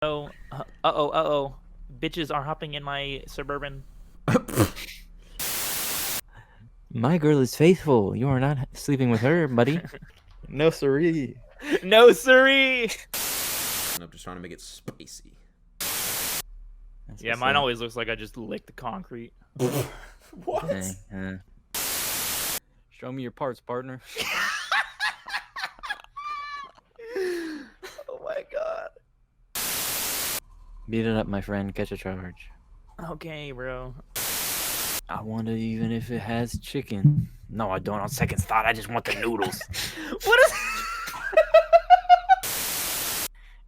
Oh, uh-oh. Bitches are hopping in my Suburban. My girl is faithful. You are not sleeping with her, buddy. No siree. No, siree! I'm just trying to make it spicy. That's Yeah, what's mine up. always looks like I just licked the concrete. What? Dang, Show me your parts, partner. Oh my god. Beat it up, my friend. Catch a charge. Okay, bro. I wonder even if it has chicken. No, I don't. On second thought, I just want the noodles. What is...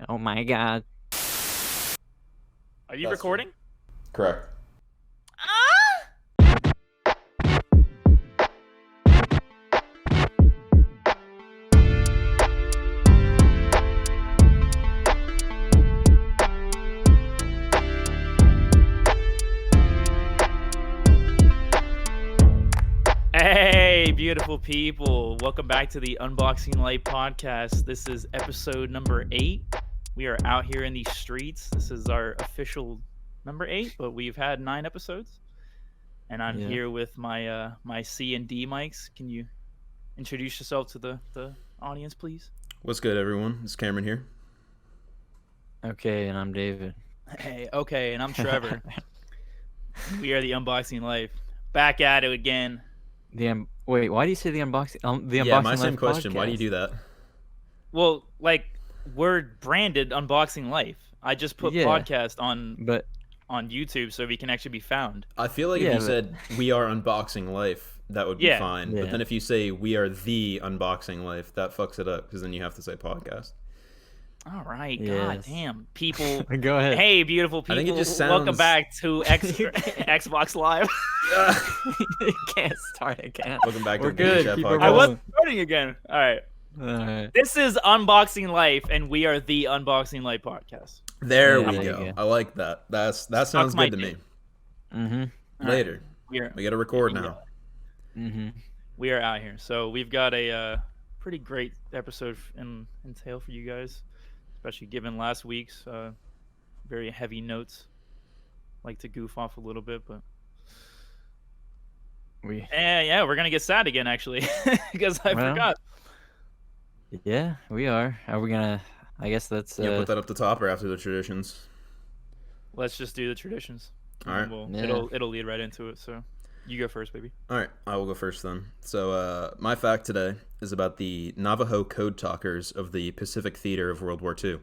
Oh my god. Are you That's recording? Correct. Hey, beautiful people. Welcome back to the Unboxing Light podcast. This is episode number 8. We are out here in these streets. This is our official number 8, but we've had 9 episodes. And I'm here with my my C and D mics. Can you introduce yourself to the audience, please? What's good, everyone? It's Cameron here. Okay, and I'm David. Hey, okay, and I'm Trevor. We are the Unboxing Life. Back at it again. Wait, why do you say the unboxing? The Yeah, unboxing. my same Life question. Why do you podcast? do that? Well, like, we're branded Unboxing Life. I just put Yeah. podcast on But YouTube so we can actually be found. I feel like Yeah, if you but- said we are unboxing life, that would be Yeah. fine. Yeah. But then if you say we are the unboxing life, that fucks it up because then you have to say podcast. All right, god Yes. damn, people. go ahead. Hey, beautiful people. I think it just Welcome sounds- back to Xbox Live. You can't start again. Welcome back We're to good. the Chat Keep it podcast. I was rolling. starting again. All right. Alright. This is Unboxing Life, and we are the Unboxing Life podcast. There Yeah, we there you go. go. I like that. That sounds my good to me. dick. Mm-hmm. Later, We are we got to record Yeah. now. Mm-hmm. we are out here. So we've got a pretty great episode in tail for you guys, especially given last week's very heavy notes. Like to goof off a little bit, but yeah, we're gonna get sad again actually because I Well, forgot. Yeah, we are. Are we gonna? I guess that's. Yeah, put that up the top or after the traditions. Let's just do the traditions. All and right. Yeah. It'll lead right into it. So you go first, baby. All right, I will go first then. So my fact today is about the Navajo code talkers of the Pacific Theater of World War II.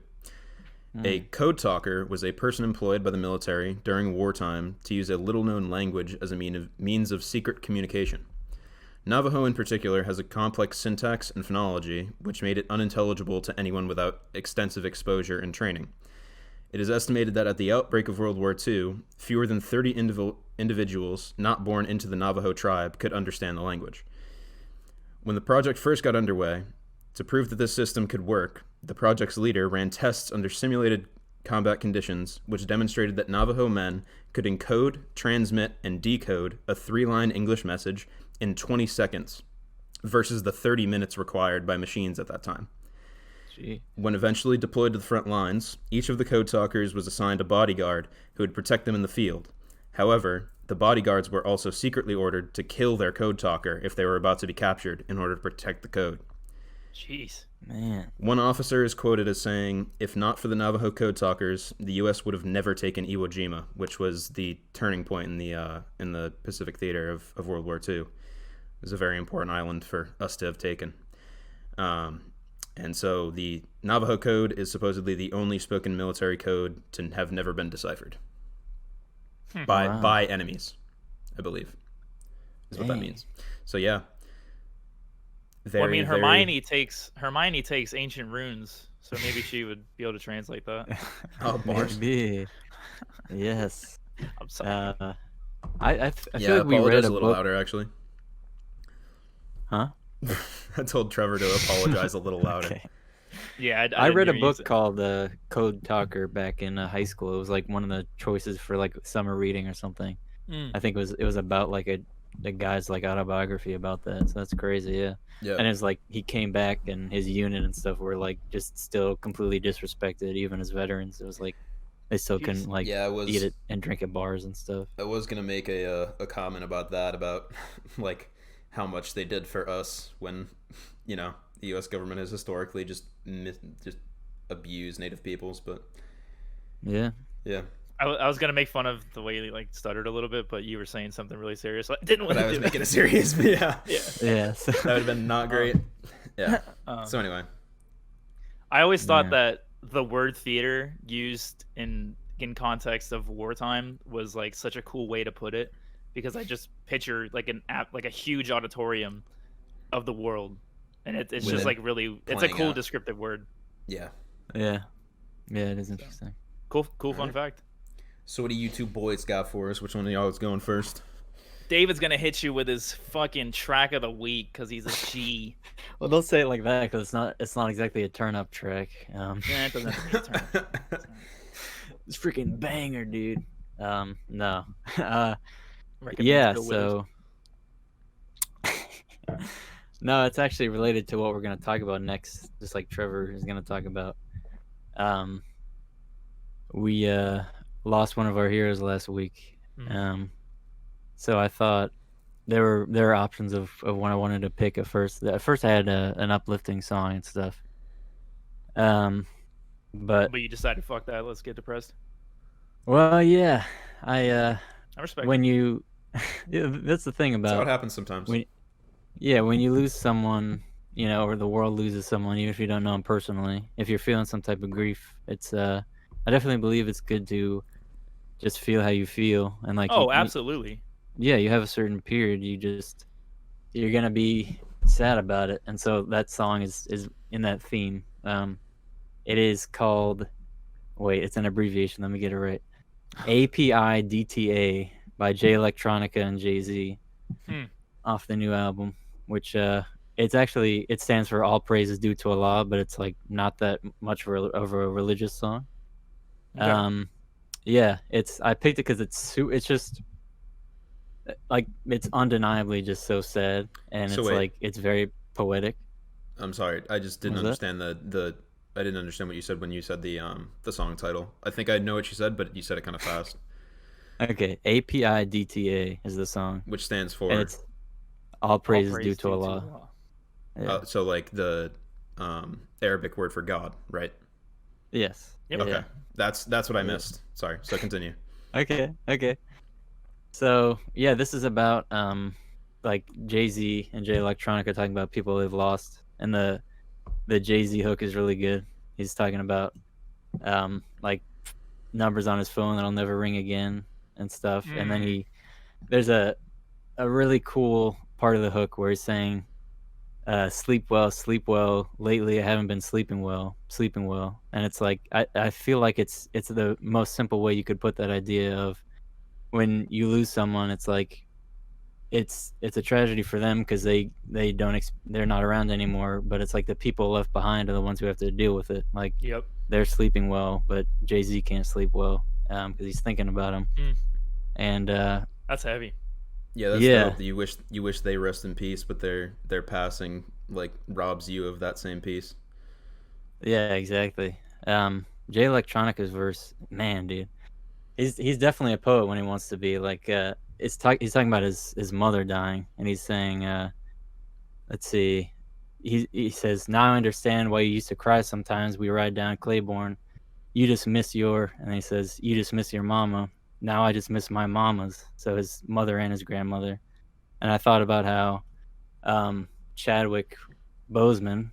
A code talker was a person employed by the military during wartime to use a little-known language as a means of secret communication. Navajo in particular has a complex syntax and phonology, which made it unintelligible to anyone without extensive exposure and training. It is estimated that at the outbreak of World War II, fewer than 30 individuals not born into the Navajo tribe could understand the language. When the project first got underway, to prove that this system could work, the project's leader ran tests under simulated combat conditions, which demonstrated that Navajo men could encode, transmit, and decode a 3-line English message in 20 seconds, versus the 30 minutes required by machines at that time. Gee. When eventually deployed to the front lines, each of the code talkers was assigned a bodyguard who would protect them in the field. However, the bodyguards were also secretly ordered to kill their code talker if they were about to be captured in order to protect the code. Jeez. Man. One officer is quoted as saying, "If not for the Navajo code talkers, the U.S. would have never taken Iwo Jima," which was the turning point in the Pacific Theater of World War II. It was a very important island for us to have taken. And so the Navajo code is supposedly the only spoken military code to have never been deciphered by enemies, I believe, is what that Dang. means. So yeah. Well, I mean, Very- Hermione takes ancient runes, so maybe she would be able to translate that. Oh, bars. Maybe. Yes. I'm sorry. I feel Yeah, like we read apologize a a little book. louder, actually. Huh? I told Trevor to apologize a little louder. Okay. Yeah, I didn't read a hear you book say- called Code Talker back in high school. It was like one of the choices for like summer reading or something. Mm. I think it was about like the guy's like autobiography about that. So that's crazy, yeah. Yeah. And it's like he came back and his unit and stuff were like just still completely disrespected, even as veterans. It was like they still couldn't like Yeah, eat it and drink at bars and stuff. I was gonna make a comment about that, about like how much they did for us when, you know, the U.S. government has historically just abused Native peoples, but Yeah. yeah. I was gonna make fun of the way he like stuttered a little bit, but you were saying something really serious. So I didn't want But to I was do making it serious, but yeah. Yeah. Yeah. So, That would have been not great. Yeah. Um, So anyway, I always thought Yeah. that the word theater used in context of wartime was like such a cool way to put it, because I just picture like a huge auditorium of the world, and it's With just it like really, it's a playing cool out. descriptive word. yeah. yeah. Yeah, it is interesting. Cool fun Alright. fact. So what do you two boys got for us? Which one of y'all is going first? David's gonna hit you with his fucking track of the week because he's a G. Well, don't say it like that because it's not exactly a turn up track. Yeah, it doesn't have to be a turn. It's freaking banger, dude. No. Recommends Yeah, Bill Withers. so no, it's actually related to what we're gonna talk about next, just like Trevor is gonna talk about. We lost one of our heroes last week. So I thought there were options of what I wanted to pick at first. At first I had an uplifting song and stuff. But you decided, fuck that, let's get depressed. well, yeah, I respect when you yeah, that's the thing That's how it about happens sometimes. when when you lose someone, or the world loses someone, even if you don't know them personally, if you're feeling some type of grief, it's I definitely believe it's good to just feel how you feel, and like absolutely. you have a certain period, you're gonna be sad about it, and so that song is in that theme. It is called, wait, it's an abbreviation, let me get it right. APIDTA by Jay Electronica and Jay-Z off the new album, which it stands for All Praise is Due to Allah, but it's like not that much of a religious song. Okay. Yeah, I picked it because it's just like it's undeniably just so sad, and So it's wait. like it's very poetic. I'm sorry. I just didn't What was that? understand I didn't understand what you said when you said the song title. I think I know what you said, but you said it kind of fast. Okay, APIDTA is the song, Which stands for and it's All Praise is Due to Allah. Yeah. so like the Arabic word for God, right? Yes. Yep. Okay. Yeah. That's what I missed. Sorry. So continue. Okay. So yeah, this is about like Jay-Z and Jay Electronica talking about people they've lost, and the Jay-Z hook is really good. He's talking about like numbers on his phone that'll never ring again and stuff, and then there's a really cool part of the hook where he's saying sleep well, lately I haven't been sleeping well, and it's like I feel like it's the most simple way you could put that idea of when you lose someone. It's like it's a tragedy for them because they're not around anymore, but it's like the people left behind are the ones who have to deal with it. Like Yep. they're sleeping well, but Jay-Z can't sleep well because he's thinking about him. And That's heavy. Yeah, that's Yeah. dope. You wish they rest in peace, but their passing like robs you of that same peace. yeah, exactly. Jay Electronica's verse, man, dude, he's definitely a poet when he wants to be. Like he's talking about his mother dying, and he's saying, let's see, he says, now I understand why you used to cry sometimes. We ride down Claiborne, you just miss and then he says, you just miss your mama. Now I just miss my mamas. So his mother and his grandmother. And I thought about how Chadwick Boseman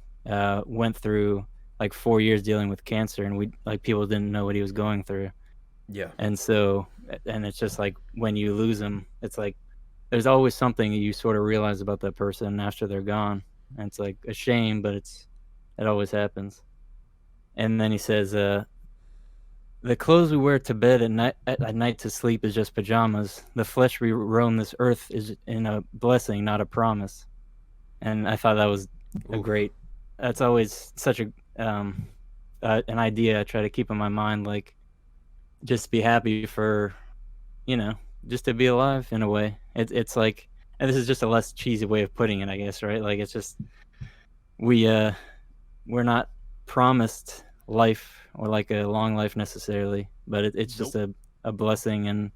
went through like 4 years dealing with cancer, and people didn't know what he was going through. Yeah. And so, and it's just like when you lose them, it's like there's always something you sort of realize about that person after they're gone, and it's like a shame, but it always happens. And then he says, the clothes we wear to bed at night to sleep is just pajamas. The flesh we roam this earth is in a blessing, not a promise. And I thought that was a great. That's always such a an idea I try to keep in my mind. Like, just be happy for, just to be alive in a way. It's like and this is just a less cheesy way of putting it, I guess, right? Like it's just we're not promised life or like a long life necessarily, but it's just a blessing and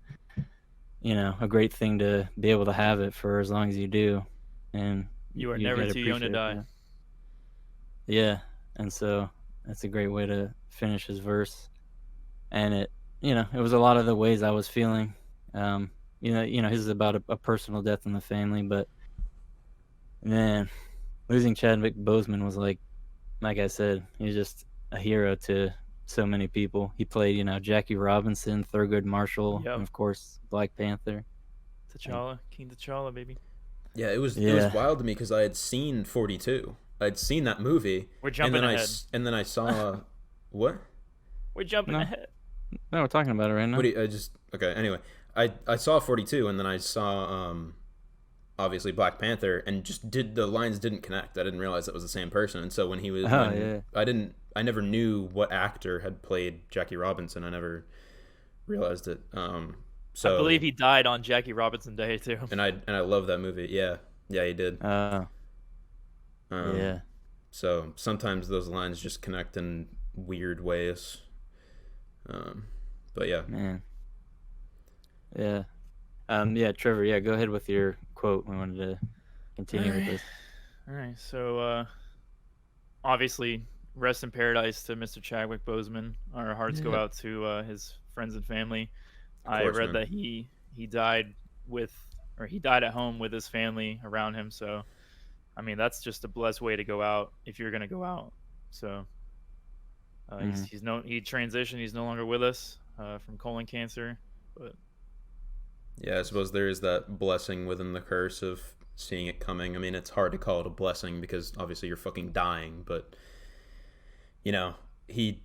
a great thing to be able to have it for as long as you do, and You are you never gotta too young to appreciate die. that. Yeah, and so that's a great way to finish his verse, and it was a lot of the ways I was feeling. His is about a personal death in the family, but man, losing Chadwick Boseman was like I said, he's just a hero to so many people. He played, Jackie Robinson, Thurgood Marshall, and Yep. of course Black Panther. T'Challa, King T'Challa, baby. Yeah, it was Yeah. wild to me because I had seen 42. I'd seen that movie. We're jumping ahead. And then I saw what? We're jumping No. ahead. No, we're talking about it right now. What do you, I just okay. Anyway, I saw 42, and then I saw obviously Black Panther, and the lines didn't connect. I didn't realize that was the same person, and so when he was, I never knew what actor had played Jackie Robinson. I never realized it. So I believe he died on Jackie Robinson Day too. and I love that movie. Yeah, he did. Yeah. So sometimes those lines just connect in weird ways. But yeah. Man. Yeah. Yeah, Trevor, yeah, go ahead with your quote. We wanted to continue with this. All right. So obviously, rest in paradise to Mr. Chadwick Boseman. Our hearts go out to his friends and family. I read that he died he died at home with his family around him. So, I mean, that's just a blessed way to go out if you're gonna go out. So, he transitioned. He's no longer with us from colon cancer. But yeah, I suppose there is that blessing within the curse of seeing it coming. I mean, it's hard to call it a blessing because obviously you're fucking dying, but he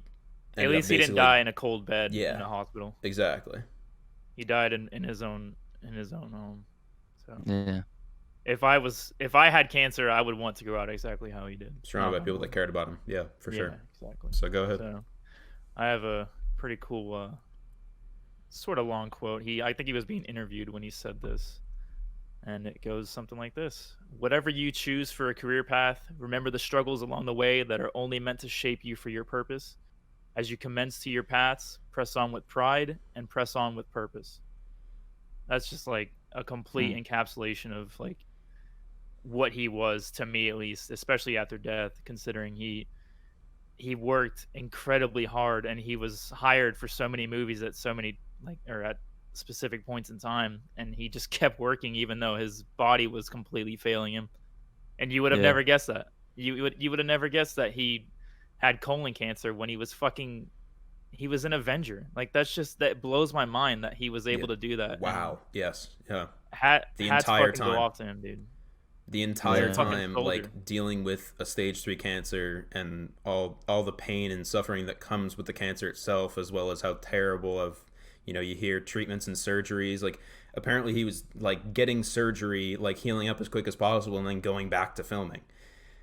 at least he didn't die in a cold bed in a hospital. Exactly. He died in his own home. So yeah, if I had cancer, I would want to go out exactly how he did. Surrounded by people that cared about him. Yeah, for sure. Exactly. So go ahead. So I have a pretty cool, sort of long quote. I think he was being interviewed when he said this, and it goes something like this: "Whatever you choose for a career path, remember the struggles along the way that are only meant to shape you for your purpose. As you commence to your paths, press on with pride and press on with purpose." That's just like a complete encapsulation of like what he was to me, at least, especially after death, considering he worked incredibly hard and he was hired for so many movies at at specific points in time, and he just kept working even though his body was completely failing him. And you would have never guessed that. You would have never guessed that he had colon cancer when he was an Avenger. Like that blows my mind that he was able to do that. Wow. Yes. Yeah. The entire time. Go off to him, dude. The entire time, like dealing with a stage 3 cancer and all the pain and suffering that comes with the cancer itself, as well as how terrible you hear treatments and surgeries. Like apparently he was like getting surgery, like healing up as quick as possible, and then going back to filming.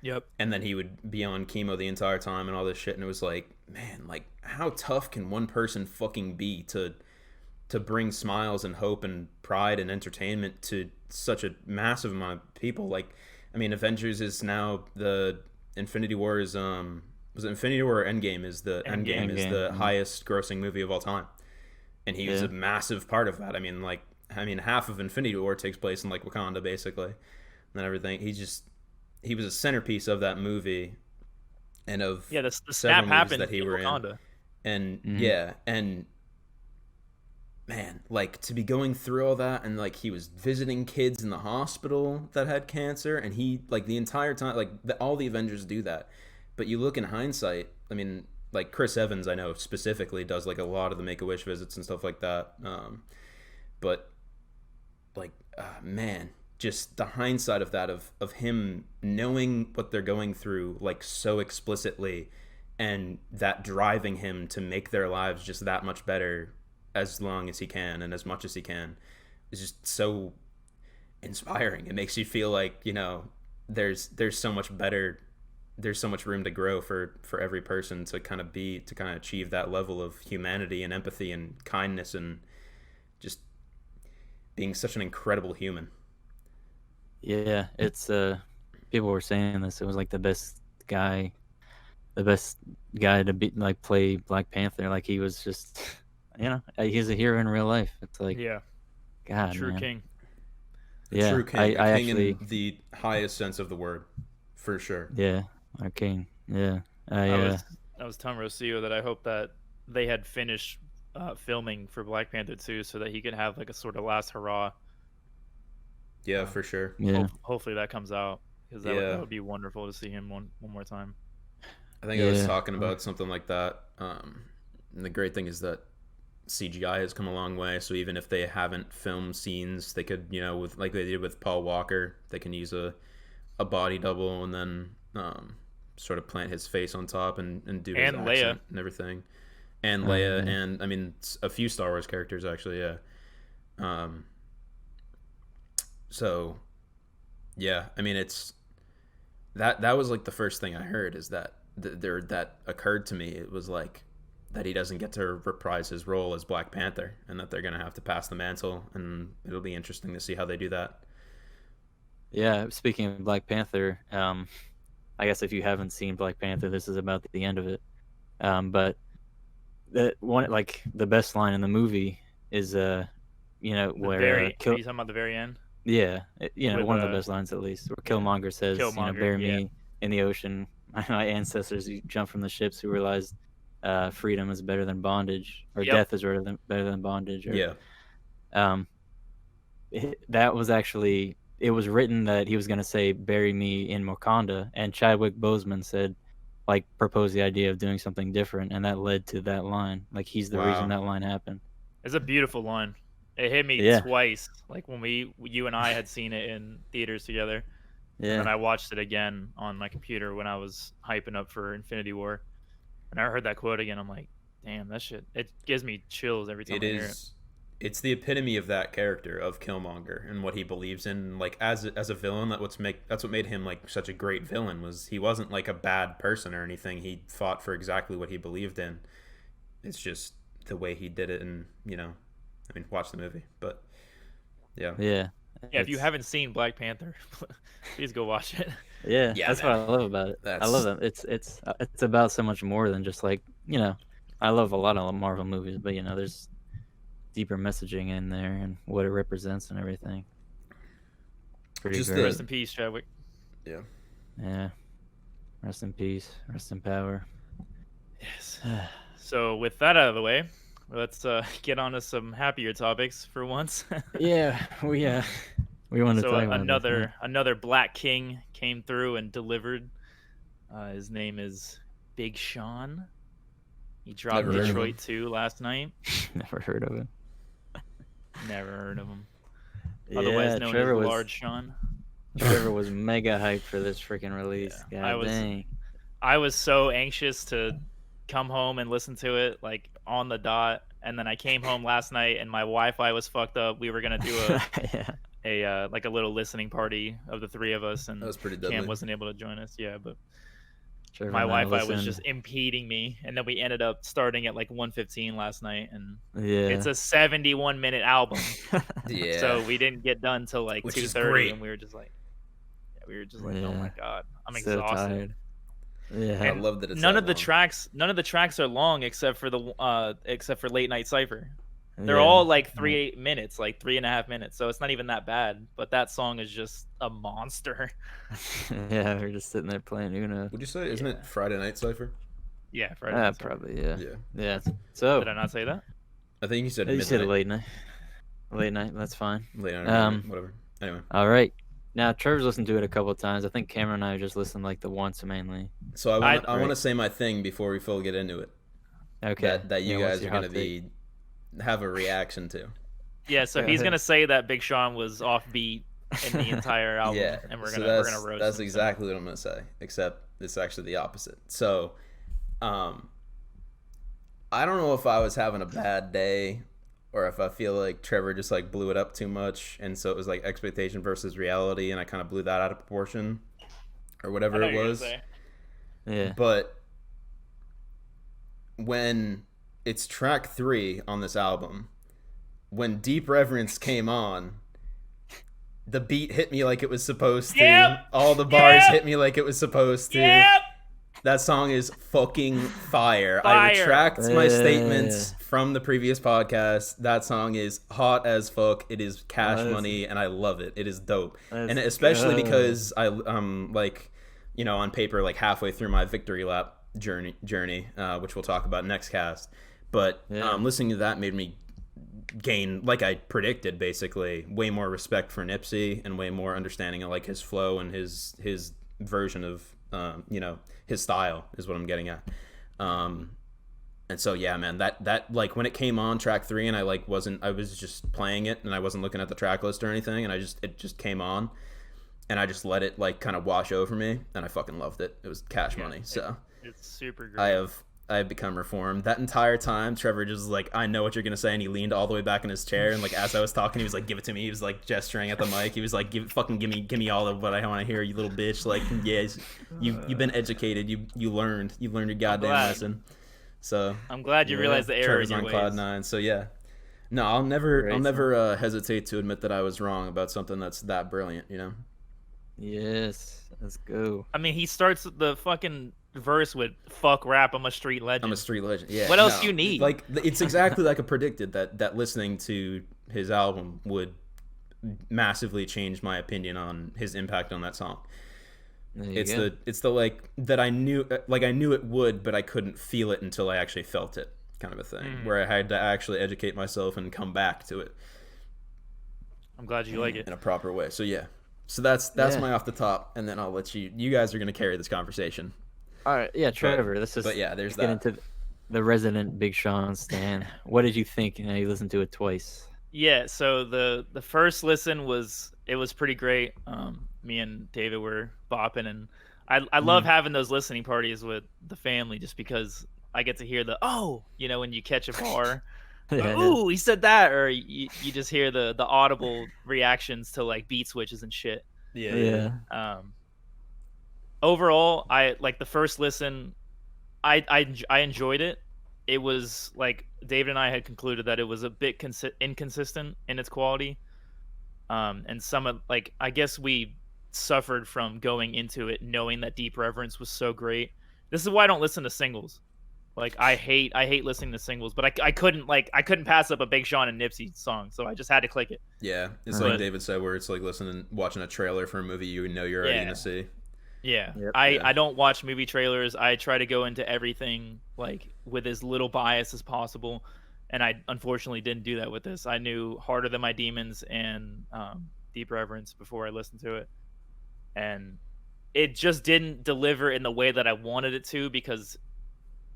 Yep. And then he would be on chemo the entire time and all this shit, and it was like, man, like how tough can one person fucking be to bring smiles and hope and pride and entertainment to such a massive amount of people? Like, I mean, Avengers is now the Infinity War is was it Infinity War or Endgame is the Endgame is the highest grossing movie of all time, and he was a massive part of that. I mean, half of Infinity War takes place in like Wakanda basically, and everything. He was a centerpiece of that movie, and of the snap happened that he were Wakanda. In, and man, like to be going through all that, and like he was visiting kids in the hospital that had cancer, and he like the entire time, like all the Avengers do that, but you look in hindsight, I mean, like Chris Evans, I know specifically does like a lot of the Make-A-Wish visits and stuff like that, but like man, just the hindsight of that, of him knowing what they're going through like so explicitly, and that driving him to make their lives just that much better as long as he can and as much as he can, is just so inspiring. It makes you feel like there's so much room to grow for every person to kind of achieve that level of humanity and empathy and kindness and just being such an incredible human. Yeah, it's people were saying this. It was like the best guy to be like play Black Panther. Like he was just, he's a hero in real life. It's like, Yeah, God, true man. king. A Yeah, true king. A I king actually, in the highest sense of the word, for sure. yeah, our king. Yeah, I was telling Rocio that I hope that they had finished filming for Black Panther 2 so that he could have like a sort of last hurrah. Yeah, for sure. yeah, Hopefully that comes out, because that would be wonderful to see him one more time. I think I was talking about something like that. And the great thing is that CGI has come a long way. So even if they haven't filmed scenes, they could, with like they did with Paul Walker, they can use a body double and then sort of plant his face on top and do his accent Leia and everything. And Leia, and I mean a few Star Wars characters actually, yeah. So, yeah, I mean it's that was like the first thing I heard is that that occurred to me. It was like that he doesn't get to reprise his role as Black Panther, and that they're gonna have to pass the mantle, and it'll be interesting to see how they do that. Yeah, speaking of Black Panther, I guess if you haven't seen Black Panther, this is about the end of it. But the best line in the movie is where are you talking about the very end? Yeah, With, one of the best lines at least, where Killmonger says, bury me in the ocean. My ancestors who jumped from the ships who realized freedom is better than bondage, or death is better than bondage. Or, that was actually, it was written that he was going to say, bury me in Wakanda, and Chadwick Boseman said, like, proposed the idea of doing something different, and that led to that line. Like, he's the reason that line happened. It's a beautiful line. It hit me twice, like when you and I had seen it in theaters together. Yeah. And then I watched it again on my computer when I was hyping up for Infinity War. And I heard that quote again. I'm like, damn, that shit. It gives me chills every time I hear it. It's the epitome of that character of Killmonger and what he believes in. Like as a villain, that's what made him like such a great villain. Was he wasn't like a bad person or anything. He fought for exactly what he believed in. It's just the way he did it, and I mean, watch the movie, but yeah. If you haven't seen Black Panther, please go watch it. Yeah, that's what I love about it. I love that it's about so much more than just like I love a lot of Marvel movies, but there's deeper messaging in there and what it represents and everything. Pretty great. Rest in peace, Chadwick. Yeah. Yeah. Rest in peace. Rest in power. Yes. So with that out of the way, let's get on to some happier topics for once. we want to talk about another Black King came through and delivered. His name is Big Sean. He dropped Detroit 2 last night. Never heard of him. Never heard of him. Otherwise known as Large Sean. Trevor was mega hyped for this freaking release. Yeah, dang. I was so anxious to come home and listen to it like on the dot, and then I came home last night and my Wi-Fi was fucked up. We were gonna do a like a little listening party of the three of us, and that was pretty deadly. Cam wasn't able to join us. Yeah, but Trevor my Wi-Fi was just impeding me, and then we ended up starting at like 1:15 last night, and it's a 71-minute album. So we didn't get done till like 2:30, and we were just like, oh my god, I'm so exhausted. Tired. Yeah, and I love that it's none of the tracks are long except for Late Night Cypher. They're all like 3 minutes, like 3.5 minutes. So it's not even that bad. But that song is just a monster. Yeah, we're just sitting there playing Uno. Would you say isn't it Friday Night Cypher? Yeah, Friday Night Cypher. Probably. Yeah. So did I not say that? I think you said midnight. You said late night. Late night. That's fine. Late night. Whatever. Anyway. All right. Now, Trevor's listened to it a couple of times. I think Cameron and I just listened like the once mainly. So I want to say my thing before we fully get into it. Okay. That you guys are going to have a reaction to. Yeah, so he's going to say that Big Sean was offbeat in the entire album. Yeah, and we're going to roast That's exactly what I'm going to say, except it's actually the opposite. So, I don't know if I was having a bad day or if I feel like Trevor just like blew it up too much, and so it was like expectation versus reality, and I kind of blew that out of proportion, or whatever it was. Yeah. But when it's track 3 on this album, when Deep Reverence came on, The beat hit me like it was supposed to. Yep. All the bars Yep. hit me like it was supposed to. Yep. That song is fucking fire. I Fire. retract my statements from the previous podcast. That song is hot as fuck. It is Cash Money, and I love it. It is dope. And especially because I like, you know, on paper, like halfway through my victory lap journey, which we'll talk about next cast. But listening to that made me gain, like I predicted, basically way more respect for Nipsey and way more understanding of like his flow and his version of you know, his style is what I'm getting at. And so yeah, man, that like when it came on track 3 and I was just playing it and I wasn't looking at the track list or anything, and it just came on and I just let it like kind of wash over me, and I fucking loved it. It was Cash Money. So it's super great. I have become reformed. That entire time, Trevor just was like, I know what you're gonna say, and he leaned all the way back in his chair, and like as I was talking, he was like, give it to me. He was like gesturing at the mic. He was like, give me all of what I want to hear, you little bitch. Like, yes, you've been educated. You learned your goddamn lesson. So I'm glad you realized the error Trevor's in your on cloud ways. 9. So yeah, no, I'll never hesitate to admit that I was wrong about something that's that brilliant. You know. Yes, let's go. I mean, he starts the fucking verse with "fuck rap, I'm a street legend." I'm a street legend. Yeah. What else do you need? Like, it's exactly like I predicted that listening to his album would massively change my opinion on his impact on that song. It's the like that I knew it would, but I couldn't feel it until I actually felt it, kind of a thing, where I had to actually educate myself and come back to it. I'm glad you like it in a proper way. So yeah. So that's my off the top, and then I'll let you guys are gonna carry this conversation. All right, yeah, Trevor. There's that. Get into the resident Big Sean stan. What did you think? You know, you listened to it twice. Yeah, so the first listen was pretty great. Me and David were bopping, and I love having those listening parties with the family, just because I get to hear you know, when you catch a bar, ooh, he said that, or you just hear the audible reactions to like beat switches and shit. Yeah. Overall, I like the first listen. I enjoyed it. It was like David and I had concluded that it was a bit inconsistent in its quality, and some of like I guess we suffered from going into it knowing that Deep Reverence was so great. This is why I don't listen to singles. Like I hate listening to singles, but I couldn't pass up a Big Sean and Nipsey song, so I just had to click it. Yeah, it's like David said, where it's like watching a trailer for a movie you know you're already gonna see. Yeah. Yep. I don't watch movie trailers. I try to go into everything like with as little bias as possible, and I unfortunately didn't do that with this. I knew Harder Than My Demons and Deep Reverence before I listened to it, and it just didn't deliver in the way that I wanted it to, because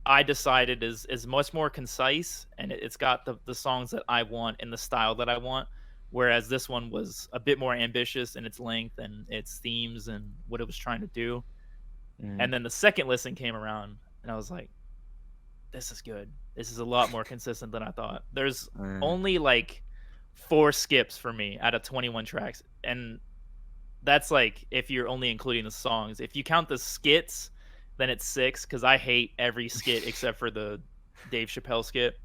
I decided is much more concise, and it's got the songs that I want in the style that I want. Whereas this one was a bit more ambitious in its length and its themes and what it was trying to do. And then the second listen came around, and I was like, this is good. This is a lot more consistent than I thought. There's only like 4 skips for me out of 21 tracks. And that's like if you're only including the songs. If you count the skits, then it's 6, because I hate every skit except for the Dave Chappelle skit.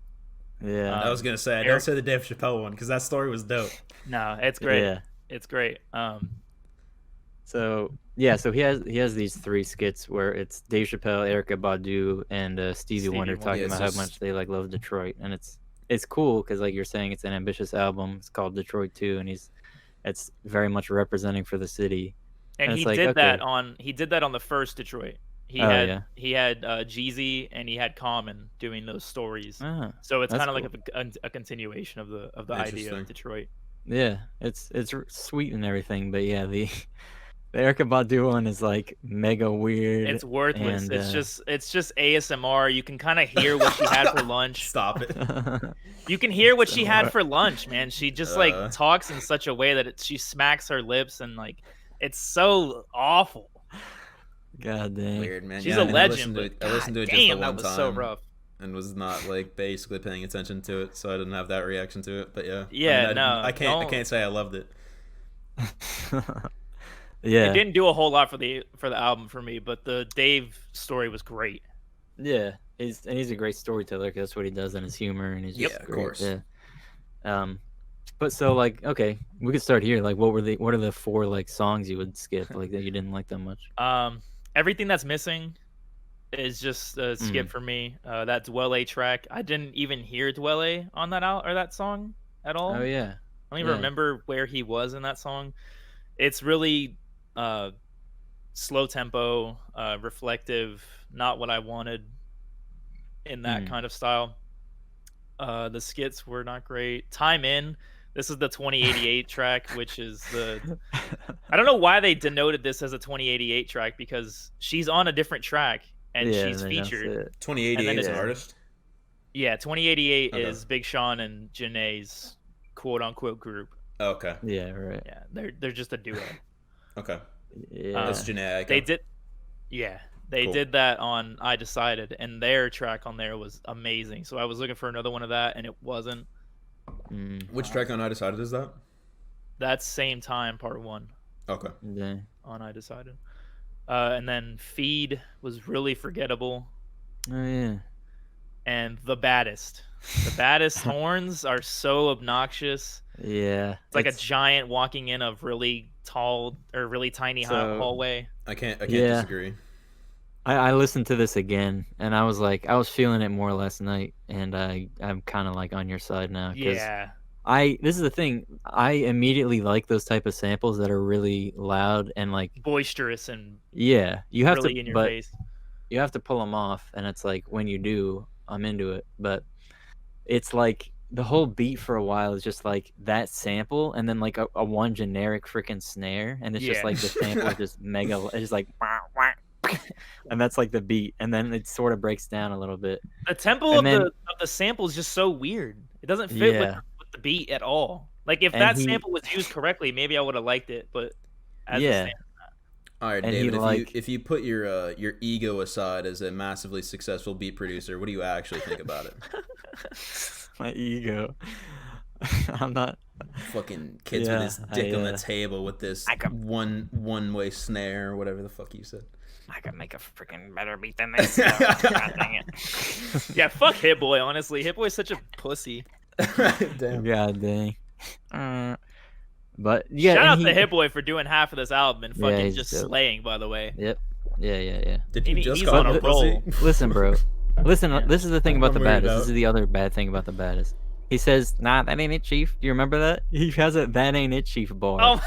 Yeah, I was gonna say, don't say the Dave Chappelle one, because that story was dope. No, it's great. Yeah, it's great. So he has these 3 skits where it's Dave Chappelle, Erykah Badu, and Stevie Wonder talking about how much they like love Detroit, and it's cool because like you're saying, it's an ambitious album. It's called Detroit 2, and it's very much representing for the city. And he did that on the first Detroit. He had Jeezy and he had Common doing those stories. So it's kind of like a continuation of the idea of Detroit. Yeah, it's sweet and everything, but yeah, the Erykah Badu one is like mega weird. It's worthless. And, it's just ASMR. You can kind of hear what she had for lunch. Stop it. You can hear what she had for lunch, man. She just like talks in such a way that she smacks her lips, and like it's so awful. God damn. Weird, man. She's a legend. I listened to it just the one time. That was so rough. And was not like basically paying attention to it, so I didn't have that reaction to it. But yeah. Yeah, I can't say I loved it. Yeah. It didn't do a whole lot for the album for me, but the Dave story was great. Yeah, he's a great storyteller, because that's what he does in his humor, and he's just great. Of course. Yeah. But so like, okay, we could start here. Like, what are the 4 like songs you would skip like that you didn't like that much? Everything That's Missing is just a skip Mm. for me. That Dwelle track, I didn't even hear Dwelle on that song at all. Oh yeah. I don't even Yeah. remember where he was in that song. It's really slow tempo, reflective, not what I wanted in that kind of style. The skits were not great. Time In, this is the 2088 track, which is I don't know why they denoted this as a 2088 track, because she's on a different track and Yeah, she's they announced featured. it. 2088 is an Yeah. artist. Yeah, 2088 Okay. is Big Sean and Janae's quote unquote group. Okay. Yeah, right. Yeah, they're just a duo. Okay. Yeah. That's Janae. They did, yeah, they Cool. did that on I Decided, and their track on there was amazing. So I was looking for another one of that, and it wasn't. Which track on I Decided is that? That's Same Time Part 1 Okay. Yeah. on I Decided. And then Feed was really forgettable. Oh yeah. And The Baddest. The Baddest horns are so obnoxious. Yeah. It's like a giant walking in a really tall or really tiny hallway. I can't Yeah. disagree. I listened to this again, and I was feeling it more last night, and I'm kind of like on your side now. 'Cause Yeah. this is the thing. I immediately like those type of samples that are really loud and like Boisterous and yeah. You have really to, in your but face. you have to pull them off, and it's like when you do, I'm into it. But it's like the whole beat for a while is just like that sample, and then like a one generic freaking snare, and it's just Yeah. like the sample is just mega. It's just like, and that's like the beat, and then it sort of breaks down a little bit. The tempo And of then- the sample is just so weird. It doesn't fit Yeah. with the beat at all. Like if And that he- sample was used correctly, maybe I would have liked it. But as a Yeah. standard, All right, And he, David. like- If you put your ego aside as a massively successful beat producer, what do you actually think about it? My ego. I'm not. Fucking kids Yeah, with his dick on the I table with this I got- one-way snare or whatever the fuck you said. I can make a freaking better beat than this. God dang it. yeah, fuck Hit Boy. Honestly, Hit Boy's such a pussy. Damn. God dang. But yeah, Shout and out he- to Hit Boy for doing half of this album and Yeah, fucking he's just dope. slaying. By the way, Yep. Yeah. Did you just He's call on him a a pussy? roll. Listen, bro. Listen, Yeah. this is the thing about I'm the worried baddest. about- This is the other bad thing about the baddest. He says, "Nah, that ain't it, Chief." Do you remember that? He has a "That ain't it, Chief" bar oh,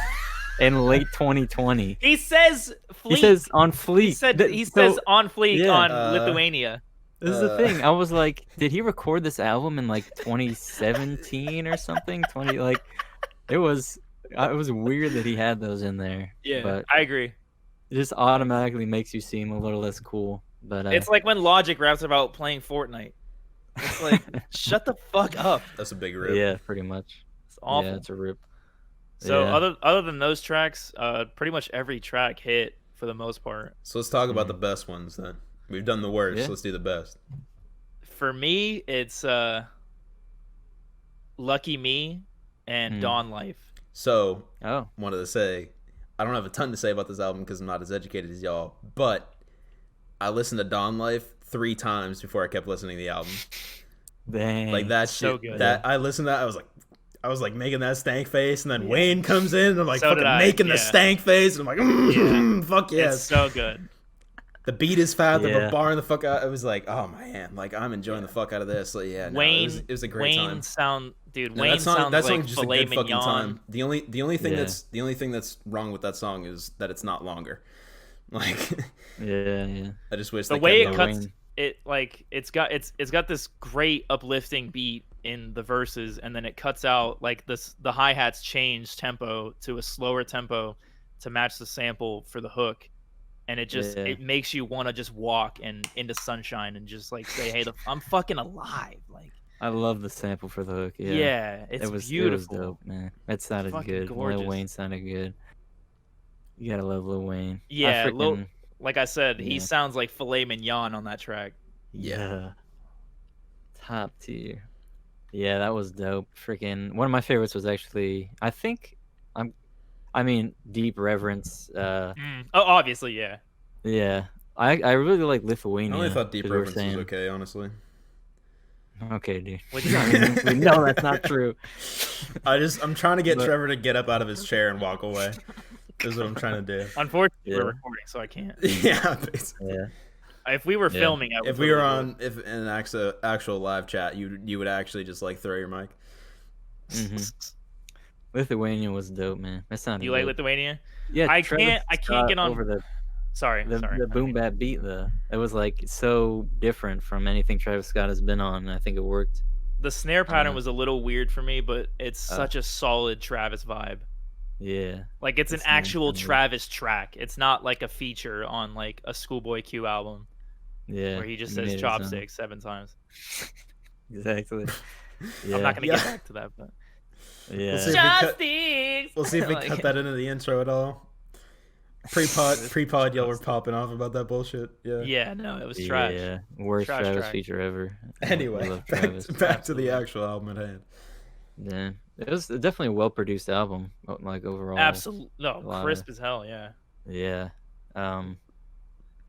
in late 2020. he says fleek. He says on fleek. he said Th- he so- says on fleek yeah. on Lithuania. This is the thing. I was like, did he record this album in like 2017 or something? It was weird that he had those in there. Yeah, But I agree. it just automatically makes you seem a little less cool. But It's like when Logic raps about playing Fortnite. It's like, shut the fuck up. That's a big rip. yeah, pretty much. It's awful. Yeah, it's a rip. So Yeah. other than those tracks, pretty much every track hit for the most part. So let's talk about the best ones then. We've done the worst. Yeah. Let's do the best. For me, it's Lucky Me and Dawn Life. So Oh, wanted to say, I don't have a ton to say about this album because I'm not as educated as y'all, but I listened to Dawn Life 3 times before I kept listening to the album. dang. Like that So shit. good. That I listened to that, I was like making that stank face, and then Wayne comes in, and I'm like So did fucking I, making the yeah. stank face, and I'm like, fuck It's yes. so good. The beat is fat, the Yeah. bar the fuck out. I was like, oh man, like I'm enjoying the fuck out of this. Like, yeah, no, Wayne, it was a great Wayne time. sound, dude. No, Wayne sounds that like song's just a filet good fucking mignon. time. The only thing Yeah. the only thing that's wrong with that song is that it's not longer. Like, yeah. I just wish The they way kept it going. cuts, it like it's got this great uplifting beat in the verses, and then it cuts out like the hi-hats change tempo to a slower tempo to match the sample for the hook, and it just Yeah. it makes you want to just walk and into sunshine and just like say, hey, I'm fucking alive. Like, I love the sample for the hook. Yeah, yeah, it's it was beautiful. dope, man. That sounded fucking good. gorgeous. Lil Wayne sounded good. You gotta love Lil Wayne. Yeah, freaking, like I said, he Yeah. sounds like filet mignon on that track. Yeah. Top tier. Yeah, that was dope. Freaking one of my favorites was actually Deep Reverence. Oh, obviously, yeah. Yeah. I really like I Lithuania. only thought Deep 'cause we were Reverence was saying- okay, honestly. Okay, dude. Which we know that's not true. I'm trying to get But- Trevor to get up out of his chair and walk away. This is what I'm trying to do. unfortunately Yeah. we're recording, so I can't. Yeah, basically. Yeah. If we were Yeah. filming, I would If we were totally do on if in an actual live chat, you would actually just like throw your mic. it. Lithuania was dope, man. That sounded You like dope. Lithuania? Yeah, I Travis can't Scott get on- over the Sorry. the boom bap beat though. It was like so different from anything Travis Scott has been on, and I think it worked. The snare pattern was a little weird for me, but it's Uh. such a solid Travis vibe. Yeah. Like it's an It's nice actual to me. Travis track. It's not like a feature on like a Schoolboy Q album Yeah. where he just made says his own. chopsticks 7 times. Exactly. Yeah. I'm not gonna Yeah. get back to that, but Yeah. see if we cut- chopsticks. We'll see if we cut that into the intro at all. Pre-pod, y'all were popping off about that bullshit. Yeah. Yeah, no, it was trash. Yeah. Worst Trash Travis track. feature ever. Anyway, I love back, Travis. back to the actual album at hand. Yeah. It was definitely a well-produced album, like overall. Absolutely, no, Live. crisp as hell. Yeah. Yeah. God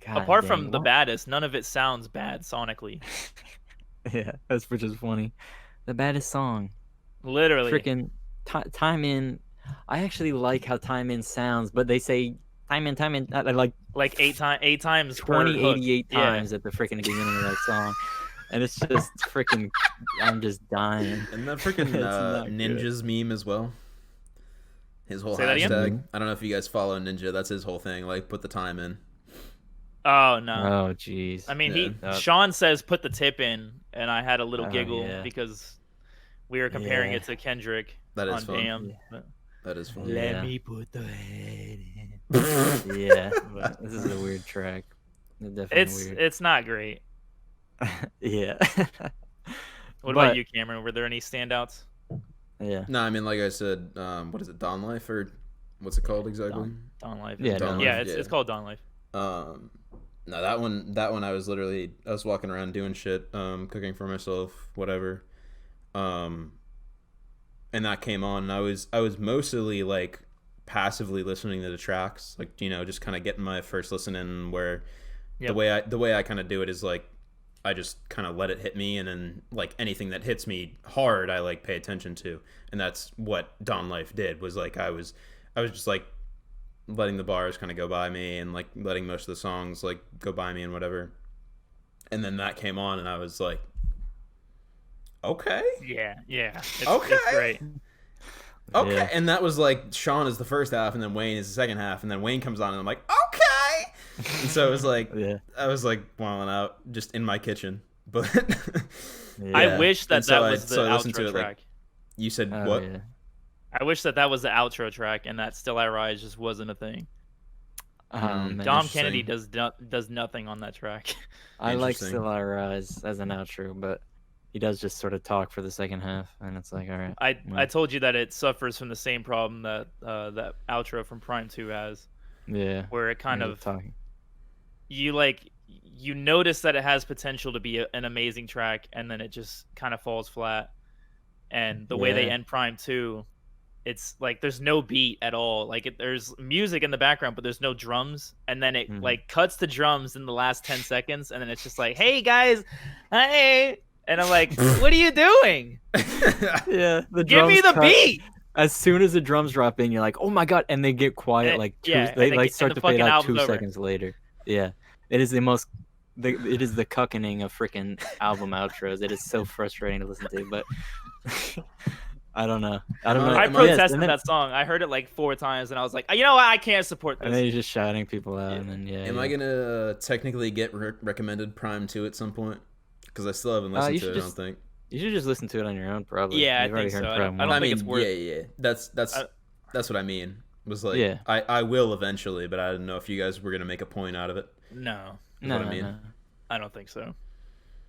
Apart dang, from the what- baddest, none of it sounds bad sonically. Yeah, that's which is funny. The baddest song. Literally. Freaking time in. I actually like how time in sounds, but they say time in like like 8 times. per 20, hook. 88 Yeah. times at the freaking beginning of that song. And it's just freaking, I'm just dying. And that freaking It's not good. Ninja's meme as well. His whole Say that again? hashtag. I don't know if you guys follow Ninja. That's his whole thing. Like, put the time in. Oh no. Oh, jeez. I mean, Yeah. Sean says put the tip in, and I had a little Oh, giggle yeah. because we were comparing Yeah. it to Kendrick That is on fun. Damn. Yeah. but- That is fun. Yeah. me put the head in. Yeah, but this is a weird track. It's definitely weird. It's not great. Yeah. What But- about you, Cameron? Were there any standouts? Yeah. No, I mean, like I said, what is it, Dawn Life, or what's it called exactly? Dawn Life. Yeah, Dawn yeah, Life, it's called Dawn Life. No, that one I was walking around doing shit, cooking for myself, whatever. And that came on, and I was mostly like passively listening to the tracks, like, you know, just kind of getting my first listen in, where Yep. the way I kind of do it is like I just kind of let it hit me, and then like anything that hits me hard I like pay attention to, and that's what Dawn Life did. Was like I was just like letting the bars kind of go by me, and like letting most of the songs like go by me and whatever. And then that came on, and I was like, okay. Yeah. It's Okay. great. Okay. Yeah. And that was like Sean is the first half, and then Wayne is the second half, and then Wayne comes on, and I'm like, okay. And so it was like, Yeah. I was like wilding out just in my kitchen. But Yeah. I wish that And so that I- was the so I listened outro to it, like, track. you said Oh, what? yeah. I wish that was the outro track, and that Still I Rise just wasn't a thing. Man. Dom Interesting. Kennedy does nothing on that track. I like Interesting. Still I Rise as an outro, but he does just sort of talk for the second half, and it's like, all right. I well, told you that it suffers from the same problem that that outro from Prime 2 has, yeah. where it kind yeah, of talking. you notice that it has potential to be an amazing track, and then it just kind of falls flat. And the way they Yeah. end Prime 2, it's like there's no beat at all. Like there's music in the background, but there's no drums. And then it Mhm. like cuts to drums in the last 10 seconds, and then it's just like, "Hey guys, hey," and I'm like, "What are you doing? Yeah, the Give me drums the cut. beat!" As soon as the drums drop in, you're like, oh my god, and they get quiet And- like yeah, they and like the start to fucking fade out album's 2 over. seconds later. Yeah, it is it is the cuckening of freaking album outros. It is so frustrating to listen to, but I don't know. I don't know. I Yes, protested and then, that song. I heard it like 4 times, and I was like, "You know what? I can't support and then this." you're just shouting people out, and then Am I gonna technically get recommended Prime 2 at some point? Because I still haven't listened you to should it. I don't just- think. You should just listen to it on your own, probably. Yeah, I You've already think heard so. I Prime don't one. think it's worth- Yeah. That's I- that's what I mean. Was like, Yeah. I will eventually, but I didn't know if you guys were gonna make a point out of it. No, is No, what I mean. no. I don't think so.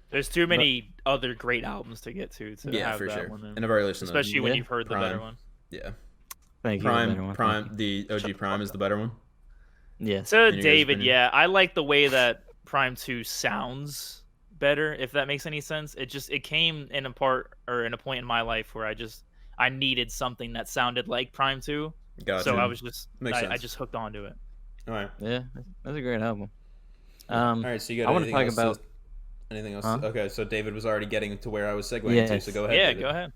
There's too many other great albums to get to Yeah, have for that sure. one. And I've already listened to Especially when Yeah, you've heard the better Prime. one. Yeah. Thank you. better one, thank Prime, you. the OG Prime is the better one. Yes. So In your guys' David, opinion? yeah, I like the way that Prime 2 sounds better, if that makes any sense. It came in a point in my life where I needed something that sounded like Prime 2. Gotcha. So I was just Makes I sense. just hooked onto it. All right. Yeah, that's a great album. All right. So you got I wanna anything talk else about- Anything else? Huh? Okay, so David was already getting to where I was segueing to, so Yes. go ahead. Yeah, David. go ahead.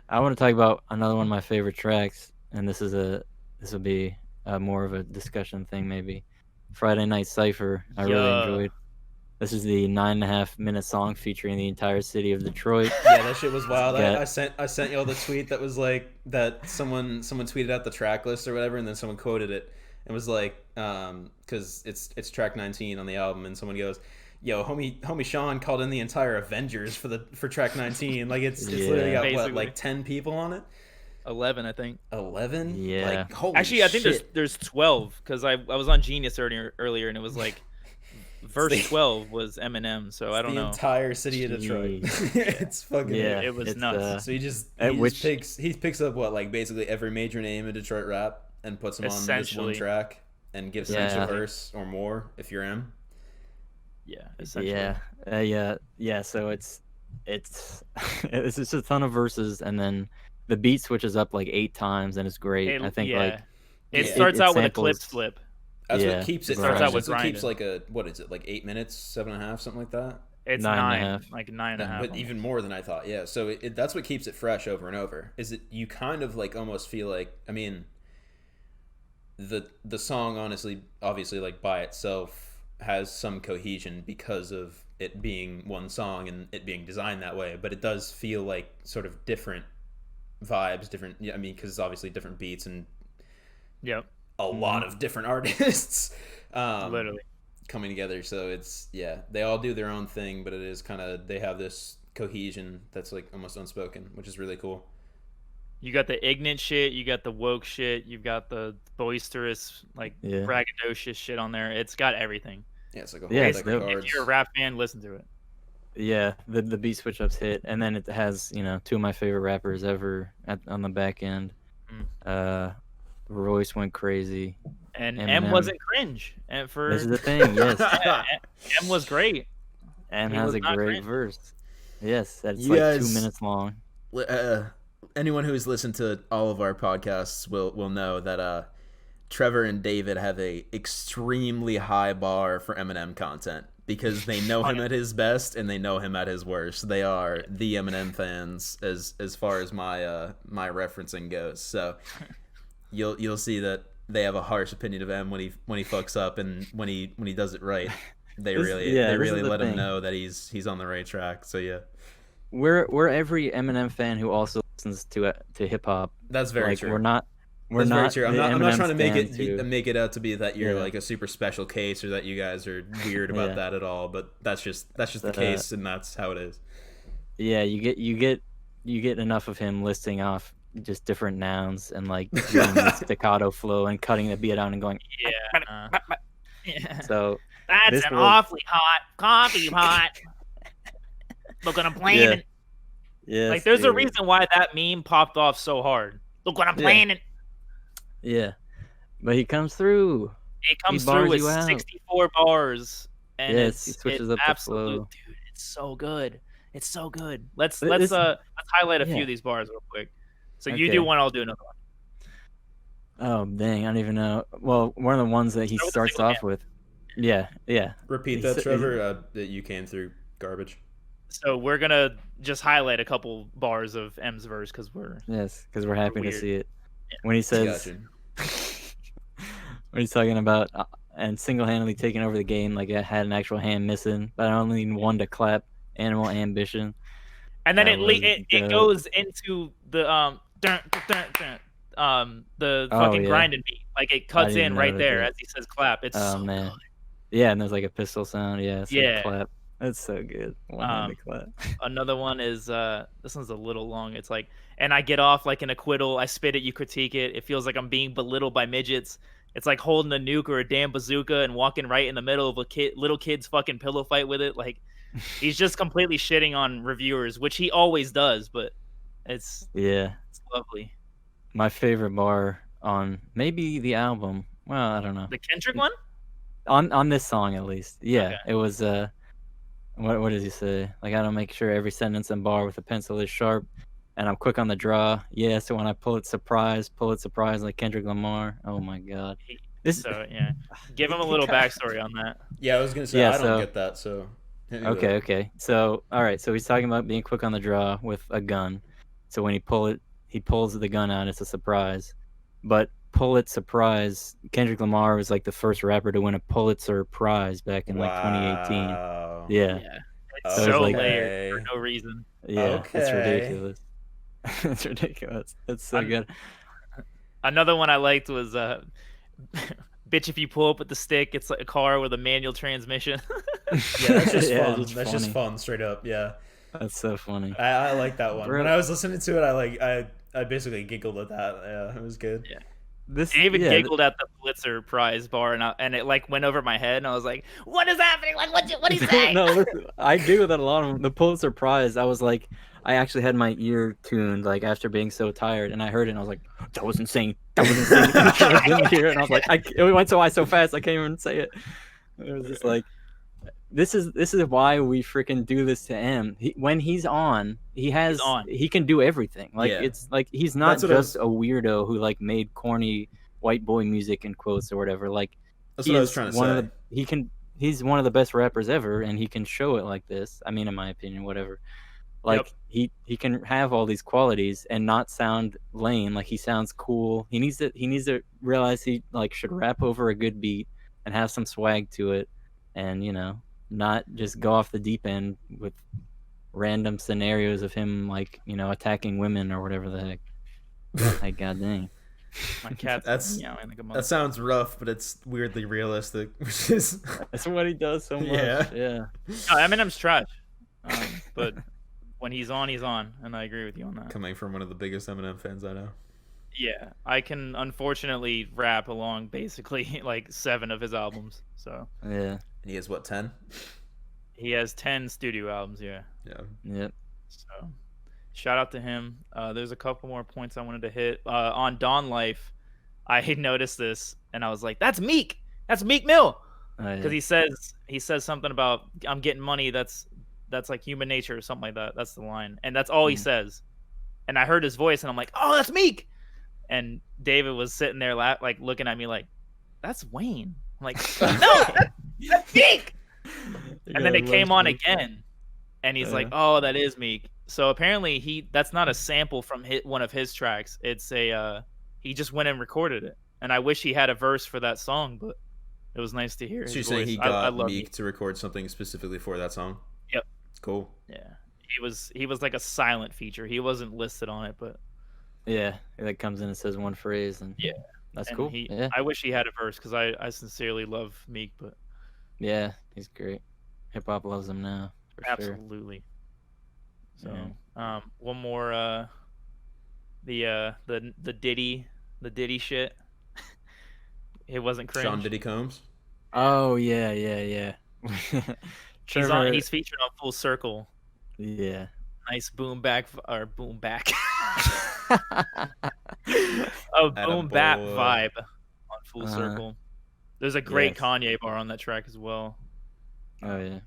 I want to talk about another one of my favorite tracks, and this will be more of a discussion thing maybe. Friday Night Cypher. I really Yeah. enjoyed. This is the 9.5-minute song featuring the entire city of Detroit. Yeah, that shit was wild. got- I sent y'all the tweet that was like that someone tweeted out the track list or whatever, and then someone quoted it and was like, because it's track 19 on the album, and someone goes, "Yo, homie Sean called in the entire Avengers for track 19. Like it's literally got Basically. what, like 10 people on it, 11, I think. 11. Yeah. Like, holy Actually, I think shit. there's 12 because I was on Genius earlier and it was like verse 12 was Eminem, so I don't the know. entire city of Detroit. It's fucking Yeah, It was it's, nuts. So he just which- picks up what, like basically every major name in Detroit rap and puts them on this one Essentially. track and gives each Yeah. a verse or more if you're him. Yeah, essentially. Yeah. So it's it's just a ton of verses, and then the beat switches up like 8 times, and it's great. I think like it Yeah. starts it out with a clip samples- flip. That's Yeah, what keeps it. it starts fresh. out with That's what keeps grinding. like what is it, like 8 minutes, 7.5, something like that. It's 9.5. like 9.5. But even more than I thought. Yeah. So that's what keeps it fresh over and over. Is it you kind of like almost feel like, I mean, the song obviously like by itself has some cohesion because of it being one song and it being designed that way, but it does feel like sort of different vibes, different. Yeah, I mean, because obviously different beats and Yep, a lot of different artists literally. coming together. So they all do their own thing, but it is kind of, they have this cohesion that's like almost unspoken, which is really cool. You got the ignorant shit, you got the woke shit, you've got the boisterous, like Yeah. braggadocious shit on there. It's got everything. Yeah, it's like a whole Yeah, deck it's of dope. cards. If you're a rap fan, listen to it. Yeah, the beat switch ups hit, and then it has 2 of my favorite rappers ever on the back end. Royce went crazy. And Eminem. M wasn't cringe. And for This is the thing, yes. M was great. M He has was a not great cringe. verse. Yes, that's You like guys- 2 minutes long. Anyone who's listened to all of our podcasts will know that Trevor and David have a extremely high bar for Eminem content because they know him at his best and they know him at his worst. They are the Eminem fans as far as my my referencing goes. So you'll see that they have a harsh opinion of M when he fucks up, and when he does it right, they This- really yeah, they this is really the let him thing. know that he's on the right track. So yeah, We're every Eminem fan who also listens to hip hop. that's very Like true. we're not That's very true. I'm the not Eminem trying to stan make it out to be that you're Yeah. like a super special case or that you guys are weird about Yeah. that at all. But that's just the case, and that's how it is. Yeah, you get enough of him listing off just different nouns and like doing the staccato flow and cutting the beat out and going. Yeah. Yeah. So That's this an was- awfully hot coffee pot. Look what I'm playing. Yeah. yeah, Like, there's a reason why that meme popped off so hard. Look what I'm Yeah. playing. Yeah, but he comes through. It comes bars through with you out. 64 bars, and Yes, he switches up the flow. Dude, it's so good. It's so good. Let's But let's this- highlight a few yeah. of these bars real quick. So you Okay. do one, I'll do another one. Oh dang, I don't even know. Well, one of the ones that he Start with the starts single off with. Yeah. Repeat He that, said- Trevor. That you came through garbage. So we're gonna just highlight a couple bars of M's verse because we're Yes, because we're happy to weird. see it. When he says, Gotcha. when he's talking about and single-handedly taking over the game, like I had an actual hand missing, but I only need one to clap. Animal ambition. and then That was it dope. goes into the the fucking yeah. grinding beat. Like it cuts didn't in right notice there that. as he says clap. It's Oh so man. good. Yeah, and there's like a pistol sound. Yeah, it's like Yeah. clap. That's so good. One-handed clap. Another one is this one's a little long. It's like, and I get off like an acquittal. I spit it, you critique it. It feels like I'm being belittled by midgets. It's like holding a nuke or a damn bazooka and walking right in the middle of a little kid's fucking pillow fight with it. Like he's just completely shitting on reviewers, which he always does. But it's Yeah. lovely. My favorite bar on maybe the album. Well, I don't know. The Kendrick one? On this song at least. Yeah, Okay. it was what does he say? Like I don't make sure every sentence and bar with a pencil is sharp, and I'm quick on the draw. Yeah, so when I pull it surprise like Kendrick Lamar. Oh my god. This So yeah, give him a little backstory on that. Yeah, I was gonna say Yeah, I don't so- get that. So Hit me with it. Okay. So, all right. So he's talking about being quick on the draw with a gun. So when he pulls the gun out. It's a surprise. But Pulitzer Prize, Kendrick Lamar was like the first rapper to win a Pulitzer Prize back in like 2018. Wow. Yeah. Yeah. It's So it's so like- layered for no reason. Yeah. It's Okay. ridiculous. It's ridiculous. It's so I'm- good. Another one I liked was bitch, if you pull up with the stick, it's like a car with a manual transmission. Yeah, that's just Yeah, fun. it's That's just funny. fun, straight up. Yeah, That's so funny. I like that one. Bro. When I was listening to it, I basically giggled at that. Yeah, it was good. Yeah. This David yeah, giggled at the Pulitzer Prize bar, and it like went over my head, and I was like, "What is happening? Like, what he saying?" No, listen, I giggled at a lot of them. The Pulitzer Prize, I was like, I actually had my ear tuned like after being so tired, and I heard it, and I was like, that was insane. That was insane. I didn't hear it, and I was like, it went so fast, I can't even say it. It was just like, this is why we freaking do this to him. When he's on, he can do everything. Like Yeah. it's like he's not That's what I just a weirdo who like made corny white boy music in quotes or whatever. Like That's what I was trying to say. he's one of the best rappers ever, and he can show it like this. I mean, in my opinion, whatever. Like he can have all these qualities and not sound lame. Like he sounds cool. He needs to realize he like should rap over a good beat and have some swag to it, and not just go off the deep end with random scenarios of him like attacking women or whatever the heck. Like god dang. My cat's That's- meowing like a That mother. sounds rough, but it's weirdly realistic, which is That's what he does so much. Yeah. Yeah. No, Eminem's trash, but when he's on, and I agree with you on that. coming from one of the biggest Eminem fans I know. Yeah, I can unfortunately rap along basically like 7 of his albums. So Yeah. And he has what, 10? he has 10 studio albums. Yeah. Yeah. Yep. So shout out to him. There's a couple more points I wanted to hit. On Dawn Life, I noticed this and I was like, "That's Meek. That's Meek Mill." Because he says something about I'm getting money. That's like human nature or something like that. That's the line, and that's all he says. And I heard his voice, and I'm like, "Oh, that's Meek." And David was sitting there, like looking at me, like, "That's Wayne." I'm like, "No, that's Meek." And then it came on again, and he's like, "Oh, that is Meek." So apparently that's not a sample from one of his tracks. It's he just went and recorded it. And I wish he had a verse for that song, but it was nice to hear his So you're voice. saying he I got love Meek to record something specifically for that song? Yep. Cool. Yeah, he was like a silent feature. He wasn't listed on it, but Yeah, it like comes in and says one phrase, and Yeah. that's and cool. he, Yeah, I wish he had a verse because I sincerely love Meek, but yeah, he's great. Hip hop loves him now for sure. absolutely. So, one more, the Diddy shit. It wasn't cringe. Sean Diddy Combs? Oh yeah. Trevor, He's featured on Full Circle. yeah. Nice boom back. A boom bap Attaboy. vibe on Full Circle. There's a great Yes. Kanye bar on that track as well. Oh yeah.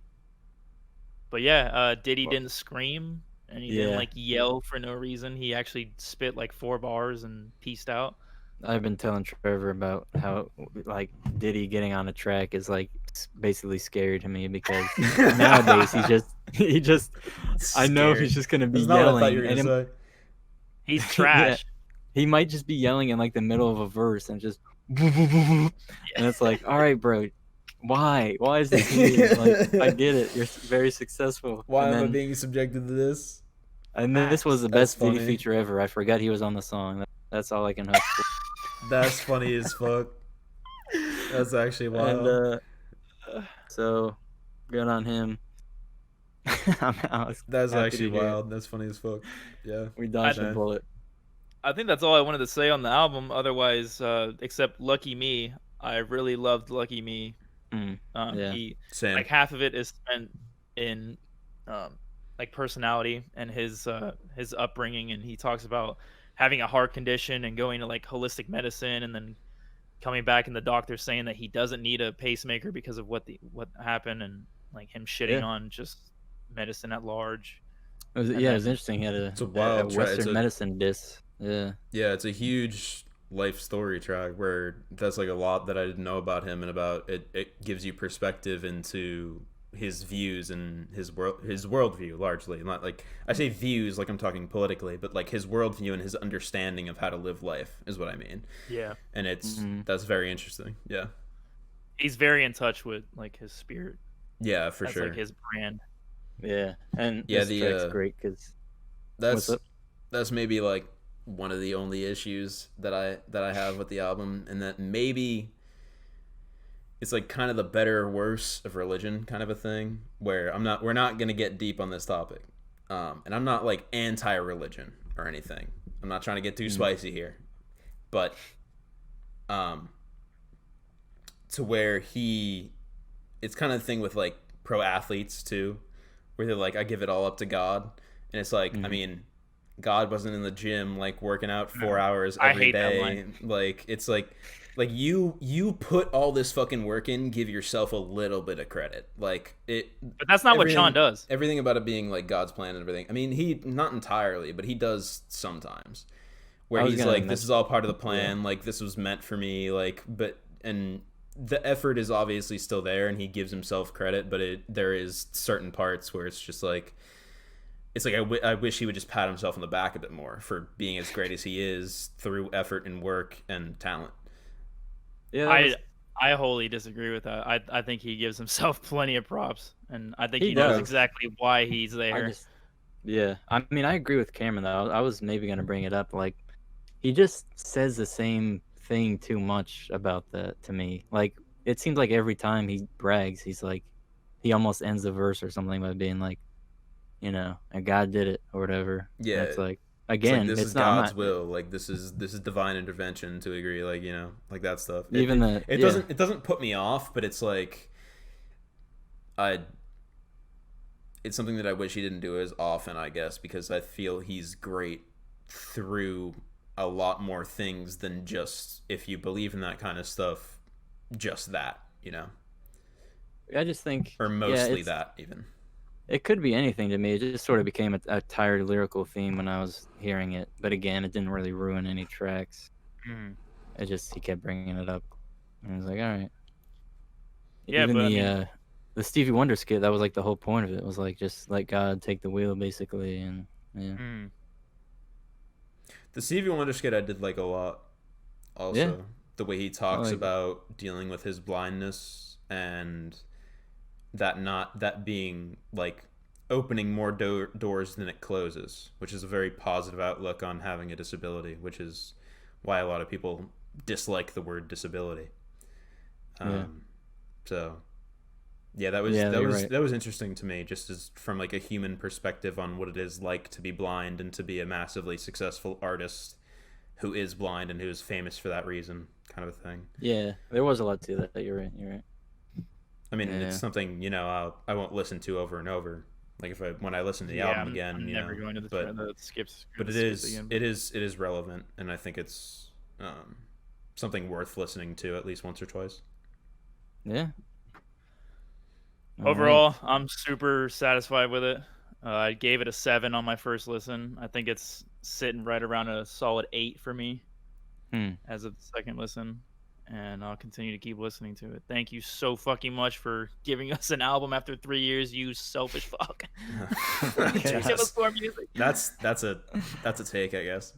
But yeah, Diddy Well- didn't scream and he Yeah. didn't like yell for no reason. He actually spit like 4 bars and pieced out. I've been telling Trevor about how like Diddy getting on a track is like basically scary to me because nowadays he just I know Scary. he's just gonna be That's not what I thought you yelling were and going to say. He's trash. he might just be yelling in like the middle of a verse and just and it's like, all right, bro, why is this here? Like, I get it, you're very successful. Why and am I then, being subjected to this? and then this was the That's best Diddy funny. feature ever. I forgot he was on the song. That's all I can hope for. That's funny as fuck. That's actually wild. And so good on him. I'm out. That's happy actually to hear it. wild. That's funny as fuck. Yeah. We dodged I- a bullet. I think that's all I wanted to say on the album. Otherwise, except Lucky Me, I really loved Lucky Me. Yeah. Same. Like half of it is spent in like personality and his upbringing, and he talks about having a heart condition and going to like holistic medicine, and then coming back and the doctor saying that he doesn't need a pacemaker because of what happened, and like him shitting Yeah. on just medicine at large. It was, And yeah, it then- was interesting. He had It's a wild track. It's Western a- medicine diss. Yeah. Yeah, it's a huge life story track where that's like a lot that I didn't know about him and about it. It gives you perspective into his views and his worldview largely. Not like I say views like I'm talking politically, but like his worldview and his understanding of how to live life is what I mean. Yeah. And that's very interesting. Yeah. He's very in touch with like his spirit. Yeah, for That's sure. like his brand. Yeah, and Yeah, this track's great because that's maybe like one of the only issues that I have with the album, and that maybe it's like kind of the better or worse of religion kind of a thing, where we're not gonna get deep on this topic, and I'm not like anti-religion or anything. I'm not trying to get too spicy here, but to where it's kind of the thing with like pro athletes too, where they're like, I give it all up to God, and it's like, I mean, God wasn't in the gym like working out 4 hours every day. Like it's like you put all this fucking work in, give yourself a little bit of credit. Like it. But that's not what Sean does. Everything about it being like God's plan and everything. I mean, he not entirely, but he does sometimes. Where he's like, this is all part of the plan. Yeah. Like this was meant for me. Like, and the effort is obviously still there, and he gives himself credit. But there is certain parts where it's just like. It's like I wish he would just pat himself on the back a bit more for being as great as he is through effort and work and talent. Yeah, I wholly disagree with that. I think he gives himself plenty of props, and I think he knows exactly why he's there. I mean, I agree with Cameron though. I was maybe gonna bring it up. Like, he just says the same thing too much about that to me. Like, it seems like every time he brags, he's like, he almost ends the verse or something by being like, you know, and God did it or whatever. Yeah, and it's like again, this is God's will. Like this is divine intervention to a degree. Like, you know, like that stuff. It doesn't put me off, but it's like it's something that I wish he didn't do as often, I guess, because I feel he's great through a lot more things than just, if you believe in that kind of stuff, just that, you know. I just think, or mostly that even. It could be anything to me. It just sort of became a tired lyrical theme when I was hearing it. But again, it didn't really ruin any tracks. It just, he kept bringing it up. And I was like, all right. Yeah, even the Stevie Wonder skit, that was like the whole point of it. It was like, just let God take the wheel, basically. And yeah. The Stevie Wonder skit I did like a lot. Also, yeah. The way he talks about dealing with his blindness and that being like opening more doors than it closes, which is a very positive outlook on having a disability, which is why a lot of people dislike the word disability. So yeah, that was interesting to me, just as from like a human perspective on what it is like to be blind and to be a massively successful artist who is blind and who is famous for that reason, kind of a thing. Yeah, there was a lot to that. You're right. I mean, it's something, you know, I won't listen to over and over. Like when I listen to the album again, I'm never going to the skips. But it is relevant, and I think it's something worth listening to at least once or twice. Yeah. Overall, I'm super satisfied with it. I gave it a 7 on my first listen. I think it's sitting right around a solid 8 for me as of the second listen. And I'll continue to keep listening to it. Thank you so fucking much for giving us an album after 3 years, you selfish fuck. That's a take, I guess.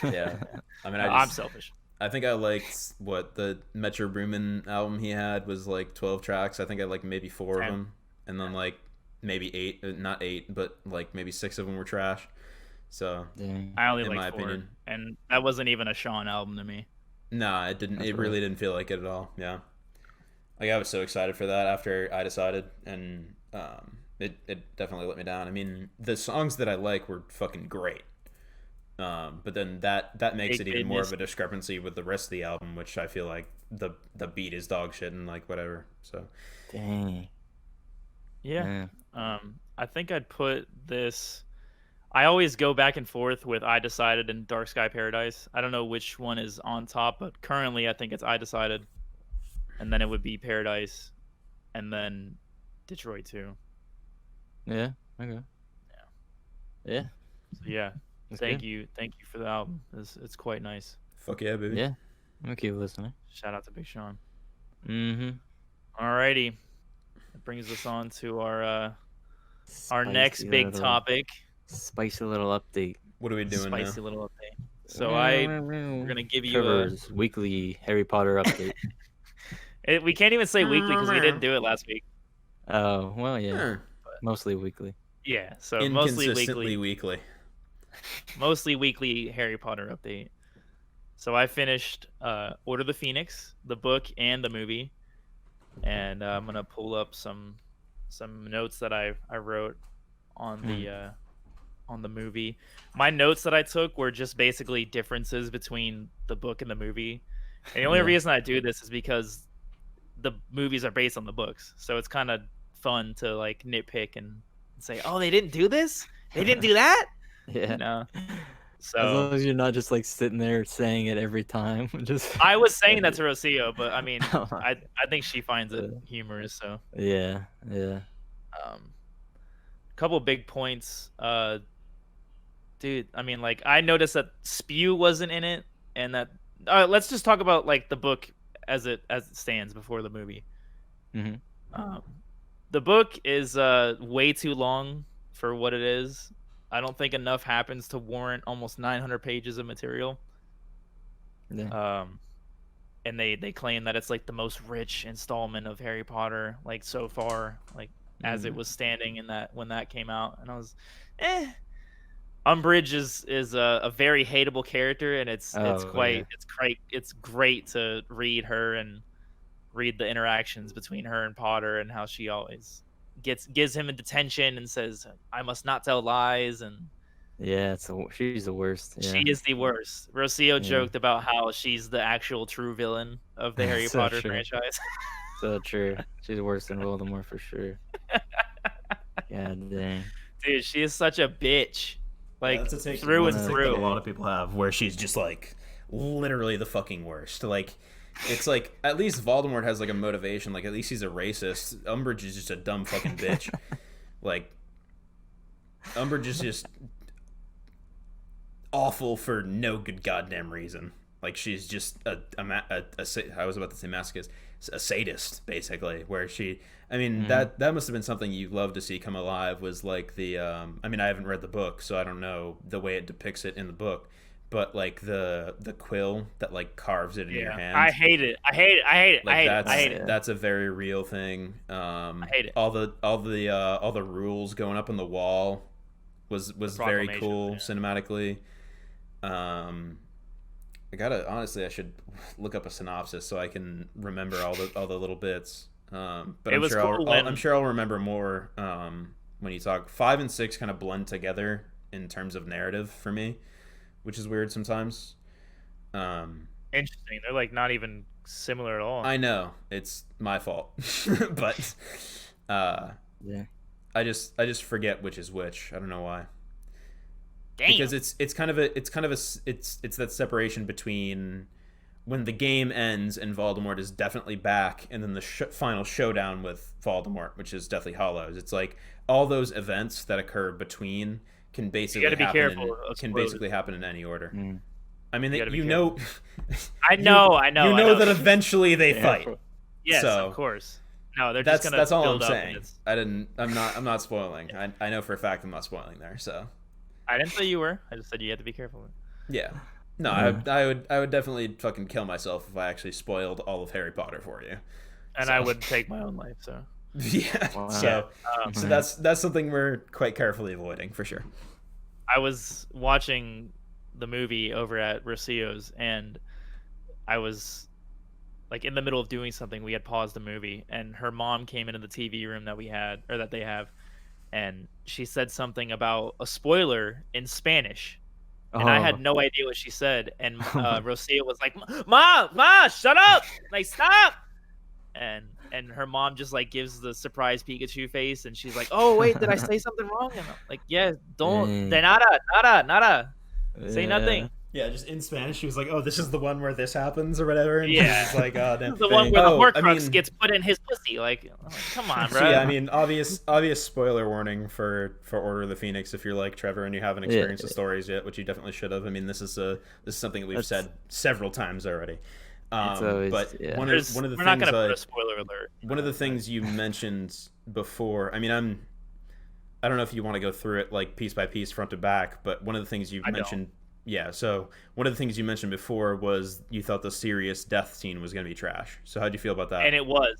Yeah. I mean, I'm selfish. I think I liked what the Metro Boomin album he had was like 12 tracks. I think I liked maybe 4 of them, and then like maybe 8, not 8, but like maybe 6 of them were trash. So I only liked 4, and that wasn't even a Sean album to me. Nah, it didn't. It really didn't feel like it at all. Yeah, like I was so excited for that after I decided, and it definitely let me down. I mean, the songs that I like were fucking great, but then that makes it even more of a discrepancy with the rest of the album, which I feel like the beat is dog shit and like whatever. So, dang. Yeah. I think I'd put this. I always go back and forth with I Decided and Dark Sky Paradise. I don't know which one is on top, but currently I think it's I Decided. And then it would be Paradise. And then Detroit 2. Yeah. Okay. Yeah. So yeah. Thank you for the album. It's quite nice. Fuck yeah, baby. Yeah. I'm gonna keep listening. Shout out to Big Sean. Mm-hmm. Alrighty. That brings us on to our Spicy next big little- topic. Spicy little update. What are we doing Spicy now? little update. So we're gonna give you Trevor's weekly Harry Potter update. we can't even say weekly because we didn't do it last week. Oh, well, yeah. Huh. Mostly weekly. Yeah, so mostly Inconsistently weekly. weekly. Mostly weekly Harry Potter update. So I finished Order of the Phoenix, the book and the movie, and I'm gonna pull up some notes that I wrote on the movie. My notes that I took were just basically differences between the book and the movie. And the only Yeah. reason I do this is because the movies are based on the books, so it's kind of fun to like nitpick and say, "Oh, they didn't do this. They didn't do that." Yeah. You know? As So long as you're not just like sitting there saying it every time. Just I was saying that to Rocio, but I mean, Oh, I think she finds it humorous. So yeah. couple big points. Dude, I mean, like I noticed that Spew wasn't in it, and that let's just talk about like the book as it stands before the movie. Mhm. The book is way too long for what it is. I don't think enough happens to warrant almost 900 pages of material. Yeah. And they claim that it's like the most rich installment of Harry Potter like so far, like as it was standing in that when that came out, and I was, Umbridge is a very hateable character, and it's great to read her and read the interactions between her and Potter and how she always gives him a detention and says, "I must not tell lies," and Yeah, she's the worst. Yeah. she is the worst. Rocio joked about how she's the actual true villain of the Harry So Potter true. franchise. So true. She's worse than Voldemort for sure. God dang. Dude, she is such a bitch. Like That's a take through and that's a take through. that a lot of people have, where she's just like literally the fucking worst. Like, it's like at least Voldemort has like a motivation. Like, at least he's a racist. Umbridge is just a dumb fucking bitch. Like, Umbridge is just awful for no good goddamn reason. Like, she's just I was about to say masochist, a sadist basically. Where she, I mean, that must have been something you love to see come alive. Was like the I mean, I haven't read the book, so I don't know the way it depicts it in the book. But like the quill that like carves it in your hand. I hate it. I hate it. That's a very real thing. I hate it. All the rules going up on the wall was very cool cinematically. I should look up a synopsis so I can remember all the little bits. But I'm sure I'll remember more when you talk. 5 and 6 kind of blend together in terms of narrative for me, which is weird sometimes. Interesting. They're like not even similar at all. I know, it's my fault, but Yeah. I just forget which is which. I don't know why. Damn. Because it's that separation between when the game ends and Voldemort is definitely back, and then the final showdown with Voldemort, which is Deathly Hallows. It's like all those events that occur between can basically happen in any order. I mean, I know know that eventually they fight. Yes, so, of course. No, they're just gonna. That's all I'm build up saying. I'm not spoiling. I know for a fact I'm not spoiling there. So I didn't say you were. I just said you had to be careful. yeah. No, I would definitely fucking kill myself if I actually spoiled all of Harry Potter for you. And I would take my own life. So yeah. Wow. So that's something we're quite carefully avoiding for sure. I was watching the movie over at Rocio's, and I was like in the middle of doing something. We had paused the movie, and her mom came into the TV room that they have, and she said something about a spoiler in Spanish. And I had no idea what she said. And Rocio was like, Ma, shut up! Like, stop! And her mom just like gives the surprise Pikachu face, and she's like, "Oh wait, did I say something wrong?" And I'm like, "Yeah, don't, de nada, say nothing." Yeah, just in Spanish, she was like, "Oh, this is the one where this happens or whatever." And yeah, she's like, "Oh, damn." The one where the Horcrux gets put in his pussy. Like, come on, bro. So yeah, I mean, obvious spoiler warning for Order of the Phoenix if you're like Trevor and you haven't experienced the stories yet, which you definitely should have. I mean, this is something that we've said several times already. always, But yeah. one of the We're things not gonna put a spoiler alert. one of the things you mentioned before. I mean, I don't know if you want to go through it like piece by piece, front to back, but one of the things you mentioned. Yeah, so one of the things you mentioned before was you thought the serious death scene was going to be trash. So how'd you feel about that? And it was.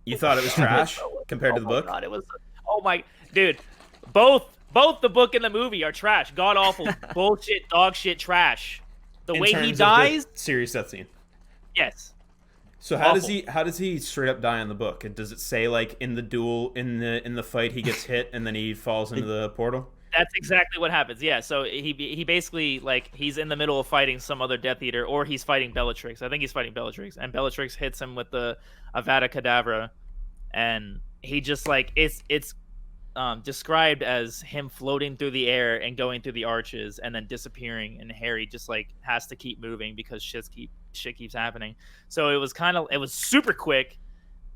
You thought it was trash compared to the book? Oh my god, it was. Oh my, dude, both the book and the movie are trash. God awful, bullshit, dog shit, trash. The In way terms he of dies, the serious death scene. yes. So how does he straight up die in the book? Does it say like in the duel in the fight he gets hit and then he falls into the portal? That's exactly what happens. Yeah. So he basically like he's in the middle of fighting some other Death Eater, or he's fighting Bellatrix. I think he's fighting Bellatrix, and Bellatrix hits him with the Avada Kedavra, and he just like it's described as him floating through the air and going through the arches and then disappearing, and Harry just like has to keep moving because shit keeps happening. So it was super quick,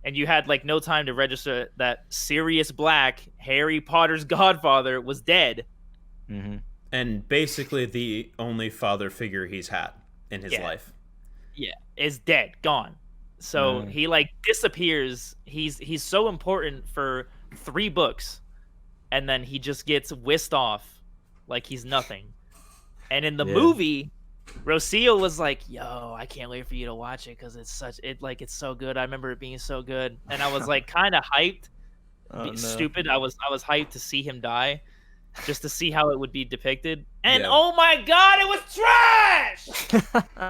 and you had like no time to register that Sirius Black, Harry Potter's godfather, was dead. Mm-hmm. And basically the only father figure he's had in his life. Yeah, is dead, gone. So he like disappears. He's so important for 3 books, and then he just gets whisked off like he's nothing. And in the movie, Rocio was like, "Yo, I can't wait for you to watch it because it's so good. I remember it being so good." And I was like, kind of hyped. Stupid. I was hyped to see him die, just to see how it would be depicted. And oh my god, it was trash.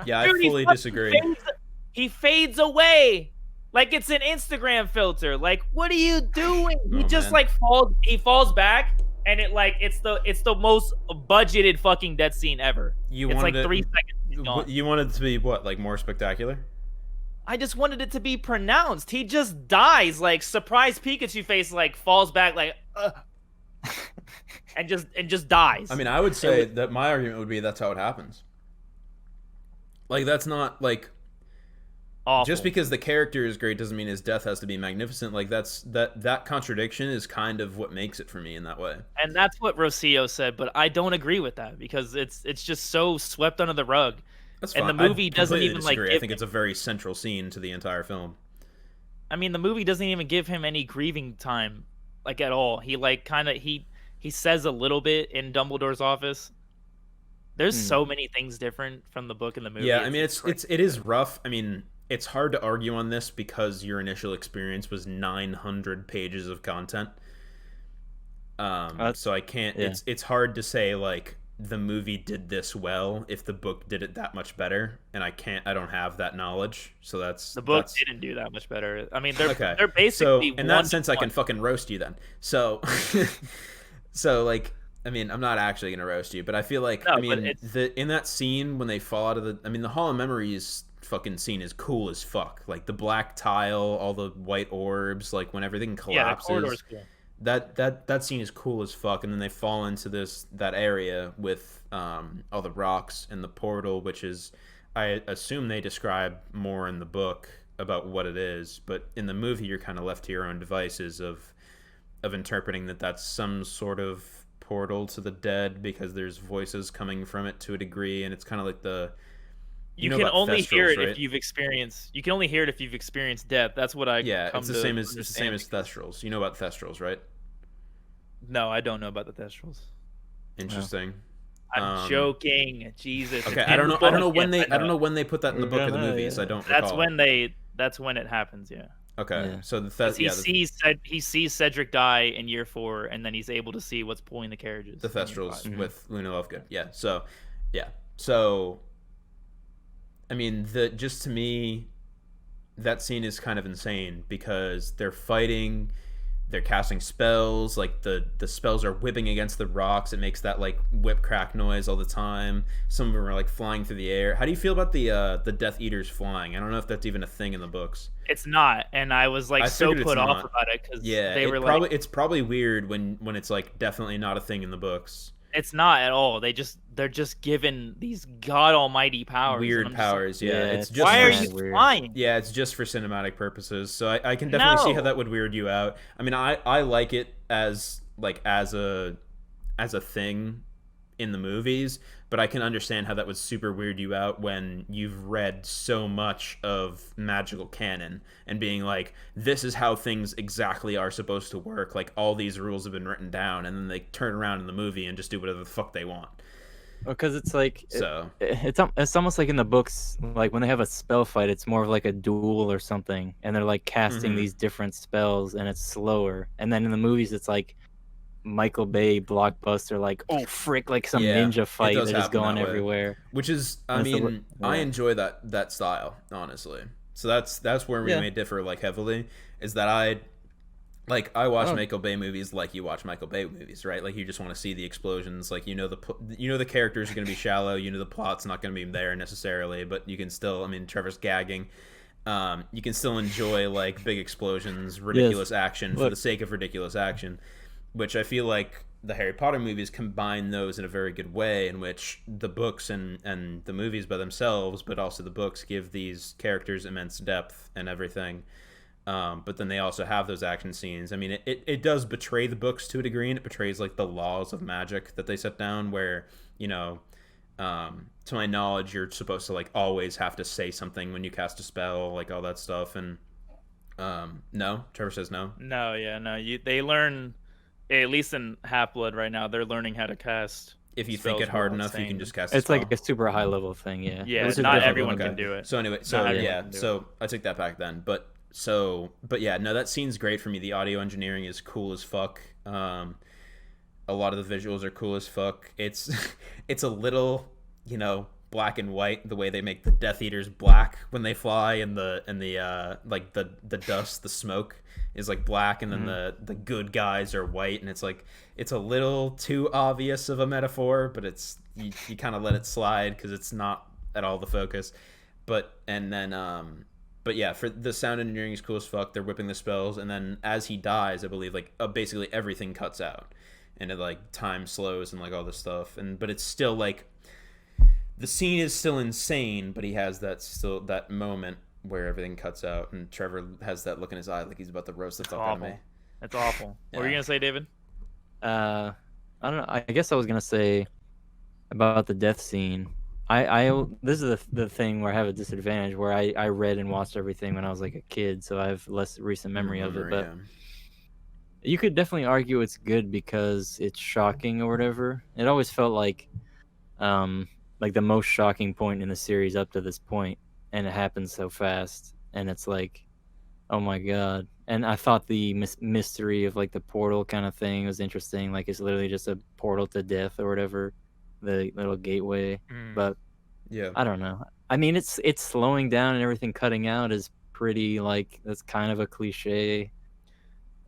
Yeah, Dude, I fully disagree. He fades away like it's an Instagram filter. Like, what are you doing? He just like falls back, and it's the most budgeted fucking death scene ever. It's like 3 seconds. He's gone. You wanted it to be what, like more spectacular? I just wanted it to be pronounced. He just dies, like surprise Pikachu face, like falls back, like, and just dies. I mean, I would say that my argument would be that's how it happens. Like, that's not like awful. Just because the character is great doesn't mean his death has to be magnificent. Like that contradiction is kind of what makes it for me in that way. And that's what Rocio said, but I don't agree with that because it's just so swept under the rug. That's fine. And the movie doesn't even disagree. like. I think it's a very central scene to the entire film. I mean, the movie doesn't even give him any grieving time, like at all. He like kind of he says a little bit in Dumbledore's office. There's so many things different from the book and the movie. Yeah, I mean it is rough. I mean, it's hard to argue on this because your initial experience was 900 pages of content. So I can't. Yeah. It's hard to say like the movie did this well if the book did it that much better, and I don't have that knowledge. So the book didn't do that much better. I mean, they're basically. So in that sense, I can fucking roast you then. So, so like. I mean, I'm not actually gonna roast you, but I feel like in that scene when they fall out of the Hall of Memories fucking scene is cool as fuck. Like the black tile, all the white orbs, like when everything collapses. Yeah, the corridor's cool. That scene is cool as fuck, and then they fall into that area with all the rocks and the portal, which is, I assume they describe more in the book about what it is, but in the movie you're kind of left to your own devices of interpreting that that's some sort of portal to the dead because there's voices coming from it to a degree, and it's kind of like you can only hear it if you've experienced. You can only hear it if you've experienced death. That's what I it's the same as Thestrals. You know about Thestrals, right? No, I don't know about the Thestrals. Interesting. No. I'm joking. Jesus. Okay, I don't know when they put that in the book or the movies. I don't recall. That's when it happens. Yeah. Okay, yeah. So he sees Cedric die in year 4, and then he's able to see what's pulling the carriages. The Thestrals with Luna Lovegood. Yeah. So, I mean, just to me, that scene is kind of insane because they're fighting, they're casting spells, like the spells are whipping against the rocks. It makes that like whip crack noise all the time. Some of them are like flying through the air. How do you feel about the Death Eaters flying? I don't know if that's even a thing in the books. It's not, and I was like so put off about it because they were like, it's probably weird when it's like definitely not a thing in the books. It's not at all. They're just given these god almighty powers. Weird powers, like, it's just why are you flying? Yeah, it's just for cinematic purposes. So I can definitely see how that would weird you out. I mean, I like it as a thing in the movies, but I can understand how that would super weird you out when you've read so much of magical canon and being like, this is how things exactly are supposed to work. Like, all these rules have been written down, and then they turn around in the movie and just do whatever the fuck they want. Because it's like So it's almost like in the books, like when they have a spell fight, it's more of like a duel or something, and they're like casting these different spells, and it's slower. And then in the movies, it's like Michael Bay blockbuster, like, oh frick, like some ninja fight that is going everywhere. Which is, I mean, I enjoy that style, honestly. So that's where we may differ, like, heavily, is that I watch Michael Bay movies like you watch Michael Bay movies, right? Like, you just want to see the explosions, like, the characters are going to be shallow, the plot's not going to be there necessarily, but you can still, I mean, Trevor's gagging. You can still enjoy, like, big explosions, ridiculous action for the sake of ridiculous action. Which I feel like the Harry Potter movies combine those in a very good way, in which the books and the movies by themselves, but also the books, give these characters immense depth and everything. But then they also have those action scenes. I mean, it does betray the books to a degree, and it betrays, like, the laws of magic that they set down, where, to my knowledge, you're supposed to, like, always have to say something when you cast a spell, like, all that stuff. And no, Trevor says no. No, they learn. At least in Half-Blood right now, they're learning how to cast. If you think it hard enough, you can just cast a It's spell. like a super high level thing, yeah. Yeah, not everyone can do it. So anyway, so I take that back then. But yeah, no, that scene's great for me. The audio engineering is cool as fuck. A lot of the visuals are cool as fuck. It's a little, black and white, the way they make the Death Eaters black when they fly, and the like the dust, the smoke is like black, and then the good guys are white, and it's like, it's a little too obvious of a metaphor, but it's you kind of let it slide because it's not at all the focus. But yeah, for the sound engineering is cool as fuck. They're whipping the spells, and then as he dies, I believe, like, basically everything cuts out, and it, like, time slows and, like, all this stuff, but it's still, like, the scene is still insane, but he has that moment where everything cuts out, and Trevor has that look in his eye like he's about to roast the fuck out of me. That's awful. What were you gonna say, David? I don't know. I guess I was gonna say about the death scene. This is the thing where I have a disadvantage, where I read and watched everything when I was like a kid, so I have less recent memory of it. But you could definitely argue it's good because it's shocking or whatever. It always felt like the most shocking point in the series up to this point, and it happens so fast, and it's like, oh my god. And I thought the mystery of, like, the portal kind of thing was interesting. Like, it's literally just a portal to death or whatever, the little gateway. But yeah, I don't know. I mean, it's slowing down and everything cutting out is pretty, like, that's kind of a cliche.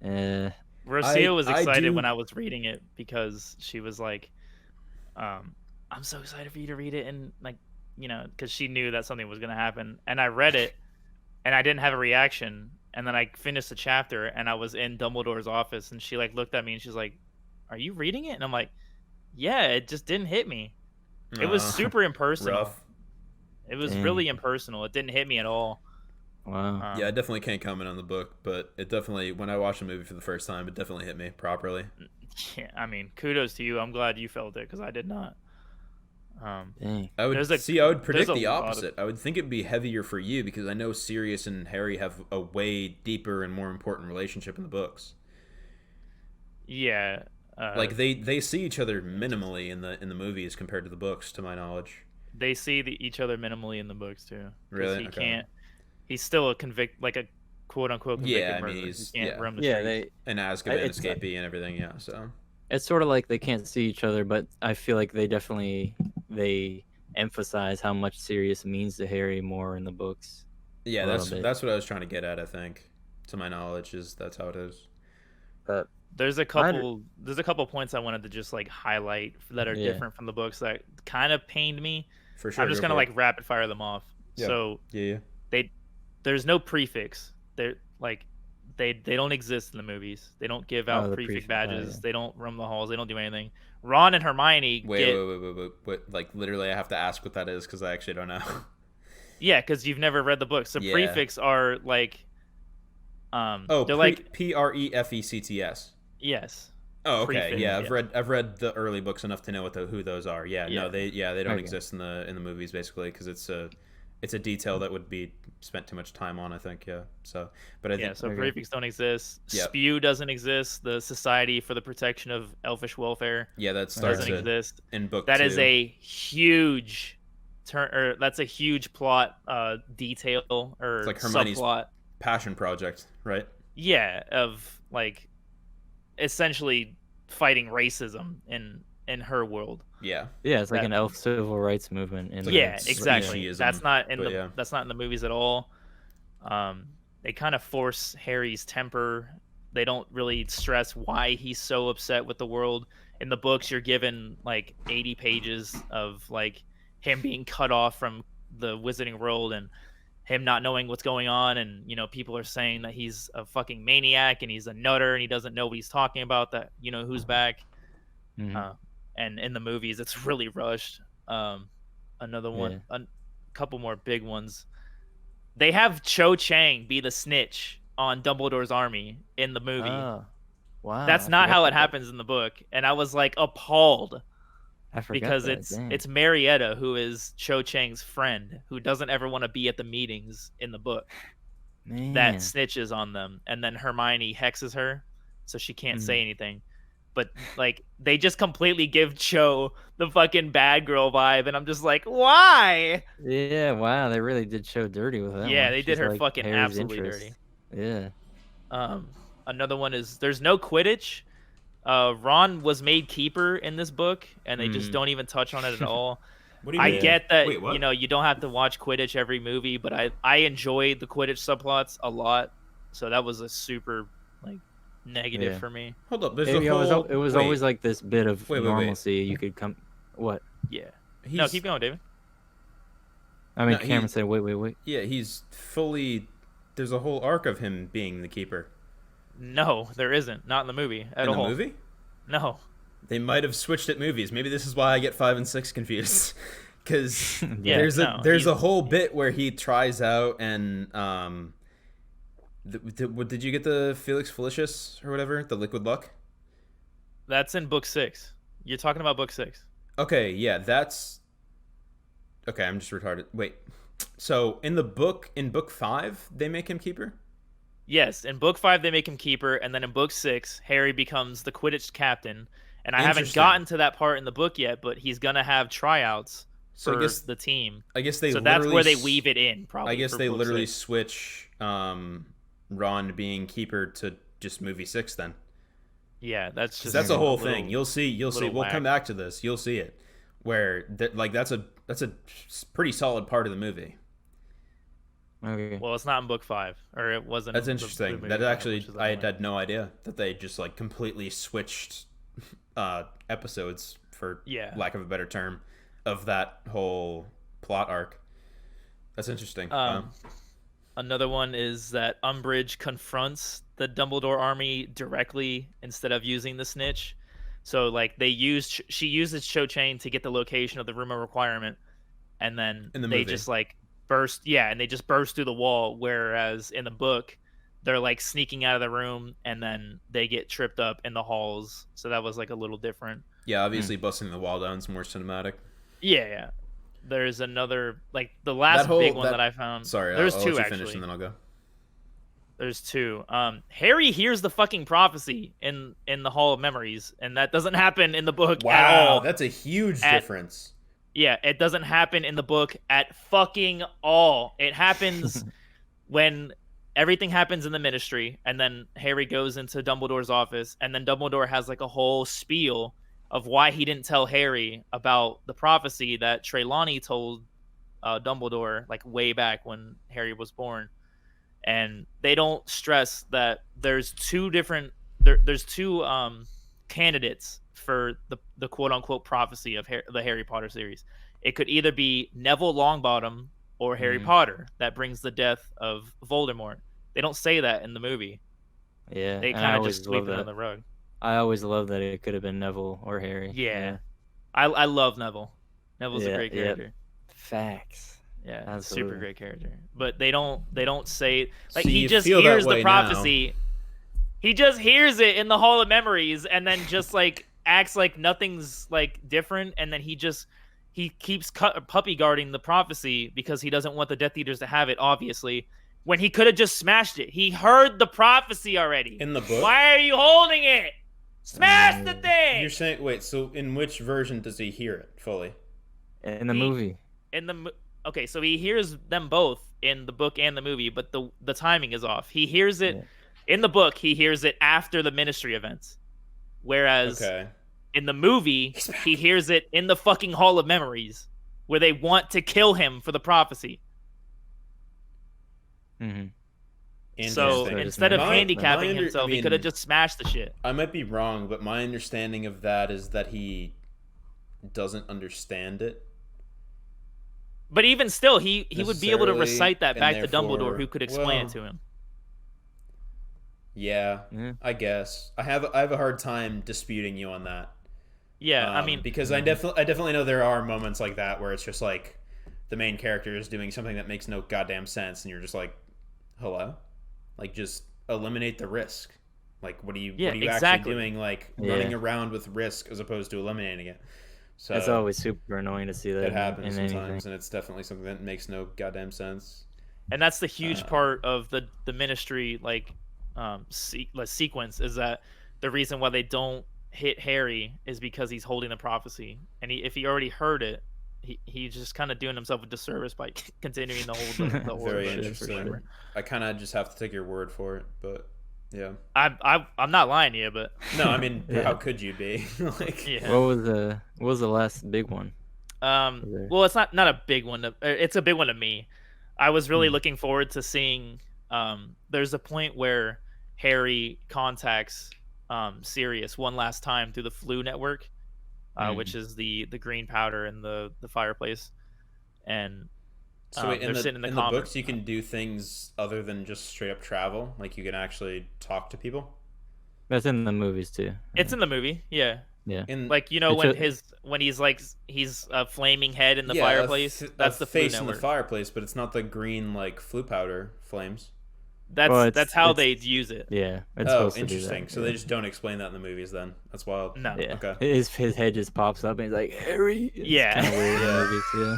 Rocio was excited when I was reading it, because she was like, I'm so excited for you to read it, and, like, because she knew that something was going to happen. And I read it, and I didn't have a reaction. And then I finished the chapter, and I was in Dumbledore's office, and she, like, looked at me, and she's like, "Are you reading it?" And I'm like, "Yeah, it just didn't hit me. It was super impersonal. Rough. It was really impersonal. It didn't hit me at all." Wow. Yeah, I definitely can't comment on the book, but it definitely, when I watched the movie for the first time, it definitely hit me properly. Yeah, I mean, kudos to you. I'm glad you felt it, because I did not. Dang. I would predict the opposite. I would think it'd be heavier for you, because I know Sirius and Harry have a way deeper and more important relationship in the books. Yeah, like they see each other minimally in the movies compared to the books, to my knowledge. They see each other minimally in the books too. Really? He can't. He's still a quote unquote convicted murderer. He's he can't roam the streets. An Azkaban escapee and everything. Yeah, so it's sort of like they can't see each other, but I feel like they emphasize how much Sirius means to Harry more in the books. Yeah, that's what I was trying to get at. I think, to my knowledge, that's how it is. But there's a couple points I wanted to just, like, highlight that are different from the books that kind of pained me. For sure. I'm just gonna, like, rapid fire them off. Yeah. So there's no prefix. They don't exist in the movies. They don't give out prefix badges. They don't roam the halls. They don't do anything. Ron and Hermione wait. Like, literally, I have to ask what that is, because I actually don't know. Yeah, because you've never read the book. So prefix are like, they're like prefects. Yes. Oh, okay. Pre-film, Yeah, I've read the early books enough to know who those are. Yeah, Yeah. no, they don't Okay. exist in the movies basically because it's a detail that would be spent too much time on. I think. Yeah. So, but I think So Okay. prefix don't exist. Yep. Spew doesn't exist. The Society for the Protection of Elfish Welfare yeah, that starts doesn't exist. in book That 2. is a huge that's a huge plot detail or It's like Hermione's subplot. passion project, right? Yeah, of like essentially fighting racism in her world. Yeah. Yeah, it's like That- an elf civil rights movement. In like Yeah, a exactly. speciesism, That's not in but the yeah. that's not in the movies at all. They kind of force Harry's temper. They don't really stress why he's so upset with the world. In the books, you're given like 80 pages of like him being cut off from the Wizarding World and him not knowing what's going on, and people are saying that he's a fucking maniac and he's a nutter and he doesn't know what he's talking about, that who's back. Mhm. And in the movies it's really rushed. Another one, a couple more big ones. They have Cho Chang be the snitch on Dumbledore's army in the movie. Oh, wow. That's I not forgot how it about that. happens in the book, and I was like appalled I forgot because that. Dang. it's Marietta, who is Cho Chang's friend, who doesn't ever want to be at the meetings in the book, Man. that snitches on them, and then Hermione hexes her so she can't say anything. But like they just completely give Cho the fucking bad girl vibe, and I'm just like, why? Yeah, wow, they really did show dirty with that. Yeah, one. they did She's her like fucking Harry's absolutely interest. dirty. Yeah. Another one is there's no Quidditch. Ron was made keeper in this book, and they just don't even touch on it at all. What do you I mean? get that Wait, what? you don't have to watch Quidditch every movie, but I enjoyed the Quidditch subplots a lot, so that was a super like negative Yeah. for me. Hold up. There's It a whole. was wait, always like this bit of Wait. normalcy. You could come. What? Yeah. He's, No, keep going, David. I mean, No, Cameron he- said, "Wait." Yeah, he's fully. There's a whole arc of him being the keeper. No, there isn't. Not in the movie at In all. the movie? No. They might have switched at movies. Maybe this is why I get 5 and 6 confused. Because Yeah, there's no, a he's- whole bit where he tries out and did you get the Felix Felicius or whatever, the Liquid Luck? That's in book 6. You're talking about book 6. Okay, yeah, that's okay. I'm just retarded. Wait, so in book 5, they make him keeper. Yes, in book 5 they make him keeper, and then in book 6 Harry becomes the Quidditch captain. And I haven't Interesting. gotten to that part in the book yet, but he's gonna have tryouts So for I guess the team. I guess they So that's where they literally weave it in, probably. I guess for they book literally 6. switch Ron being keeper to just movie 6 then. Yeah, that's 'Cause just that's a whole little- thing. You'll see. little We'll whack. come back to this. You'll see it. Where that's a pretty solid part of the movie. Okay. Well, it's not in book 5, or it wasn't. That's in the interesting. movie That 5, actually, which is I annoying. had no idea that they just like completely switched episodes, for Yeah. lack of a better term, of that whole plot arc. That's interesting. Another one is that Umbridge confronts the Dumbledore army directly instead of using the snitch. So like she uses Cho Chang to get the location of the room of requirement, and then In the they movie. just like burst. Yeah, and they just burst through the wall. Whereas in the book, they're like sneaking out of the room, and then they get tripped up in the halls. So that was like a little different. Yeah, obviously busting the wall down is more cinematic. Yeah. There's another like the last big one that I found. Sorry, there's I'll two let you actually. finish and then I'll go. There's 2. Harry hears the fucking prophecy in the Hall of Memories, and that doesn't happen in the book at all. That's a huge At- difference. Yeah, it doesn't happen in the book at fucking all. It happens when everything happens in the Ministry, and then Harry goes into Dumbledore's office, and then Dumbledore has like a whole spiel of why he didn't tell Harry about the prophecy that Trelawney told Dumbledore like way back when Harry was born. And they don't stress that there's two candidates for the quote unquote prophecy of the Harry Potter series. It could either be Neville Longbottom or Harry Potter that brings the death of Voldemort. They don't say that in the movie. Yeah. They and I kind of always just sweep love it that. on the rug. I always love that it could have been Neville or Harry. Yeah. I love Neville. Neville's a Yeah, great yep. character. Facts. Yeah, Absolutely. super great character. But they don't say like So he you just feel that hears way the now. prophecy. He just hears it in the Hall of Memories and then just like acts like nothing's like different, and then he keeps puppy guarding the prophecy because he doesn't want the Death Eaters to have it, obviously, when he could have just smashed it. He heard the prophecy already. In the book? Why are you holding it? Smash the thing! You're saying, wait, so in which version does he hear it fully? In the movie. Okay, so he hears them both in the book and the movie, but the timing is off. He hears it in the book. He hears it after the Ministry events, whereas in the movie he hears it in the fucking Hall of Memories, where they want to kill him for the prophecy. Mm-hmm. So instead of handicapping himself, he could have just smashed the shit. I might be wrong, but my understanding of that is that he doesn't understand it. But even still, he would be able to recite that back to Dumbledore, who could explain it to him. Yeah, I guess I have a hard time disputing you on that. Yeah, I mean, because I definitely know there are moments like that where it's just like the main character is doing something that makes no goddamn sense, and you're just like, hello, like just eliminate the risk. Like, what are you actually doing? Like running around with risk as opposed to eliminating it. So it's always super annoying to see that. It happens sometimes, and it's definitely something that makes no goddamn sense. And that's the huge part of the Ministry sequence, is that the reason why they don't hit Harry is because he's holding the prophecy, and if he already heard it, he's just kind of doing himself a disservice by continuing the whole Very interesting. Sure. I kind of just have to take your word for it, but yeah, I'm not lying to you, but no, I mean, how could you be? Like, what was the last big one? Well, it's not a big one. It's a big one to me. I was really looking forward to seeing. There's a point where Harry contacts Sirius one last time through the Flu Network, which is the green powder in the fireplace, and so wait, in the books you can do things other than just straight up travel. Like you can actually talk to people. That's in the movies too. It's in the movie, yeah. Yeah. Like, you know, when he's a flaming head in the fireplace, that's the face Flu in Network. the fireplace, but it's not the green like flu powder flames. That's how they use it. Yeah. It's supposed interesting. To do that. So they just don't explain that in the movie then. That's wild. No. Yeah. Okay. His head just pops up and he's like, Harry. Yeah. Kind of weird in the movies, yeah.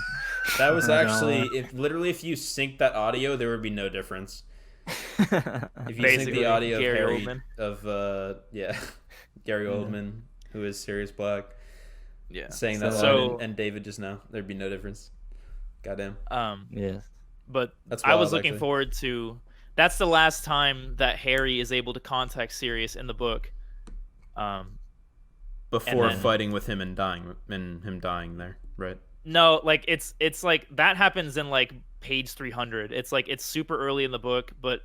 That was actually if you sync that audio, there would be no difference. If you sync the audio Gary of Harry Oldman. Gary Oldman, who is Sirius Black, saying that line, and David just now, there'd be no difference. Goddamn. Yes. But that's I was looking forward to. That's the last time that Harry is able to contact Sirius in the book. Before fighting with him and him dying there, right? No, like it's like that happens in like page 300. It's like it's super early in the book, but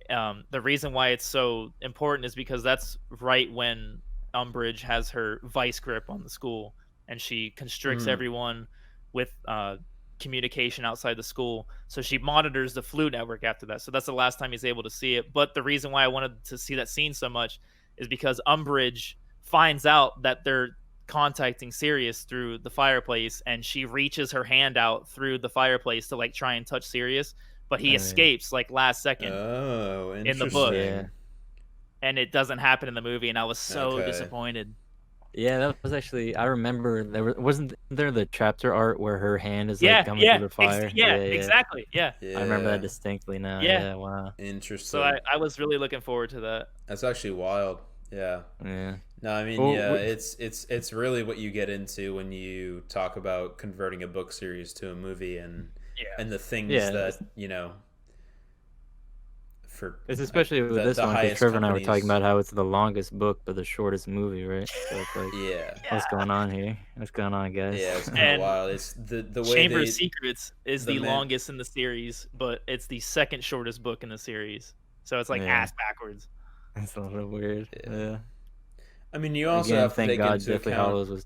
the reason why it's so important is because that's right when Umbridge has her vice grip on the school, and she constricts everyone with communication outside the school. So she monitors the Flu Network after that. So that's the last time he's able to see it. But the reason why I wanted to see that scene so much is because Umbridge finds out that they're contacting Sirius through the fireplace, and she reaches her hand out through the fireplace to like try and touch Sirius, but he escapes like last second in the book. Yeah. And it doesn't happen in the movie, and I was so disappointed. Yeah, that was actually, I remember wasn't there the chapter art where her hand is like coming through the fire? Exactly. Yeah. I remember that distinctly now. Yeah, wow. Interesting. So I was really looking forward to that. That's actually wild. Yeah. Yeah. No, I mean, it's really what you get into when you talk about converting a book series to a movie, and the things that, you know, it's especially with this one, because Trevor and I were talking about how it's the longest book but the shortest movie, right? So it's like, what's going on here? What's going on, guys? Yeah, it's kind of wild. It's the way Chamber of Secrets is the longest in the series, but it's the second shortest book in the series. So it's like ass backwards. That's a little weird. Yeah. I mean, you also have to take into account. Hollows was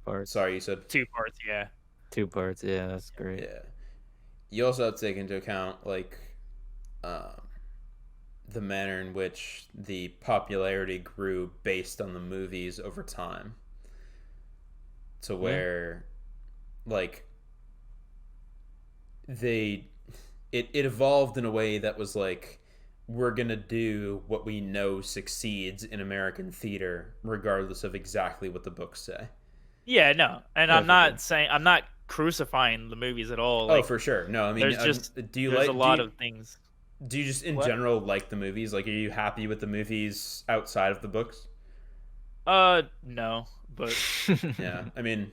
parts. Sorry, you said 2 parts. Yeah. 2 parts. Yeah, that's great. Yeah. You also have to take into account like the manner in which the popularity grew based on the movies over time, to where like it evolved in a way that was like we're gonna do what we know succeeds in American theater, regardless of exactly what the books say. Yeah, no, and Yeah, I'm for not sure. saying I'm not crucifying the movies at all. Oh, Like, for sure. No, I mean, do you there's a like lot of things. do you just in What? general like the movies? Like, are you happy with the movies outside of the books? No, but Yeah, I mean,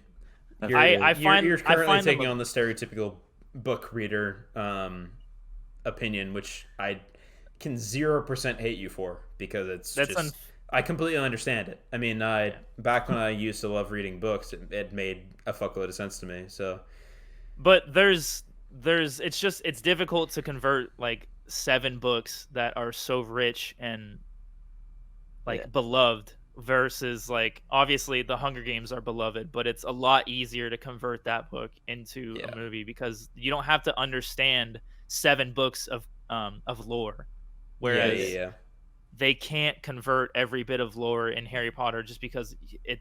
That's you're good. you're I currently find them taking on the stereotypical book reader opinion, which I can 0% hate you for, because it's that's just I completely understand it. I mean, yeah. back when I used to love reading books, it made a fuckload of sense to me. So But it's difficult to convert like 7 books that are so rich and like Yeah. beloved versus like obviously the Hunger Games are beloved, but it's a lot easier to convert that book into yeah, a movie because you don't have to understand 7 books of lore. yeah, Whereas yeah, yeah. they can't convert every bit of lore in Harry Potter just because it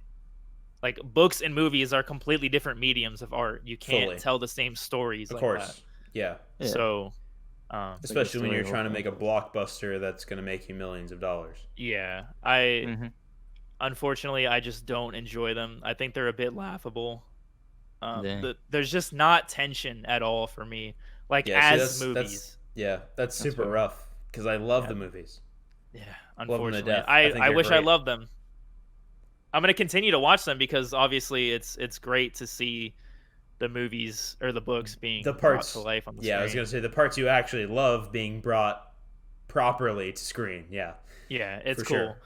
like books and movies are completely different mediums of art. You can't Fully, tell the same stories of like that. course, yeah. Yeah. So, Like a Especially when story you're whole trying to thing. make a blockbuster that's going to make you millions of dollars. yeah, Mm-hmm. unfortunately I just don't enjoy them. I think they're a bit laughable. Dang. There's just not tension at all for me. Like Yeah, see, as that's movies. yeah, that's That's super fair. rough because I love Yeah, the movies. yeah. Love them to Unfortunately, death. I think I they're wish I great. loved them. I'm gonna continue to watch them because obviously it's great to see the movies or the books The being brought to parts, life on the yeah, I was screen. gonna say the parts you actually love being brought properly to screen. Yeah, Yeah, it's for cool. sure.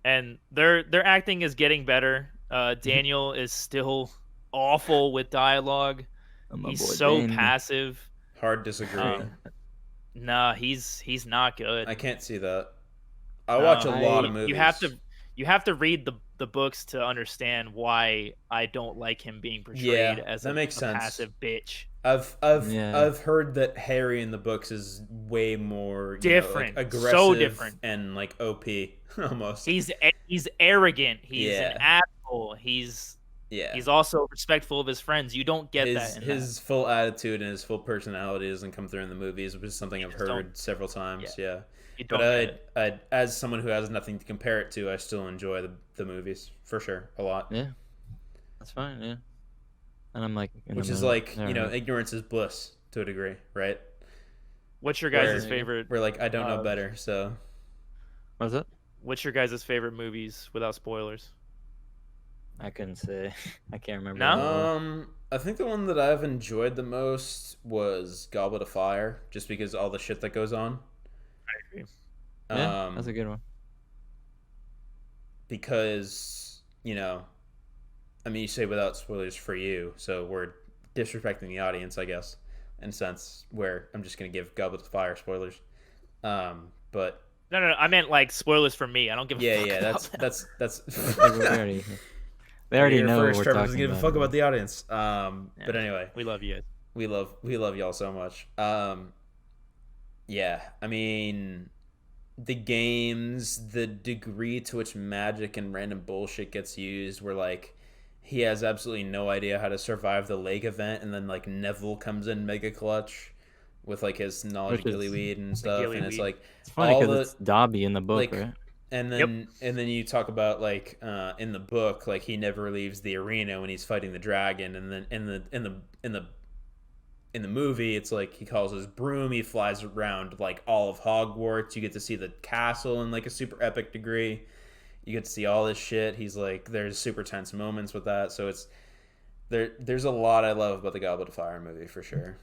And their acting is getting better. Daniel is still awful with dialogue. My He's boy so Damien. passive. Hard disagree. Nah, he's not good. I can't see that. I watch No, a lot of you have movies. to read the books to understand why I don't like him being portrayed Yeah, as that makes a sense. passive bitch. Yeah. I've heard that Harry in the books is way more, like Different, so aggressive different. and like OP almost. He's arrogant. He's an Yeah, asshole. yeah. He's also respectful of his friends. You don't get that in that. His full attitude and his full personality doesn't come through in the movies, which is something You I've just don't. heard several times. Yeah, Yeah, you but don't get it. I as someone who has nothing to compare it to, I still enjoy the movies for sure a lot. Yeah. That's fine. Yeah. And I'm like in Which the is middle. like, Alright. ignorance is bliss to a degree, right? What's your Where guys' favorite? we're like, I don't know Uh, better, so What's up? what's your guys' favorite movies without spoilers? I couldn't say. I can't remember. No? that well. I think the one that I've enjoyed the most was Goblet of Fire, just because all the shit that goes on. I agree. Yeah, that's a Um, good one. because I mean, you say without spoilers for you, so we're disrespecting the audience, I guess, in a sense where I'm just gonna give Goblet of Fire spoilers. But No, I meant like spoilers for me. I don't give a yeah, fuck yeah, about that's Like, they already You're know what first, we're Trevor talking doesn't give a about. fuck about the audience. Yeah, But anyway, we love you guys. we love y'all so much. Yeah, I mean, the games, the degree to which magic and random bullshit gets used, where like he has absolutely no idea how to survive the lake event, and then like Neville comes in mega clutch with like his knowledge Which of is gillyweed and stuff, and it's gillyweed. like It's funny all because it's Dobby in the book, like right? Yep. and then you talk about like in the book, like he never leaves the arena when he's fighting the dragon, and then in the movie, it's like he calls his broom, he flies around like all of Hogwarts, you get to see the castle in like a super epic degree, you get to see all this shit. He's like, there's super tense moments with that, so it's there's a lot I love about the Goblet of Fire movie for sure,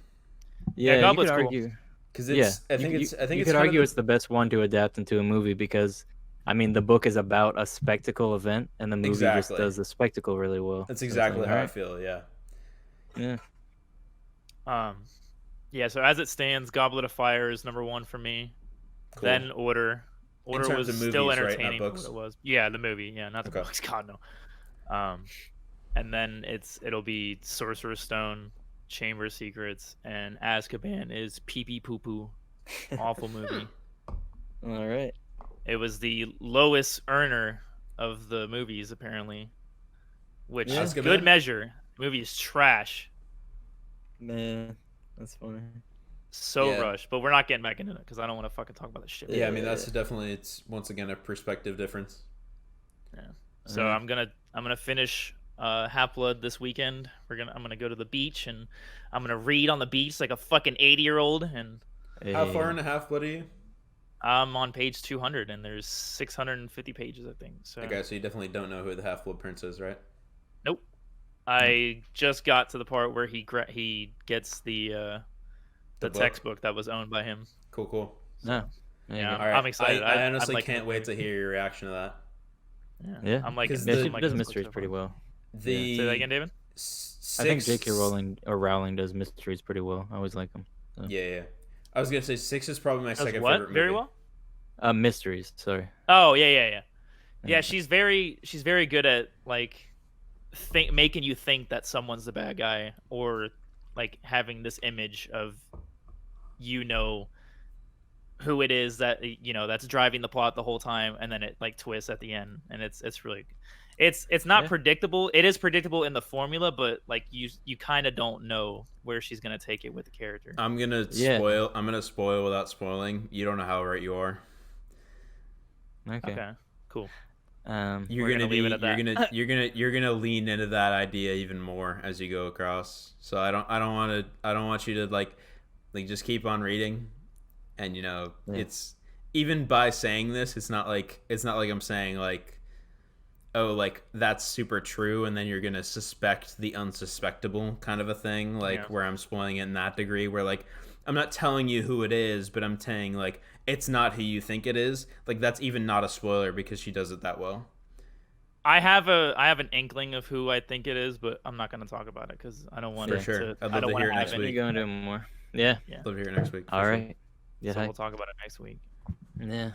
Yeah, Yeah, you could Goblet's cool. argue. because Yeah, I think you, it's you it's could kind argue of it's the best one to adapt into a movie because, I mean, the book is about a spectacle event, and the movie just exactly does the spectacle really well. that's So it's exactly like, how I alright, feel. Yeah, yeah, Um, yeah. So as it stands, Goblet of Fire is number 1 for me. cool. Then Order. Order terms was of still movies, right, not entertaining for what books? it was. Yeah, the movie. Yeah, not the Okay. books. God no. And then it'll be Sorcerer's Stone, Chamber of Secrets, and Azkaban is pee pee poo poo. Awful movie. all right. It was the lowest earner of the movies apparently, which Yeah. is Azkaban? good measure. The movie is trash. Man, that's funny. So Yeah. rushed, but we're not getting back into it because I don't want to fucking talk about this shit. Yeah, I mean that's definitely it's once again a perspective difference. Yeah. So I'm gonna finish Half-Blood this weekend. I'm gonna go to the beach and I'm gonna read on the beach like a fucking 80-year-old. And How far into Half-Blood are you? I'm on page 200 and there's 650 pages, I think. So Okay, so you definitely don't know who the Half-Blood Prince is, right? nope. I just got to the part where he gets the book. textbook that was owned by him. Cool. No. Yeah, All right. I'm excited. I honestly I'm liking can't wait to hear your reaction to that. Yeah. I'm liking. 'Cause Yeah, the- she I'm liking does this book mysteries so pretty far. well. The Say that again, David. I think J.K. Rowling does mysteries pretty well. I always like them. So. Yeah. I was gonna say 6 is probably my Does second what? favorite movie. Very well. Mysteries. Sorry. Oh yeah. Yeah, she's very good at like making you think that someone's the bad guy, or like having this image of who it is that that's driving the plot the whole time, and then it like twists at the end, and it's really it's not predictable. It is predictable in the formula, but like you kind of don't know where she's gonna take it with the character. I'm gonna spoil without spoiling. You don't know how right you are. Okay, cool. You're gonna lean into that idea even more as you go across. So I don't want you to like just keep on reading, and it's even by saying this, it's not like I'm saying like, oh, like that's super true, and then you're gonna suspect the unsuspectable kind of a thing, like where I'm spoiling it in that degree, where like I'm not telling you who it is, but I'm saying like it's not who you think it is. Like that's even not a spoiler because she does it that well. I have an inkling of who I think it is, but I'm not going to talk about it because I don't want For sure. to. I'd I love don't to want hear to it have next any. week. Go into it more. Yeah. Love to hear it next week. All for right. Yeah. So we'll talk about it next week. Yeah.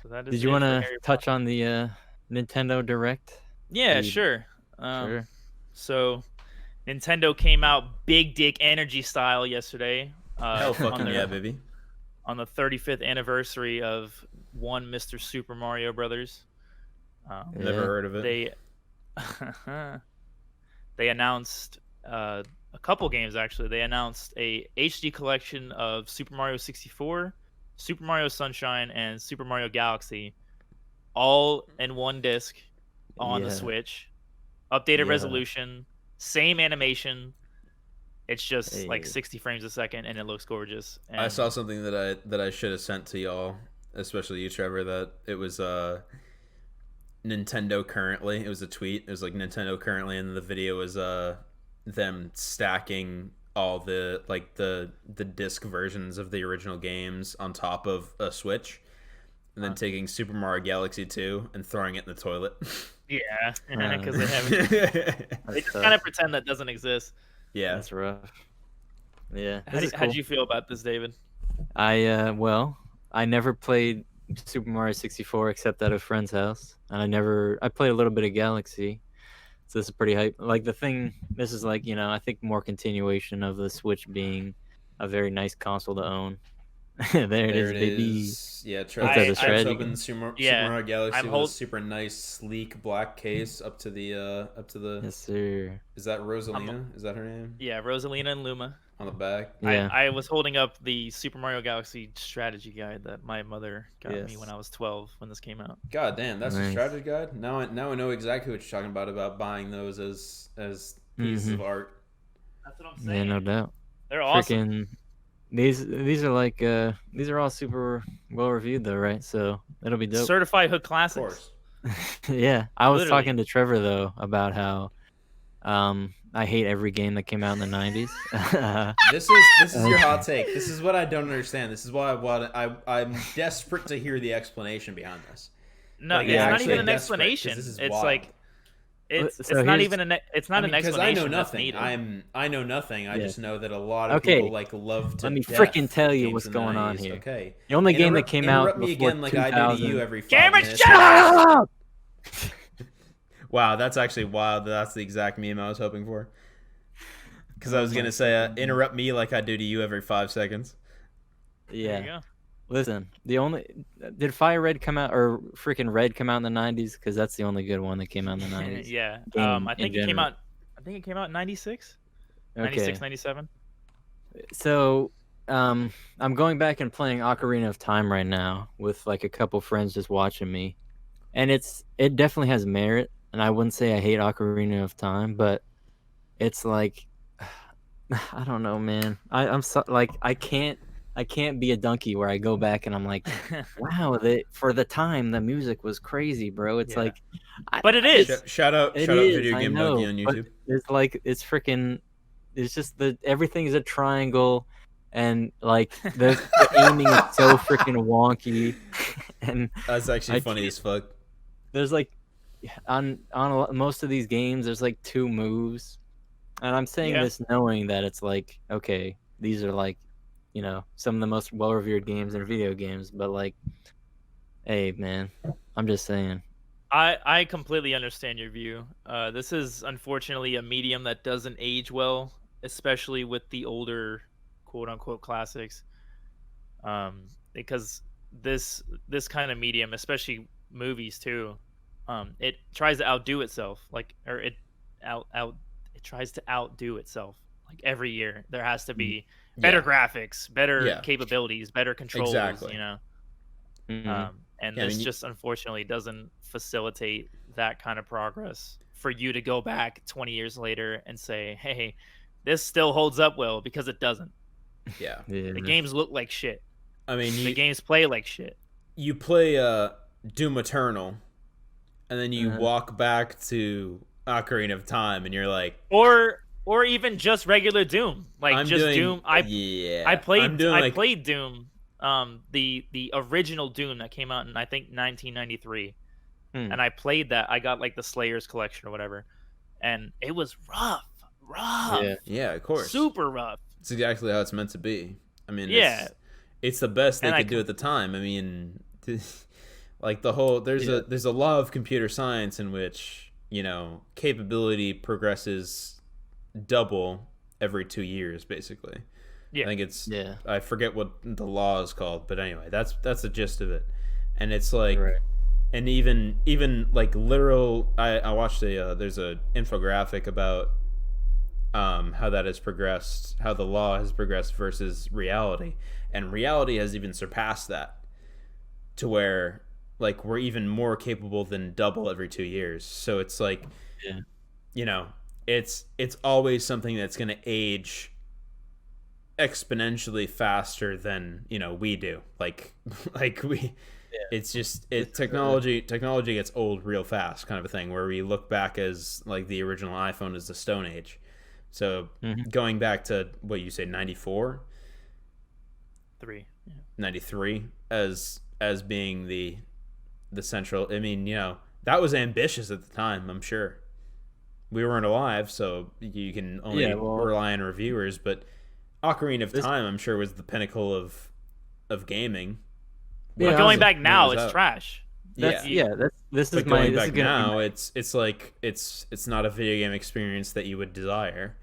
So that is. Did you want to touch on the Nintendo Direct? Yeah, sure. Sure. So, Nintendo came out big dick energy style yesterday. Hell fucking yeah, baby. On the 35th anniversary of one Mr. Super Mario Brothers. Never heard of it. They announced a couple games actually. They announced a HD collection of Super Mario 64, Super Mario Sunshine, and Super Mario Galaxy, all in one disc on the Switch. Updated resolution, same animation. It's just like 60 frames a second, and it looks gorgeous. And I saw something that I should have sent to y'all, especially you, Trevor. That it was Nintendo currently. It was a tweet. It was like Nintendo currently, and the video was them stacking all the disc versions of the original games on top of a Switch, and then taking Super Mario Galaxy 2 and throwing it in the toilet. Yeah, because they haven't. They just kind of pretend that doesn't exist. Yeah, that's rough. Yeah. How'd you feel about this, David? I never played Super Mario 64 except at a friend's house, and I played a little bit of Galaxy, so this is pretty hype. Like this is like I think more continuation of the Switch being a very nice console to own. there it is, baby. Yeah, Trevor opened Super Yeah, Mario Galaxy with a super nice, sleek black case up to the. Yes, sir. Is that Rosalina? Is that her name? Yeah, Rosalina and Luma. On the back. Yeah. I was holding up the Super Mario Galaxy strategy guide that my mother got me when I was 12 when this came out. God damn, that's a strategy guide. Now I know exactly what you're talking about buying those as pieces of art. That's what I'm saying. Yeah, no doubt. They're awesome. Freaking, these are like these are all super well reviewed though, right? So it'll be dope. Certified Hood Classics. Of course. Yeah, I was Literally. talking to Trevor though about how I hate every game that came out in the 90s. This is your hot take. This is what I don't understand. This is why I'm desperate to hear the explanation behind this. No, Like, it's not actually even an desperate, 'cause explanation. this is It's wild. like it's So not here's- even an explanation. Because I know that's nothing. needed. I know nothing. I Yeah. just know that a lot of Okay. people love to. Let me death frickin' tell you games what's in the going on 90s. here. Okay. The only game that came out Interrupt me before again like 2000. I do to you every 5 Cameron, minutes. shut up! Wow, that's actually wild. That's the exact meme I was hoping for. Because I was gonna say, interrupt me like I do to you every 5 seconds. There you Yeah. go. Listen, did Fire Red come out or freaking Red come out in the 90s? Because that's the only good one that came out in the 90s. Yeah. Game I think in it came general. out. I think it came out in 96. Okay. 96, 97. So I'm going back and playing Ocarina of Time right now with like a couple friends just watching me, and it definitely has merit. And I wouldn't say I hate Ocarina of Time, but it's like I don't know, man. I'm so like I can't be a donkey where I go back and I'm like, wow, for the time the music was crazy, bro. It's Yeah. like, But it is. Shout out it Video I Game know, Donkey on but YouTube. it's like it's freaking. It's just everything's a triangle, and like the aiming is so freaking wonky, and That's actually I funny can't- as fuck. there's like on most of these games there's like 2 moves, and I'm saying Yeah. this knowing that it's like, okay, these are like, some of the most well-revered games in video games, but like, hey man, I'm just saying. I completely understand your view. This is unfortunately a medium that doesn't age well, especially with the older quote unquote classics. Because this kind of medium, especially movies too, it tries to outdo itself. It tries to outdo itself. Like every year, there has to be better graphics, better capabilities, better controls. Exactly. You know. Mhm. And Yeah, this just unfortunately doesn't facilitate that kind of progress for you to go back 20 years later and say, hey, this still holds up well, because it doesn't. Yeah. The games look like shit. I mean, The games play like shit. you play Doom Eternal, and then you walk back to Ocarina of Time, and you're like, Or even just regular Doom. Like I'm just doing, Doom. I played Doom, the original Doom that came out in I think 1993. And I played that. I got like the Slayers collection or whatever, and it was rough. Yeah, of course, super rough. It's exactly how it's meant to be. I mean, Yeah, it's the best they could do at the time. I mean, like there's a law of computer science in which capability progresses double every 2 years, basically. Yeah. I think it's I forget what the law is called, but anyway, that's the gist of it. And it's like. Right. And even like literal, I watched there's a infographic about how that has progressed, how the law has progressed versus reality, and reality has even surpassed that, to where like we're even more capable than double every 2 years. So it's like, it's always something that's going to age exponentially faster than we do. Like we. It's just technology gets old real fast, kind of a thing, where we look back as like the original iPhone is the Stone Age. So going back to what you say, 94, 93 as being the central. I mean, that was ambitious at the time. I'm sure we weren't alive, so you can only rely on reviewers. But Ocarina of Time, I'm sure, was the pinnacle of gaming. But going back now, it's trash. This is going back now. It's like it's not a video game experience that you would desire.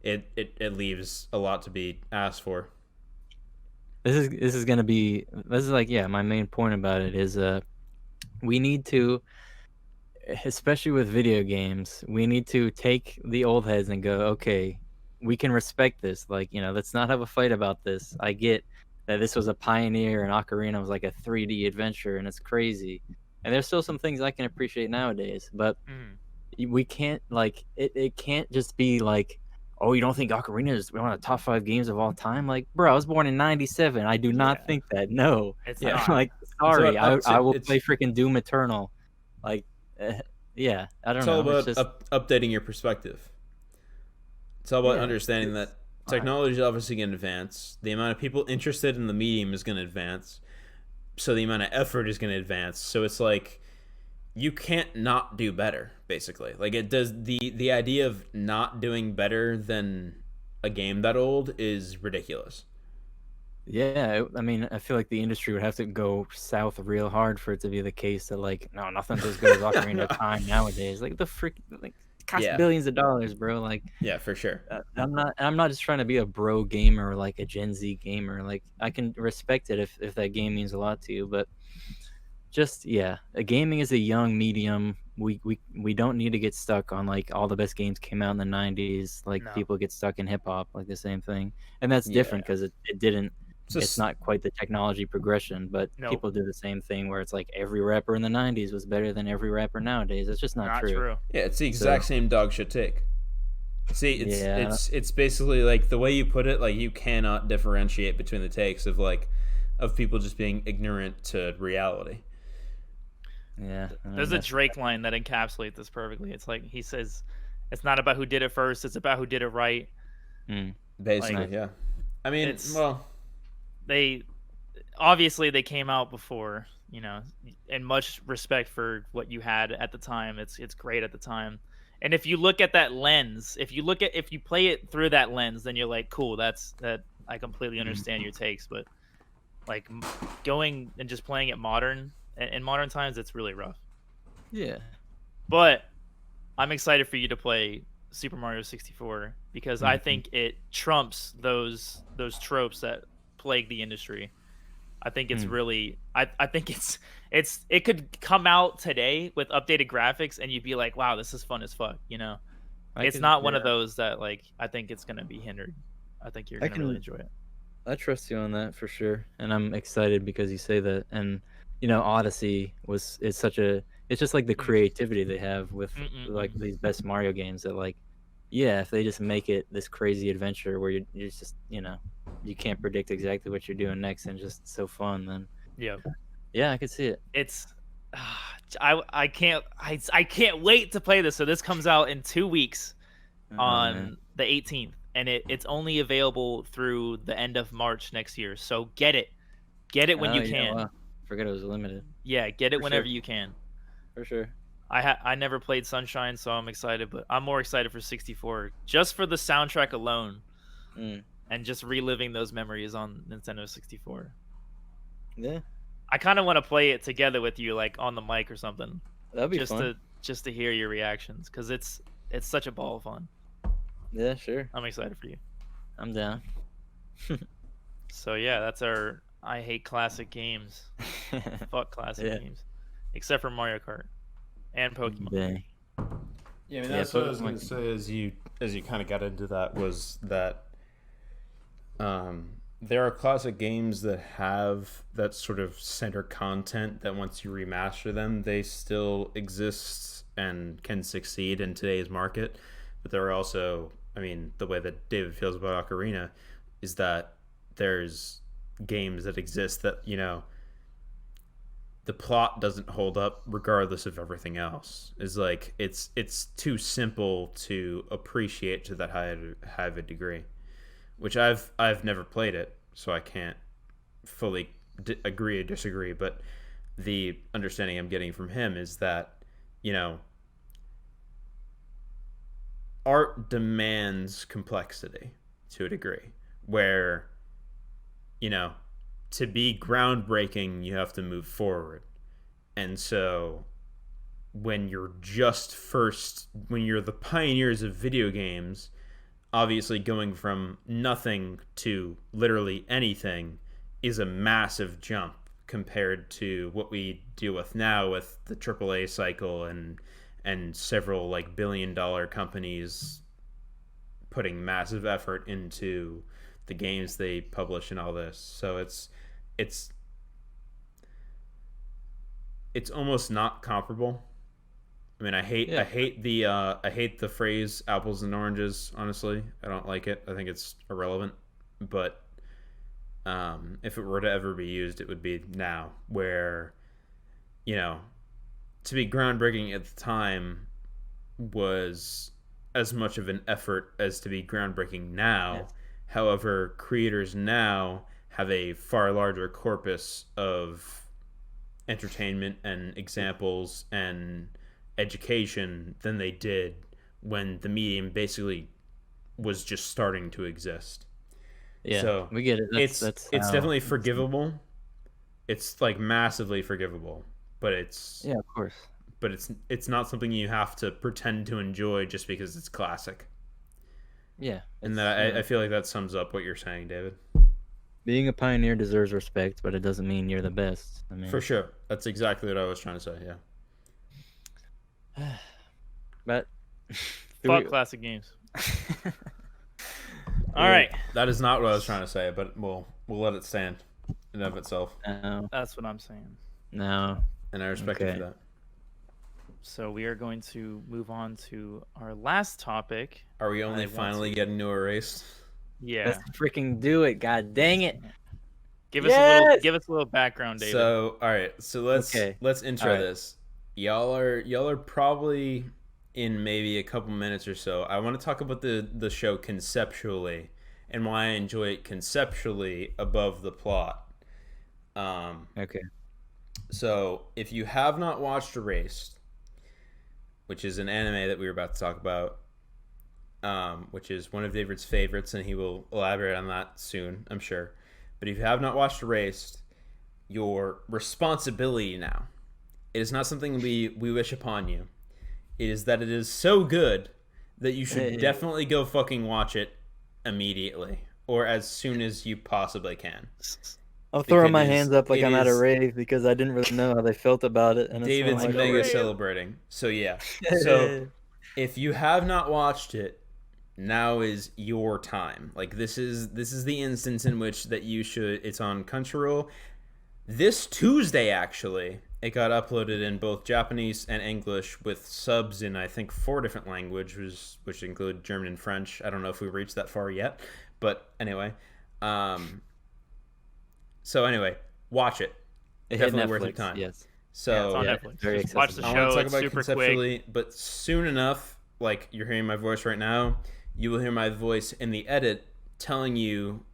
It leaves a lot to be asked for. This is like my main point about it is we need to, especially with video games, we need to take the old heads and go, okay, we can respect this. Like, let's not have a fight about this. I get that this was a pioneer, and Ocarina was like a 3D adventure, and it's crazy. And there's still some things I can appreciate nowadays, but we can't, like, it can't just be like, oh, you don't think Ocarina is one of the top 5 games of all time? Like, bro, I was born in 97. I do not think that. No. It's not. Like, sorry, I will play freaking Doom Eternal. Like, I don't know. It's all about updating your perspective. It's all about understanding that technology is obviously going to advance. The amount of people interested in the medium is going to advance. So the amount of effort is going to advance. So it's like you can't not do better, basically. Like it does. The idea of not doing better than a game that old is ridiculous. Yeah, I mean, I feel like the industry would have to go south real hard for it to be the case that like, no, nothing's as good as Ocarina of Time nowadays. Like costs billions of dollars, bro. Like, for sure. I'm not just trying to be a bro gamer or like a Gen Z gamer. Like, I can respect it if that game means a lot to you, but just gaming is a young medium. We don't need to get stuck on like all the best games came out in the 90s. Like No. people get stuck in hip hop, like the same thing, and that's different Yeah. because it didn't. It's Just not quite the technology progression, but Nope. people do the same thing where it's like every rapper in the 90s was better than every rapper nowadays. It's just not true. yeah, it's the exact same dog shit take. See, Yeah. it's basically like the way you put it, like you cannot differentiate between the takes of people just being ignorant to reality. Yeah. There's a Drake line that encapsulates this perfectly. It's like he says, "It's not about who did it first; it's about who did it right." Basically, Like, yeah. I mean, well, they obviously they came out before, you know, and much respect for what you had at the time. It's great at the time. And if you look at that lens, if you play it through that lens, then you're like, cool, that I completely understand your takes. But like going and just playing it modern in modern times, it's really rough. Yeah. But I'm excited for you to play Super Mario 64 because I think it trumps those tropes that plague the industry. I think it's really I think it could come out today with updated graphics and you'd be like, wow, this is fun as fuck, you know. It's not one of those that like I think it's gonna be hindered. I think you're gonna really enjoy it. I trust you on that for sure, and I'm excited because you say that. And Odyssey it's just like the creativity they have with like these best Mario games that like, if they just make it this crazy adventure where you're just you can't predict exactly what you're doing next and just so fun, then I could see it. It's I can't wait to play this. So this comes out in 2 weeks on the 18th, and it's only available through the end of March next year. So get it when you can. Wow. Forget it was limited. Yeah, get it whenever you can. For sure. I never played Sunshine, so I'm excited, but I'm more excited for 64 just for the soundtrack alone, and just reliving those memories on Nintendo 64. Yeah. I kind of want to play it together with you, like on the mic or something. That'd be fun. Just to hear your reactions, because it's such a ball of fun. Yeah, sure. I'm excited for you. I'm down. So yeah, that's our I hate classic games. Fuck classic games, except for Mario Kart and Pokemon. Dang. Yeah, I mean that's what I was going to say as you kind of got into that was that there are classic games that have that sort of center content that once you remaster them, they still exist and can succeed in today's market. But there are also, I mean, the way that David feels about Ocarina is that there's games that exist that, the plot doesn't hold up regardless of everything else. Is like it's too simple to appreciate to that high of a degree. Which I've never played it, so I can't fully agree or disagree. But the understanding I'm getting from him is that, art demands complexity to a degree, where, to be groundbreaking, you have to move forward. And so when you're when you're the pioneers of video games, obviously going from nothing to literally anything is a massive jump compared to what we deal with now with the AAA cycle and several like billion-dollar companies putting massive effort into the games they publish and all this. So it's almost not comparable. I mean, I hate the phrase apples and oranges. Honestly, I don't like it. I think it's irrelevant. But if it were to ever be used, it would be now, where, to be groundbreaking at the time was as much of an effort as to be groundbreaking now. Yeah. However, creators now have a far larger corpus of entertainment and examples and education than they did when the medium basically was just starting to exist. Yeah, so we get it. It's definitely forgivable. It's like massively forgivable, but it's of course. But it's not something you have to pretend to enjoy just because it's classic. Yeah, and I feel like that sums up what you're saying, David. Being a pioneer deserves respect, but it doesn't mean you're the best. I mean, For sure. That's exactly what I was trying to say. Yeah. but Fuck classic games. All right. That is not what I was trying to say, but we'll let it stand in and of itself. No, That's what I'm saying. no. And I respect you Okay. for that. So we are going to move on to our last topic. Are we only I want finally to- getting to erased? Yeah. Let's freaking do it! God dang it! Give us a little background, David. So, all right. So let's intro All right. this. Y'all are probably in maybe a couple minutes or so. I want to talk about the show conceptually and why I enjoy it conceptually above the plot. Okay. So, if you have not watched Erased, which is an anime that we were about to talk about, which is one of David's favorites, and he will elaborate on that soon, I'm sure. But if you have not watched Erased, your responsibility now, it is not something we wish upon you. It is that it is so good that you should definitely go fucking watch it immediately, or as soon as you possibly can. I'm throwing my Because hands up like it I'm at a is- rave because I didn't really know how they felt about it. And David's it's mega rave. celebrating. So yeah. So if you have not watched it, now is your time. Like this is the instance in which that you should. It's on Crunchyroll. This Tuesday, actually, it got uploaded in both Japanese and English with subs in I think 4 different languages, which include German and French. I don't know if we've reached that far yet, but anyway. So anyway, watch it. It hit Definitely Netflix, worth your time. Yes. So Yeah, it's on yeah, Netflix. very Just watch the accessible. I want show. to talk It's about it super quick. conceptually, but soon enough, like you're hearing my voice right now, you will hear my voice in the edit telling you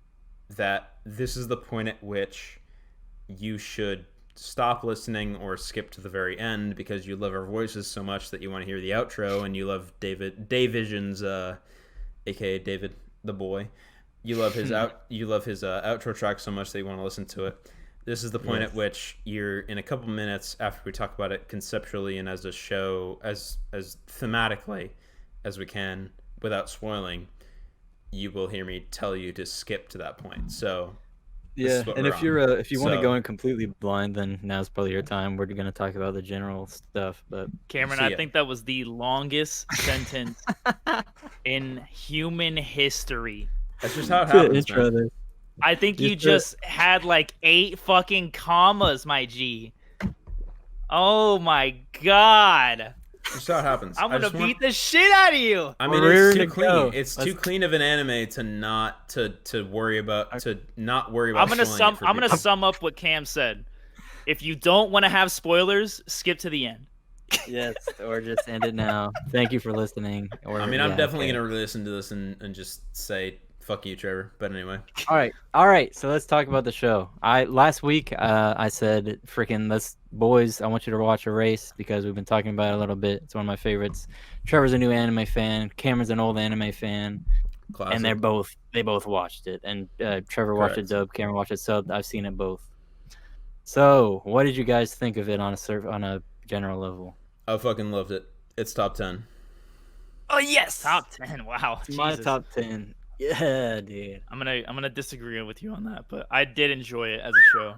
that this is the point at which you should stop listening or skip to the very end because you love our voices so much that you want to hear the outro, and you love Davision's, aka David the boy. You love his outro track so much that you want to listen to it. This is the point at which you're in a couple minutes after we talk about it conceptually and as a show, as thematically as we can without spoiling, you will hear me tell you to skip to that point. So this Yeah, is what and we're if you want to So- go in completely blind, then now's probably your time. We're going to talk about the general stuff, but Cameron, So, I yeah. think that was the longest sentence in human history. That's just how it happens, man. this. I think you just had like 8 fucking commas, my G. Oh my god. That's just how it happens. I'm I gonna just want- beat the shit out of you. I mean, We're it's too ready to clean. go. It's Let's- too clean of an anime to not to worry about to not worry about. I'm gonna spoiling it for I'm gonna people. sum up what Cam said. If you don't want to have spoilers, skip to the end. Yes, or just end it now. Thank you for listening. Or, I mean, I'm yeah, definitely okay. gonna listen to this and just say fuck you, Trevor. But anyway, All right. So let's talk about the show. Last week I said, freaking, let's boys. I want you to watch Erase because we've been talking about it a little bit. It's one of my favorites. Trevor's a new anime fan. Cameron's an old anime fan, classic. and they both watched it. And Trevor watched it Correct. dub. Cameron watched it sub. I've seen it both. So what did you guys think of it on a general level? I fucking loved it. It's top 10. Oh yes, top 10. Wow, It's my Jesus. top 10. Yeah, dude. I'm gonna disagree with you on that, but I did enjoy it as a show.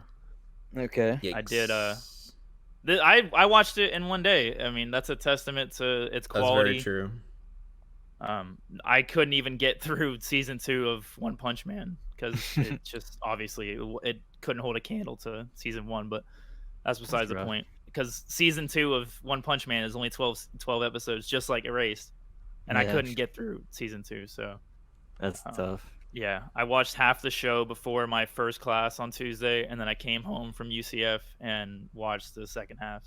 Okay. I did, I watched it in one day. I mean, that's a testament to its That's quality. very true. I couldn't even get through season 2 of One Punch Man because it just obviously it couldn't hold a candle to season 1. But that's besides the rough. point. Because season 2 of One Punch Man is only 12 episodes, just like Erased, and I Yeah. couldn't get through season 2. So That's tough. yeah, I watched half the show before my first class on Tuesday, and then I came home from UCF and watched the second half.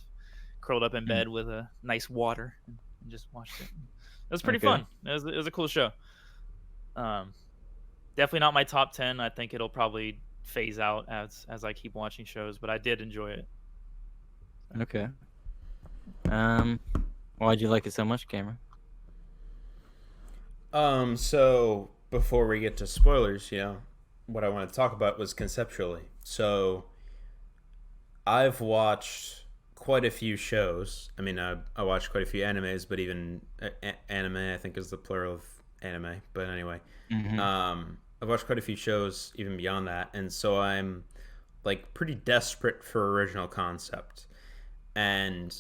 Curled up in bed with a nice water and just watched it. It was pretty Okay. fun. It was a cool show. Definitely not my top 10. I think it'll probably phase out as I keep watching shows, but I did enjoy it. Okay. Why'd you like it so much, Cameron? So before we get to spoilers, what I want to talk about was conceptually. So I've watched quite a few shows. I mean, I watched quite a few animes, but even anime, I think, is the plural of anime. But anyway, quite a few shows even beyond that, and so I'm like pretty desperate for original concept. And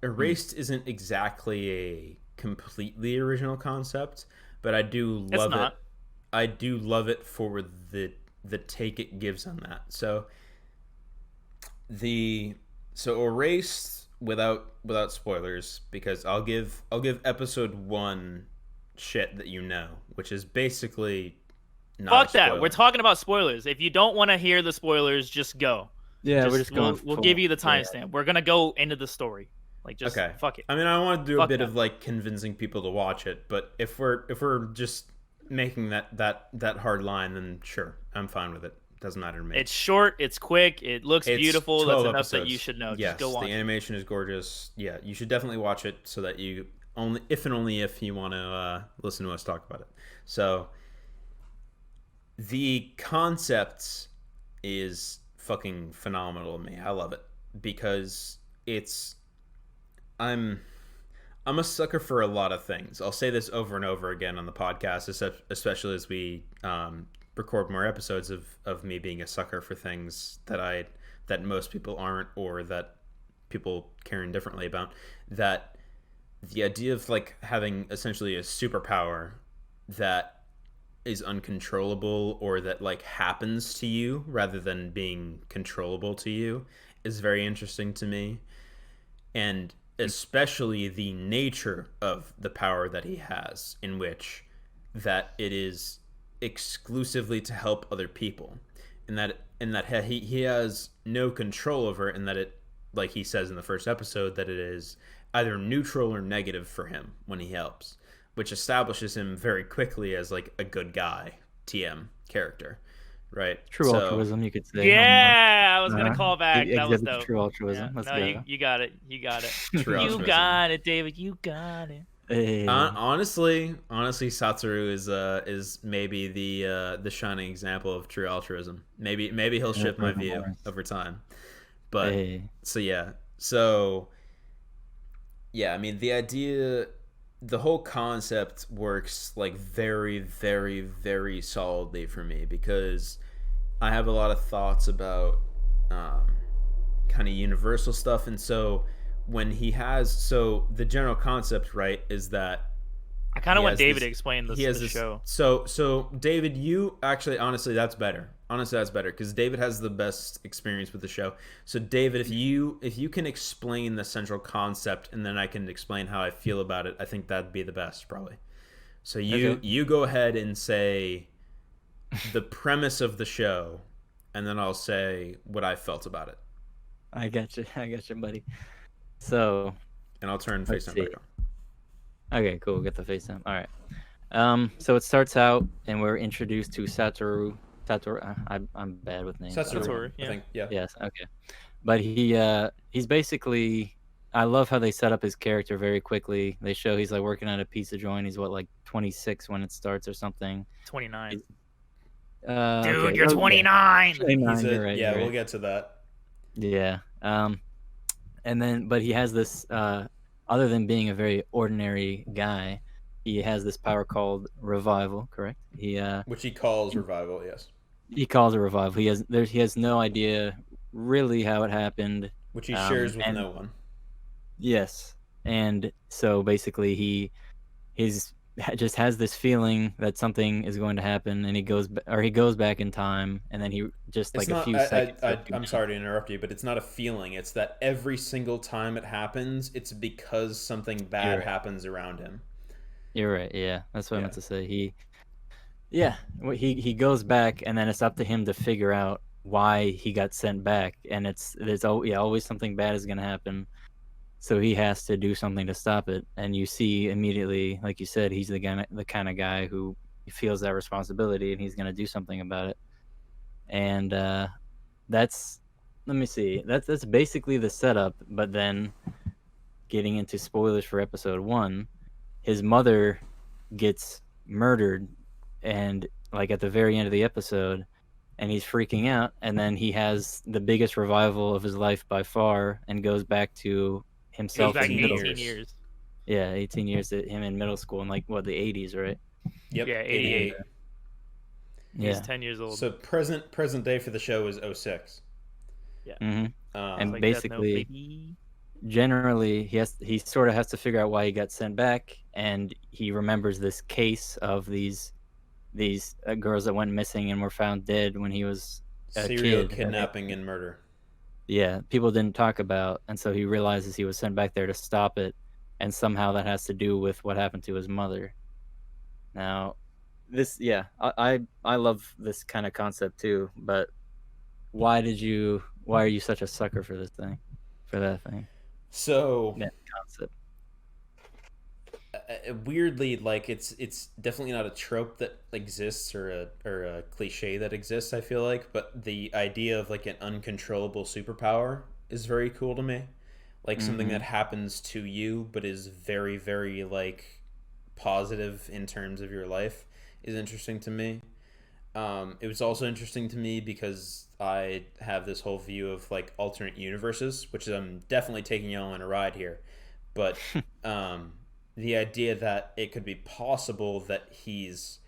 Erased isn't exactly a completely original concept, but I do It's love it. not. I do love it for the take it gives on that. So Erased, without spoilers, because I'll give episode 1 shit that you know, which is basically not Fuck a that. spoiler. We're talking about spoilers. If you don't want to hear the spoilers, just go. Yeah, we're just going. We'll give you the timestamp. We're gonna go into the story. Like, just Okay. fuck it. I mean, I want to do a Fuck bit that. of like convincing people to watch it, but if we're just making that hard line, then sure, I'm fine with it. Doesn't matter to me. It's short. It's quick. It looks It's beautiful. 12 That's enough that episodes. you should know. Yes, Just go watch the it. animation is gorgeous. Yeah, you should definitely watch it so that you only if you want to listen to us talk about it. So the concept is fucking phenomenal to me. I love it because I'm a sucker for a lot of things. I'll say this over and over again on the podcast, especially as we record more episodes of me being a sucker for things that most people aren't, or that people care indifferently about. That the idea of like having essentially a superpower that is uncontrollable, or that like happens to you rather than being controllable to you, is very interesting to me. And especially the nature of the power that he has, in which that it is exclusively to help other people, and that he has no control over it, and that it, like he says in the first episode, that it is either neutral or negative for him when he helps, which establishes him very quickly as like a good guy TM character, right? True altruism, you could say. Yeah, I was gonna call back. That was Exhibits dope. true altruism. Yeah. Let's No, go. you got it. You got it. True You altruism. got it, David. You got it. Hey. Honestly, Satoru is maybe the shining example of true altruism. Maybe he'll shift my view over time. But so yeah, I mean, the whole concept works like very, very, very solidly for me, because I have a lot of thoughts about kind of universal stuff. And so when the general concept, right, is that I kind of want David this, to explain this show. So David, you actually, honestly, that's better. Honestly, that's better, because David has the best experience with the show. So David, if you can explain the central concept, and then I can explain how I feel about it, I think that'd be the best, probably. So you go ahead and say the premise of the show, and then I'll say what I felt about it. I got you, buddy. So, and I'll turn FaceTime back on. Okay, cool. We'll get the FaceTime. All right. So it starts out, and we're introduced to Satoru. I'm bad with names. Satoru, yeah. I think, yeah. Yes. Okay. But he's basically. I love how they set up his character very quickly. They show he's like working at a pizza joint. He's like 26 when it starts or something. 29. Dude, okay. you're 29. 29. You're right, yeah, you're we'll right. get to that. Yeah. And then, but he has this. Other than being a very ordinary guy, he has this power called revival. Correct? Which he calls revival. Yes. He calls it revival. He has no idea really how it happened. Which he shares with no one. Yes, and so basically he just has this feeling that something is going to happen, and he goes back in time, and then he just like a few seconds. I'm sorry to interrupt you, but it's not a feeling. It's that every single time it happens, it's because something bad happens around him. You're right. Yeah, that's what I meant to say. He goes back, and then it's up to him to figure out why he got sent back, and there's always something bad is going to happen. So he has to do something to stop it, and you see immediately, like you said, he's the kind of guy who feels that responsibility, and he's going to do something about it. And that's basically the setup. But then, getting into spoilers for episode 1, his mother gets murdered, and like at the very end of the episode, and he's freaking out, and then he has the biggest revival of his life by far, and goes back to himself back in 18 years. Yeah, 18 years. Him in middle school in like the 80s, right? Yep. Yeah, 88. He's Yeah. 10 years old. So present day for the show is 06. Yeah. Mm-hmm. And like Death Note, basically, baby. generally, he sort of has to figure out why he got sent back, and he remembers this case of these girls that went missing and were found dead when he was a Serial kid. kidnapping and murder. Yeah, people didn't talk about, and so he realizes he was sent back there to stop it, and somehow that has to do with what happened to his mother. Now, I love this kind of concept too, but why are you such a sucker for that thing? So That concept. weirdly, like it's definitely not a trope that exists or a cliche that exists, I feel like, but the idea of like an uncontrollable superpower is very cool to me. Like something that happens to you but is very, very like positive in terms of your life is interesting to me. It was also interesting to me because I have this whole view of like alternate universes, which I'm definitely taking you on a ride here. But the idea that it could be possible that he's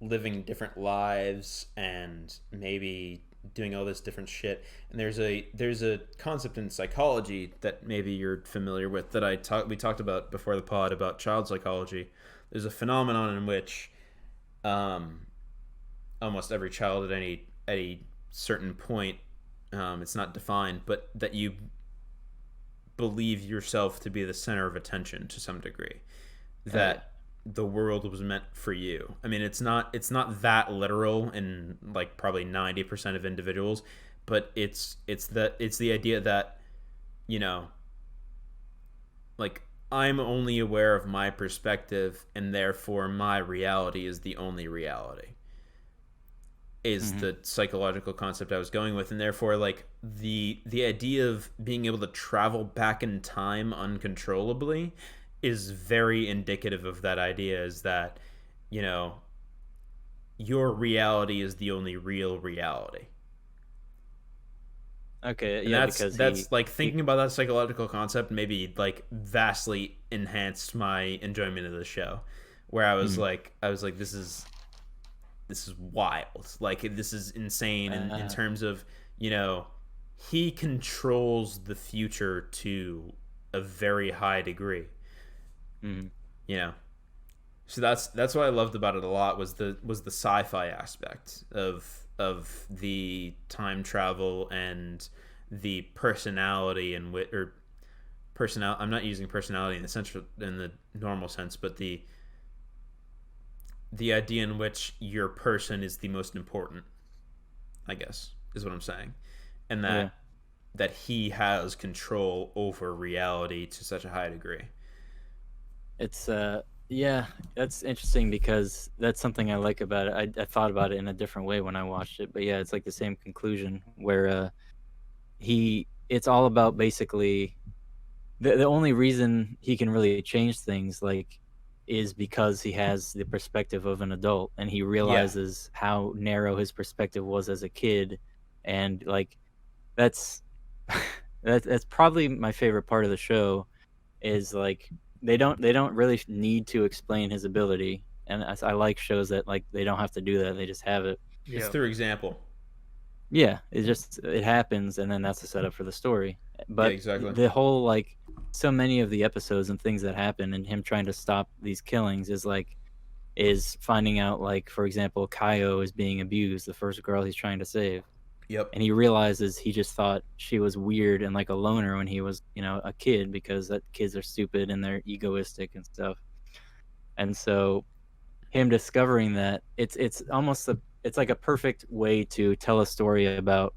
living different lives and maybe doing all this different shit. And there's a concept in psychology that maybe you're familiar with that we talked about before the pod about child psychology. There's a phenomenon in which almost every child at any certain point, it's not defined, but that you believe yourself to be the center of attention to some degree, that the world was meant for you. I mean, it's not that literal in like probably 90% of individuals, but it's the idea that, you know, like I'm only aware of my perspective and therefore my reality is the only reality, is the psychological concept I was going with. And therefore, like the idea of being able to travel back in time uncontrollably is very indicative of that idea, is that, you know, your reality is the only real reality. Okay, And yeah, that's because like thinking about that psychological concept maybe like vastly enhanced my enjoyment of the show, where I was like this is wild. Like this is insane in terms of, you know, he controls the future to a very high degree. You know. So that's what I loved about it a lot was the sci-fi aspect of the time travel and the personality and I'm not using personality in the normal sense, but the idea in which your person is the most important, I guess, is what I'm saying. And that he has control over reality to such a high degree. It's yeah, that's interesting because that's something I like about it. I thought about it in a different way when I watched it, but yeah, it's like the same conclusion where it's all about basically the only reason he can really change things like is because he has the perspective of an adult and he realizes how narrow his perspective was as a kid, and like that's that's probably my favorite part of the show is like they don't really need to explain his ability, and I like shows that like they don't have to do that, they just have it. It's through example. Yeah, it happens, and then that's the setup for the story. But exactly. the whole like so many of the episodes and things that happen, and him trying to stop these killings is finding out, like, for example, Kaio is being abused, the first girl he's trying to save. Yep. And he realizes he just thought she was weird and like a loner when he was, you know, a kid, because that kids are stupid and they're egoistic and stuff. And so him discovering that it's it's like a perfect way to tell a story about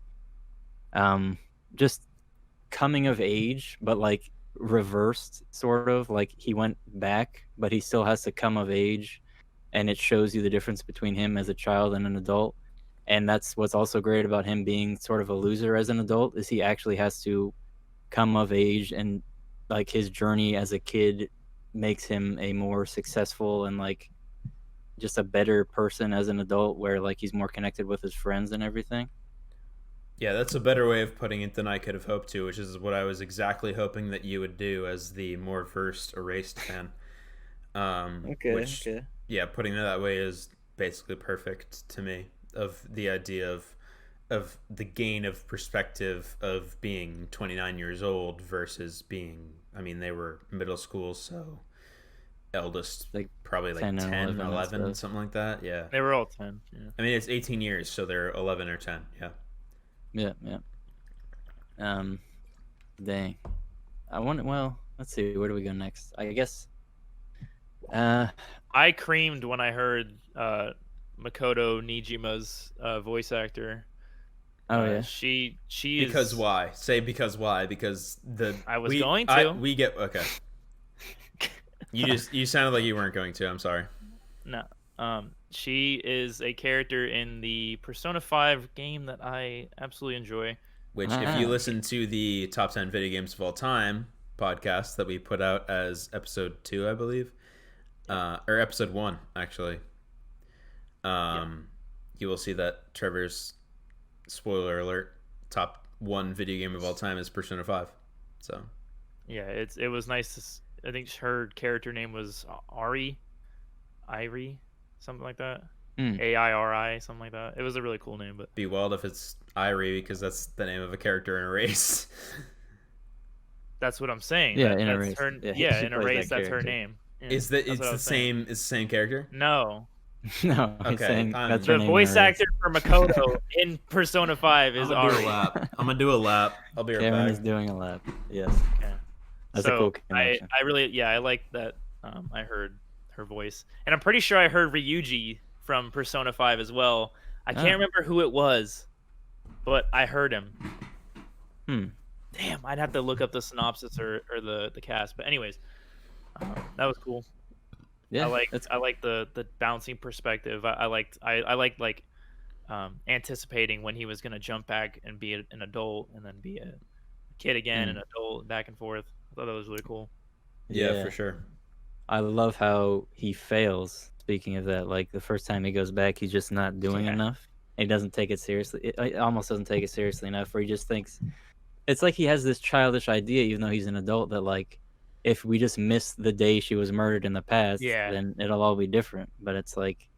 just coming of age, but like reversed, sort of like he went back but he still has to come of age, and it shows you the difference between him as a child and an adult. And that's what's also great about him being sort of a loser as an adult, is he actually has to come of age, and like his journey as a kid makes him a more successful and like just a better person as an adult, where like he's more connected with his friends and everything. Yeah, that's a better way of putting it than I could have hoped to, which is what I was exactly hoping that you would do as the more versed Erased fan. Okay. Yeah, putting it that way is basically perfect to me. of the idea of the gain of perspective of being 29 years old versus being, I mean, they were middle school, so eldest Like probably like 10 10, and 11 and 11, stuff. something like that. Yeah. They were all 10. Yeah. I mean, it's 18 years, so they're 11 or 10. Yeah. Yeah. Dang. Well, let's see. Where do we go next? I guess. I creamed when I heard Makoto Nijima's voice actor. Oh yeah. She Because is. why? Say because why? Because I was going to. we get okay. You sounded like you weren't going to. I'm sorry. No. She is a character in the Persona 5 game that I absolutely enjoy. Which, if you listen to the top 10 video games of all time podcast that we put out as episode 2, I believe, or episode 1 actually, you will see that Trevor's, spoiler alert, top 1 video game of all time is Persona 5. So yeah, it was nice to. I think her character name was Irie, something like that. Airi, something like that. It was a really cool name, but be wild if it's Irie, because that's the name of a character in a race. that's what I'm saying. Yeah, That- in a that's race. her, Yeah, yeah, she in a plays race, that that's her character. name. Yeah, It's that's what I the was saying. same. It's the same character. No, No. He's Okay, saying fine. that's her the name in voice a race. actor for Makoto in Persona 5 is I'm gonna do a Ari. lap. I'm gonna do a lap. I'll be right Karen back. is doing a lap. Yes. Okay. That's so a cool connection. I really, I like that. I heard her voice, and I'm pretty sure I heard Ryuji from Persona 5 as well. I can't remember who it was, but I heard him. Damn, I'd have to look up the synopsis or the cast. But anyways, that was cool. Yeah. I like the bouncing perspective. I liked anticipating when he was gonna jump back and be an adult, and then be a kid again, an adult, back and forth. I thought that was really cool. Yeah, for sure. I love how he fails. Speaking of that, like the first time he goes back, he's just not doing enough. He doesn't take it seriously. It almost doesn't take it seriously enough. Where he just thinks, it's like he has this childish idea, even though he's an adult, that like, if we just miss the day she was murdered in the past, then it'll all be different. But it's like,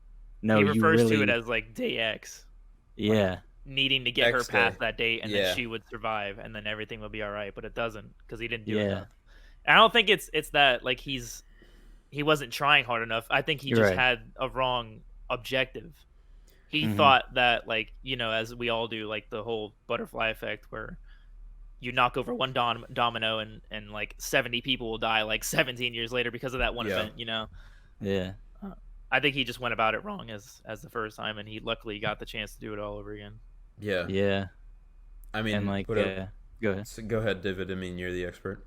no, He you refers really, to it as like day X. yeah, Needing to get her X past day. that date, and then she would survive, and then everything would be all right. But it doesn't, because he didn't do Yeah. enough. And I don't think it's that like he wasn't trying hard enough. I think he You're just right. had a wrong objective. He Mhm. thought that, like, you know, as we all do, like the whole butterfly effect, where you knock over one domino and like 70 people will die like 17 years later because of that one event. You know. yeah. I think he just went about it wrong as the first time, and he luckily got the chance to do it all over again. Yeah. Yeah. I mean, And like, whatever. go ahead. So go ahead, David. I mean, you're the expert.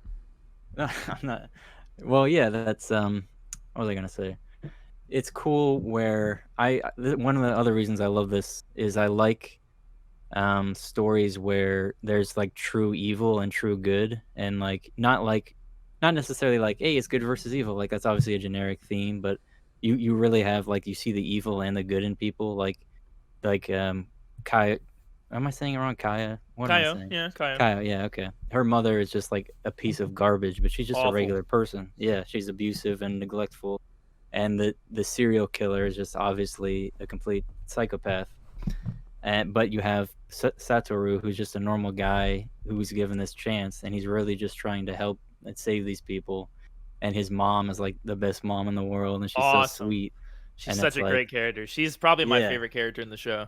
I'm not. Well, yeah, that's what was I gonna say? It's cool where one of the other reasons I love this is I like stories where there's like true evil and true good, and like not necessarily like, hey, it's good versus evil. Like that's obviously a generic theme, but you really have like, you see the evil and the good in people, like Kaya. Am I saying it wrong? Kaya? What am I Kaio, saying? yeah, Kaio. Kaya, yeah, okay. Her mother is just like a piece of garbage, but she's just Awful. a regular person. Yeah, she's abusive and neglectful. And the serial killer is just obviously a complete psychopath. But you have Satoru, who's just a normal guy who's given this chance, and he's really just trying to help and save these people. And his mom is like the best mom in the world, and she's so sweet. She's And such it's a like- great character. She's probably my Yeah. favorite character in the show.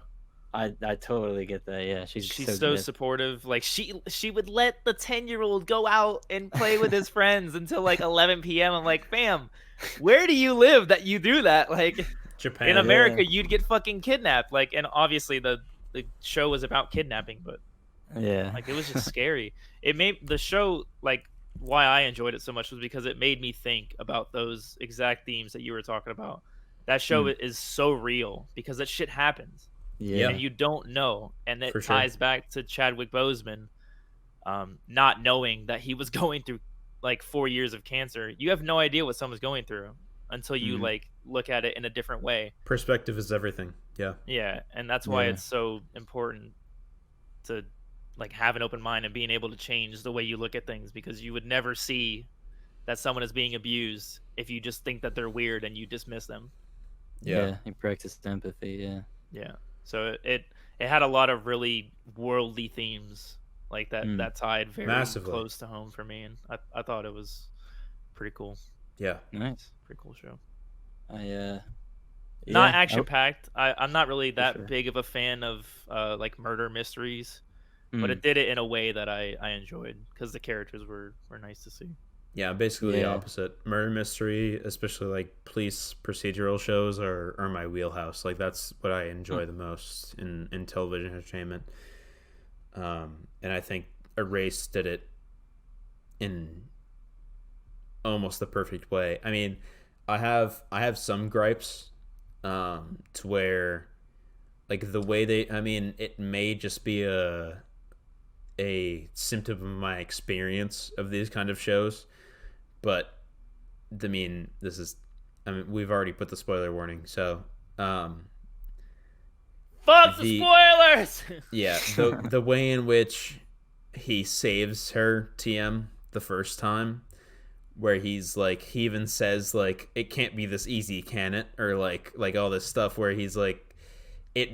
I totally get that. Yeah, she's so good. supportive. Like she would let the 10-year-old go out and play with his friends until like 11 p.m. I'm like, fam, where do you live that you do that? Like Japan. in America, you'd get fucking kidnapped. Like, and obviously the show was about kidnapping, but Yeah. like it was just scary. It made the show, like, why I enjoyed it so much was because it made me think about those exact themes that you were talking about. That show is so real because that shit happens. Yeah. And you don't know, and it For sure. ties back to Chadwick Boseman not knowing that he was going through like 4 years of cancer. You have no idea what someone's going through until you like look at it in a different way. Perspective is everything. Yeah. Yeah, and that's why Yeah. it's so important to like have an open mind and being able to change the way you look at things, because you would never see that someone is being abused if you just think that they're weird and you dismiss them. Yeah. You practice empathy. Yeah. Yeah. So it had a lot of really worldly themes like that tied very Massively. close to home for me, and I thought it was pretty cool. Yeah. Nice. Pretty cool show. Yeah, Not action packed. I'm not really that sure. big of a fan of like murder mysteries, but Mm. it did it in a way that I enjoyed because the characters were nice to see. Yeah, basically the Yeah. opposite. Murder mystery, especially like police procedural shows, are my wheelhouse. Like that's what I enjoy the most in television entertainment. And I think Erased did it in almost the perfect way. I mean, I have some gripes, to where, like the way they. I mean, it may just be a symptom of my experience of these kind of shows, but I mean, we've already put the spoiler warning, so Fuck the spoilers! yeah, the way in which he saves her, TM, the first time, where he's like, he even says like, it can't be this easy, can it? Or like all this stuff where he's like, it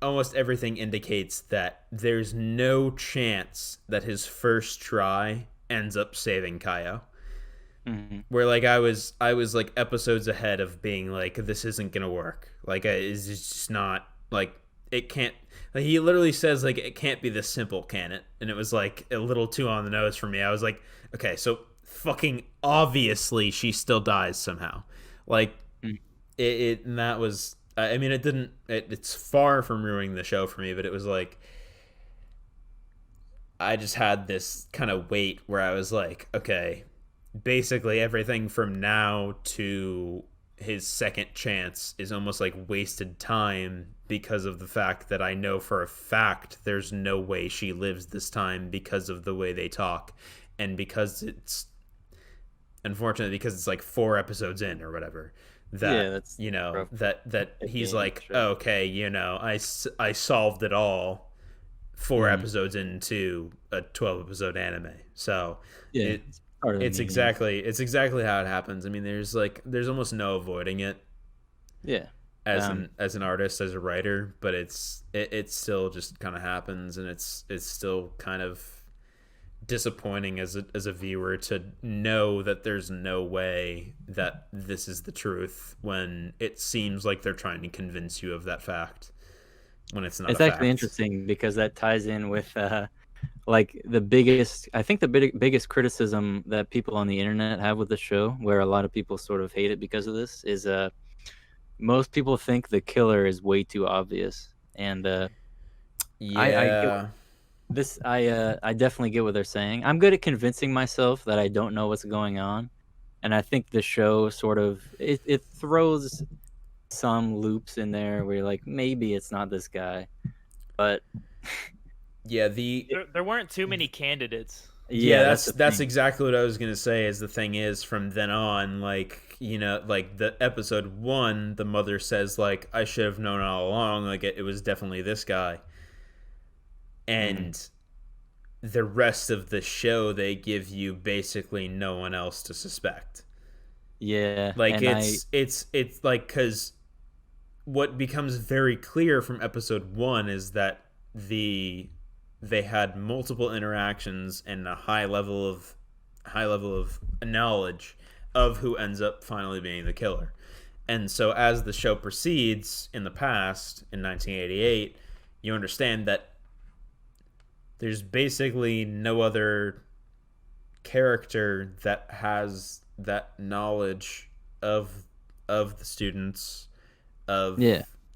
almost everything indicates that there's no chance that his first try ends up saving Kaio. Mm-hmm. Where like I was like episodes ahead of being like, this isn't gonna work. Like it's just not, like it can't. Like, he literally says like, it can't be this simple, can it? And it was like a little too on the nose for me. I was like, okay, so fucking obviously she still dies somehow. Like it and that was. I mean, it didn't. It's far from ruining the show for me, but it was like, I just had this kind of weight where I was like, okay, basically everything from now to his second chance is almost like wasted time because of the fact that I know for a fact there's no way she lives this time because of the way they talk, and because it's unfortunately because it's like 4 episodes in or whatever, that that's you know rough. that he's game, like, sure. okay, you know, I solved it all 4 episodes into a 12 episode anime. So Yeah, it's exactly how it happens. I mean, there's almost no avoiding it. Yeah. As an artist, as a writer, but it still just kind of happens, and it's still kind of disappointing as a viewer to know that there's no way that this is the truth when it seems like they're trying to convince you of that fact when it's not. It's actually interesting because that ties in with like the biggest criticism that people on the internet have with the show, where a lot of people sort of hate it because of this, is most people think the killer is way too obvious, and yeah. I definitely get what they're saying. I'm good at convincing myself that I don't know what's going on, and I think the show sort of it throws some loops in there where you're like, maybe it's not this guy, but yeah, there weren't too many candidates. Yeah, that's exactly what I was gonna say. Is the thing is, from then on, like, you know, like the episode 1, the mother says like, I should have known all along, like it was definitely this guy. And the rest of the show, they give you basically no one else to suspect. Yeah, like it's like, because what becomes very clear from episode 1 is that they had multiple interactions and a high level of knowledge of who ends up finally being the killer. And so as the show proceeds in the past, in 1988, you understand that there's basically no other character that has that knowledge of the students, of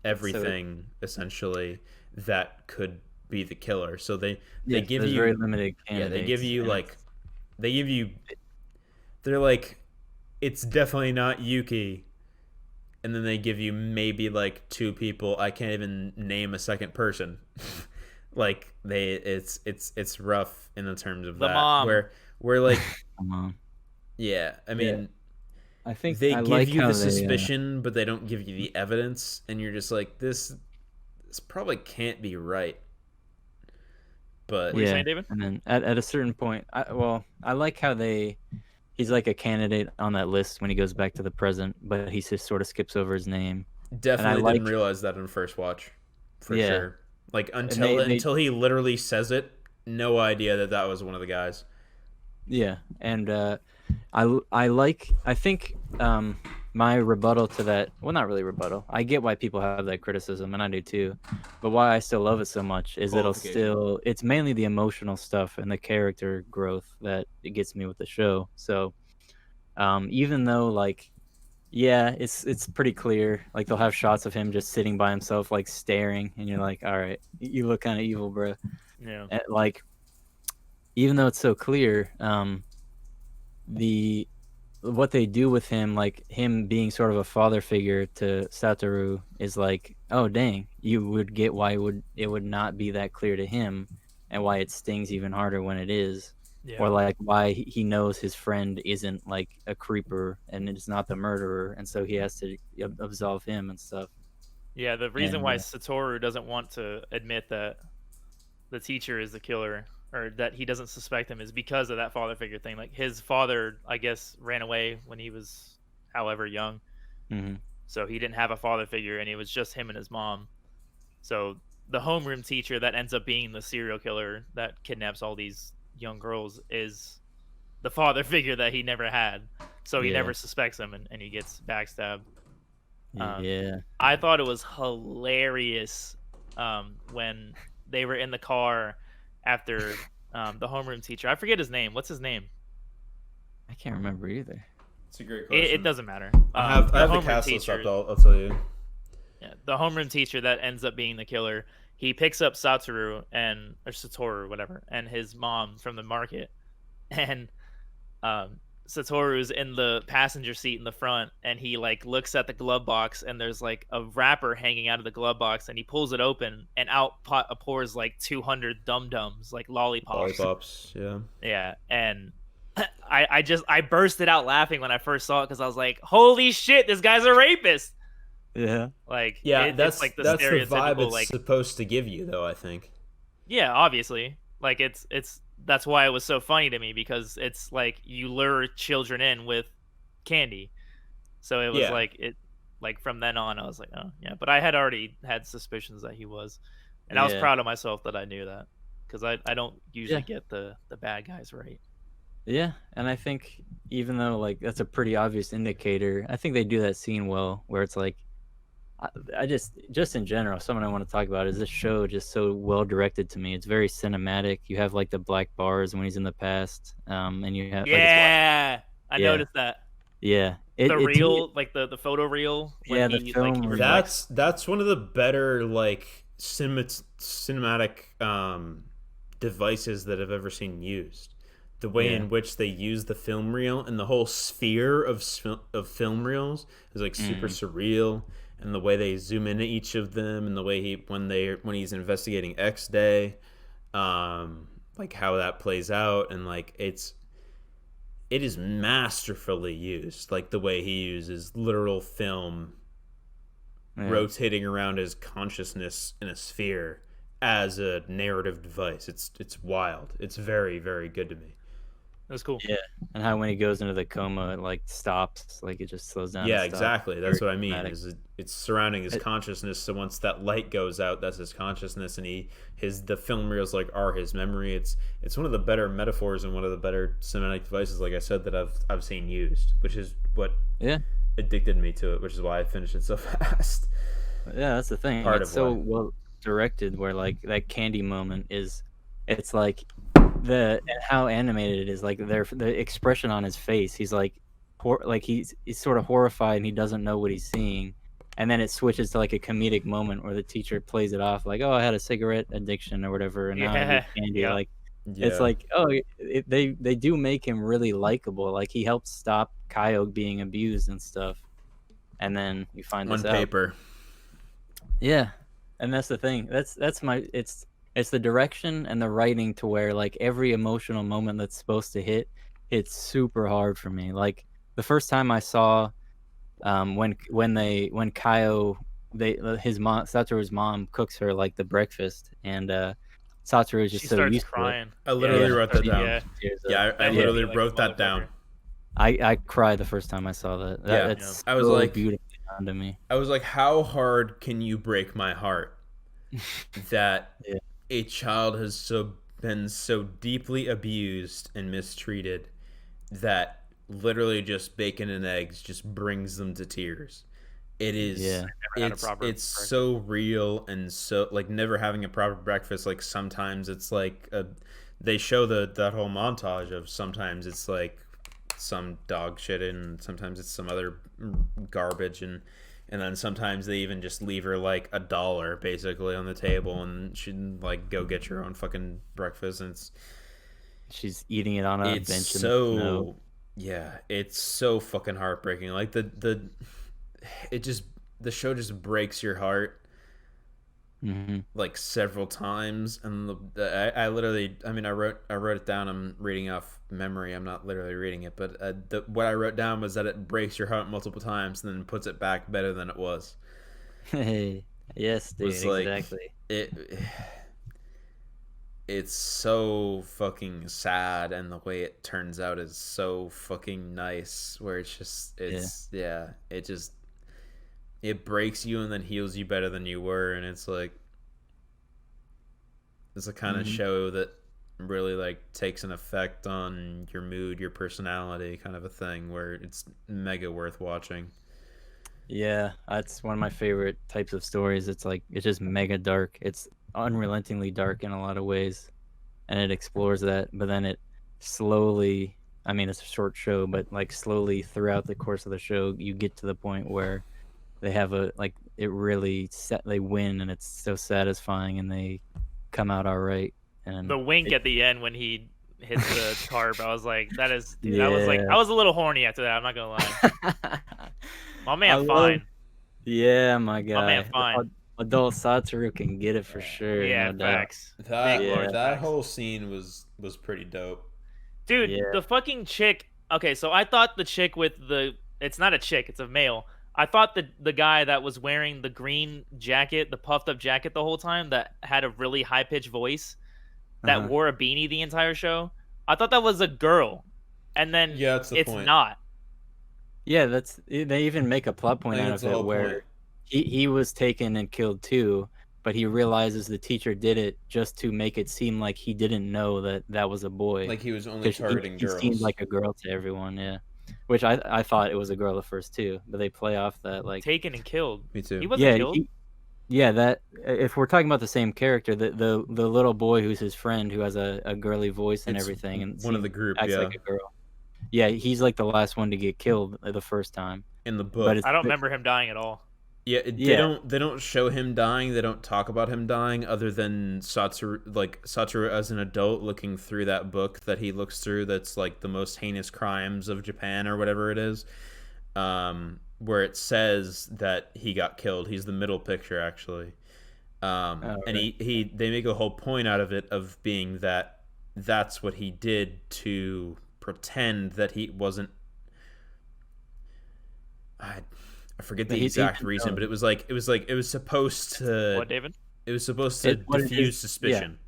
everything, essentially, that could be the killer. So they give you very limited candidates. Yeah, they give you they're like, it's definitely not Yuki, and then they give you maybe like 2 people. I can't even name a second person. Like it's rough in the terms of the that, mom. where like Mom. Yeah, I mean, Yeah. I think they I give like you how the they, suspicion, but they don't give you the evidence, and you're just like, this probably can't be right. But What are you saying, David? And then at a certain point, I like how he's like a candidate on that list when he goes back to the present, but he just sort of skips over his name. definitely like- didn't realize that on first watch. for Yeah. sure. Like they- until he literally says it, no idea that that was one of the guys. Yeah, and I think my rebuttal to that, well, not really rebuttal. I get why people have that criticism, and I do too. But why I still love it so much is it's mainly the emotional stuff and the character growth that it gets me with the show. So even though like yeah, it's pretty clear. Like they'll have shots of him just sitting by himself, like staring, and you're like, all right, you look kind of evil, bro. Yeah. And, like even though it's so clear, the what they do with him, like him being sort of a father figure to Satoru, is like, oh dang, you would get why it would not be that clear to him, and why it stings even harder when it is, Yeah. or like why he knows his friend isn't like a creeper and is not the murderer, and so he has to absolve him and stuff. Yeah, the reason And, why Satoru doesn't want to admit that the teacher is the killer, or that he doesn't suspect him, is because of that father figure thing. Like his father, I guess, ran away when he was however young. Mhm. So he didn't have a father figure, and it was just him and his mom. So the homeroom teacher that ends up being the serial killer that kidnaps all these young girls is the father figure that he never had. So he Yeah. never suspects him, and he gets backstabbed. Yeah. I thought it was hilarious when they were in the car after the homeroom teacher. I forget his name. What's his name? I can't remember either. It's a great question. It doesn't matter. I have the homeroom cast list teacher- up. I'll tell you. Yeah, the homeroom teacher that ends up being the killer. He picks up Satoru or Satoru, whatever, and his mom from the market, and Satoru's in the passenger seat in the front, and he like looks at the glove box, and there's like a wrapper hanging out of the glove box, and he pulls it open, and out pours like 200 dum-dums, like lollipops. Lollipops, yeah. Yeah, and I bursted out laughing when I first saw it, because I was like, holy shit, this guy's a rapist. Yeah. Like, Yeah, it's like that's the vibe stereotypical, it's like, supposed to give you, though, I think. yeah, obviously, like it's that's why it was so funny to me, because it's like you lure children in with candy. So it was Yeah. like from then on I was like, oh yeah, but I had already had suspicions that he was, and I was Yeah. proud of myself that I knew that, because I don't usually get the bad guys right. Yeah, and I think even though like that's a pretty obvious indicator, I think they do that scene well, where it's like, I just in general, something I want to talk about is this show just so well directed to me. It's very cinematic. You have like the black bars when he's in the past, and you have Yeah, I Yeah. noticed that. the The reel, like the photo reel. When Yeah, the he, film like, he reel. reflects- That's one of the better like cinematic devices that I've ever seen used. The way Yeah. in which they use the film reel and the whole sphere of film reels is like super surreal, and the way they zoom into each of them, and the way when he's investigating X Day, like how that plays out, and like it is masterfully used, like the way he uses literal film rotating around his consciousness in a sphere as a narrative device. It's wild. It's very, very good to me. It was cool. Yeah, and how when he goes into the coma, it like stops, like it just slows down. Yeah, and stops. exactly. That's Very what I mean. dramatic. It's surrounding his consciousness. So once that light goes out, that's his consciousness, and the film reels like are his memory. It's one of the better metaphors and one of the better cinematic devices, like I said, that I've seen used, which is what addicted me to it, which is why I finished it so fast. Yeah, that's the thing. Part It's of so why. well directed, where like that candy moment it's like and how animated it is. Like the expression on his face, he's like, he's sort of horrified and he doesn't know what he's seeing, and then it switches to like a comedic moment where the teacher plays it off like, oh, I had a cigarette addiction or whatever, and now I Yeah, need candy. yeah. Like Yeah. it's like, oh, they do make him really likable. Like he helps stop Kaio being abused and stuff, and then you find on this out. paper. Yeah, and that's the thing. That's my it's the direction and the writing to where like every emotional moment that's supposed to hit, it's super hard for me. Like the first time I saw when Kaio his mom, Satoru's mom, cooks her like the breakfast, and Satoru is just She so starts used crying. I literally Yeah. wrote that down. Yeah. to it. Yeah, I That hit literally me like a wrote that down. motherfucker. I cried the first time I saw that. Yeah. That's I was so like- beautifully done to me. I was like, how hard can you break my heart? that Yeah. a child has been so deeply abused and mistreated that literally just bacon and eggs just brings them to tears. It is Yeah. Never had a proper it's breakfast. so real, and so like never having a proper breakfast. Like sometimes it's like they show that whole montage of sometimes it's like some dog shit and sometimes it's some other garbage, and then sometimes they even just leave her like $1 basically on the table and she'd like go get your own fucking breakfast, and She's eating it on a it's bench in the snow. so yeah, it's so fucking heartbreaking. Like it just the show just breaks your heart Hmm. like several times, and I literally, I mean, I wrote it down. I'm reading off memory. I'm not literally reading it, but what I wrote down was that it breaks your heart multiple times and then puts it back better than it was. Hey, yes, dude, Was like exactly. it's so fucking sad, and the way it turns out is so fucking nice. Where it just it breaks you and then heals you better than you were, and it's like it's the kind of Mhm. show that really like takes an effect on your mood, your personality, kind of a thing, where it's mega worth watching. Yeah, that's one of my favorite types of stories. It's like it's just mega dark. It's unrelentingly dark in a lot of ways, and it explores that, but then it slowly, I mean, it's a short show, but like slowly throughout the course of the show, you get to the point where they have a like it really they win and it's so satisfying and they come out all right. And The wink it, at the end when he hits the tarp, I was like, that is, dude, yeah. I was a little horny after that. I'm not gonna lie. My I man, love, fine. yeah, my My man, guy. fine. Adult Satoru can get it for sure, Yeah, no doubt. facts. Big Yeah. large That facts. whole scene was pretty dope. Dude, Yeah. the fucking chick. Okay, so I thought the chick with the. It's not a chick, it's a male. I thought the guy that was wearing the green jacket, the puffed up jacket the whole time, that had a really high pitched voice, that Uh-huh. wore a beanie the entire show. I thought that was a girl, and then Yeah, that's the it's point. not. Yeah, they even make a plot I point think out that's of the it whole where point. he was taken and killed too, but he realizes the teacher did it just to make it seem like he didn't know that that was a boy. Like he was only Because targeting he seemed girls. like a girl to everyone, yeah. Which I thought it was a girl at first too, but they play off that like Taken and killed. Me too. He wasn't killed. yeah, that if we're talking about the same character, the little boy who's his friend who has a girly voice and It's everything and one of the group, acts yeah. like a girl. Yeah, he's like the last one to get killed the first time. In the But book. it's I don't remember him dying at all. Yeah, yeah, they don't show him dying. They don't talk about him dying, other than Satoru as an adult looking through that book that he looks through. That's like the most heinous crimes of Japan or whatever it is. Where it says that he got killed. He's the middle picture actually. And right. they make a whole point out of it of being that that's what he did to pretend that he wasn't. I forget the He exact didn't reason, know. but it was supposed to What, David? What it diffuse is, suspicion.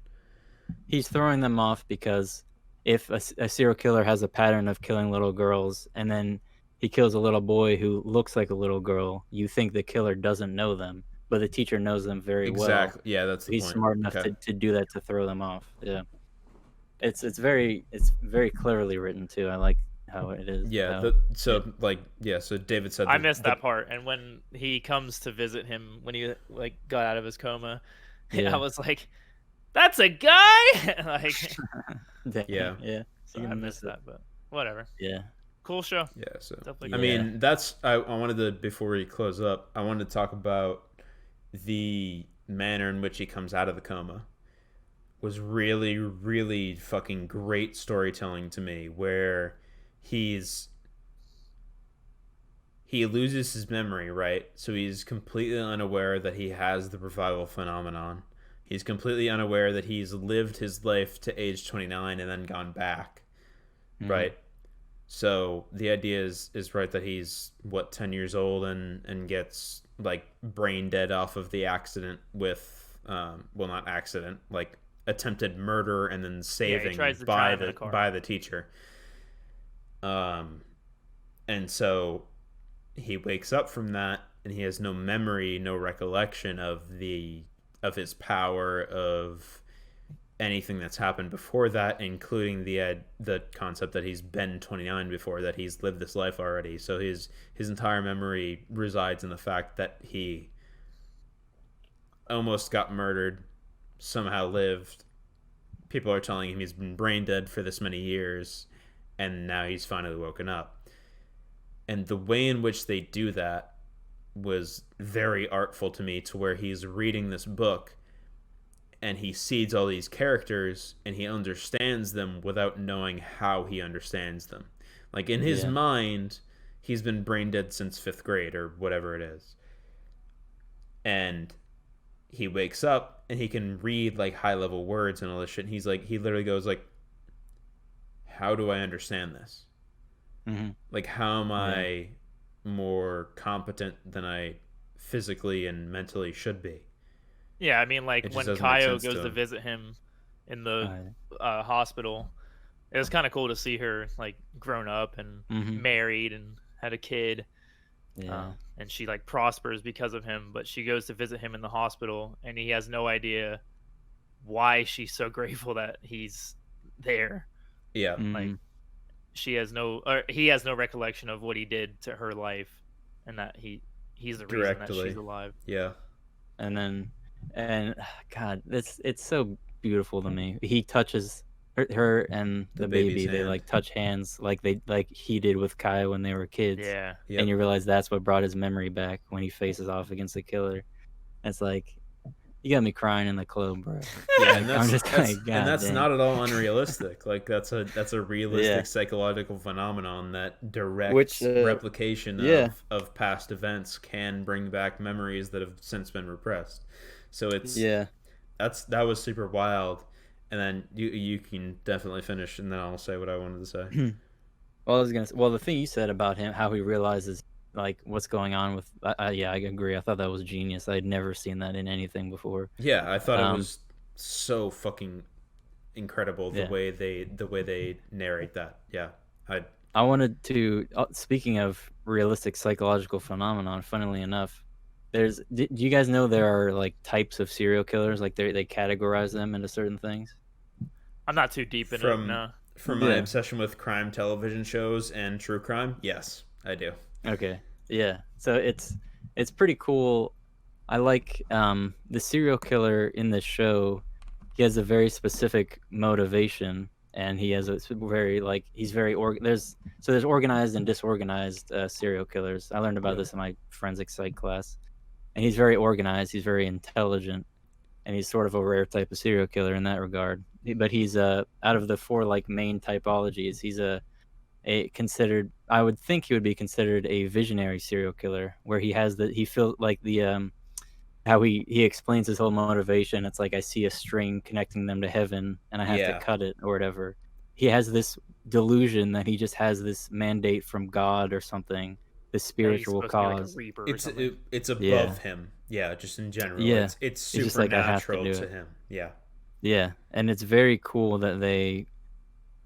he's throwing them off because if a serial killer has a pattern of killing little girls and then he kills a little boy who looks like a little girl, you think the killer doesn't know them, but the teacher knows them very well. Exactly. Yeah, that's the He's point. smart enough Okay. to do that to throw them off. Yeah, it's very cleverly written too. I like how it is. Yeah. how- So David said I missed that part. And when he comes to visit him, when he like got out of his coma, Yeah. I was like, "That's a guy!" Like, Dang, Yeah. yeah. so You I can missed miss it. that, but whatever. Yeah. Cool show. Yeah. So Definitely. I Yeah. mean, I wanted to, before we close up, I wanted to talk about the manner in which he comes out of the coma. Was really, really fucking great storytelling to me, where he loses his memory, right? So he's completely unaware that he has the revival phenomenon. He's completely unaware that he's lived his life to age 29 and then gone back, right? So the idea is right that he's 10 years old and gets like brain dead off of the accident with not accident, like attempted murder and then saving tries to by drown him in a car. by the teacher. And so he wakes up from that and he has no memory, no recollection of his power, of anything that's happened before that, including the concept that he's been 29 before, that he's lived this life already. So his entire memory resides in the fact that he almost got murdered, somehow lived. People are telling him he's been brain dead for this many years, and now he's finally woken up. And the way in which they do that was very artful to me, to where he's reading this book and he sees all these characters and he understands them without knowing how he understands them. Like, in his mind, he's been brain dead since 5th grade or whatever it is. And he wakes up and he can read like high level words and all this shit. And he's like, he literally goes like, how do I understand this? Mm-hmm. Like, how am I more competent than I physically and mentally should be? Yeah, I mean, like when Kaio goes to visit him in the hospital, it was kind of cool to see her like grown up and married and had a kid. Yeah. And she like prospers because of him, but she goes to visit him in the hospital and he has no idea why she's so grateful that he's there. Yeah. Like he has no recollection of what he did to her life, and that he's the reason that she's alive. Yeah. And God, it's so beautiful to me. He touches her and the baby. They like touch hands like he did with Kai when they were kids. Yeah. Yep. And you realize that's what brought his memory back when he faces off against the killer. It's like, you got me crying in the club, bro. Yeah, and that's not at all unrealistic. Like, that's a realistic psychological phenomenon that direct replication of past events can bring back memories that have since been repressed. So that was super wild. And then you can definitely finish, and then I'll say what I wanted to say. Well, the thing you said about him, how he realizes like what's going on with I agree. I thought that was genius. I'd never seen that in anything before. Yeah, I thought it was so fucking incredible the way they narrate that. Yeah. I wanted to speaking of realistic psychological phenomenon, funnily enough, do you guys know there are like types of serial killers? Like they categorize them into certain things? I'm not too deep in it, no. From my obsession with crime television shows and true crime, yes, I do. Okay. Yeah. So it's pretty cool. I like the serial killer in this show. He has a very specific motivation, and he has a very there's organized and disorganized serial killers. I learned about this in my forensic psych class. And he's very organized, he's very intelligent, and he's sort of a rare type of serial killer in that regard. But he's out of the 4 like main typologies, he's considered, I would think he would be considered a visionary serial killer, where he feels like how he explains his whole motivation. It's like, I see a string connecting them to heaven and I have to cut it or whatever. He has this delusion that he just has this mandate from God or something, this spiritual cause. It's above him. Yeah, just in general. Yeah. It's supernatural to him. Yeah. Yeah, and it's very cool that they,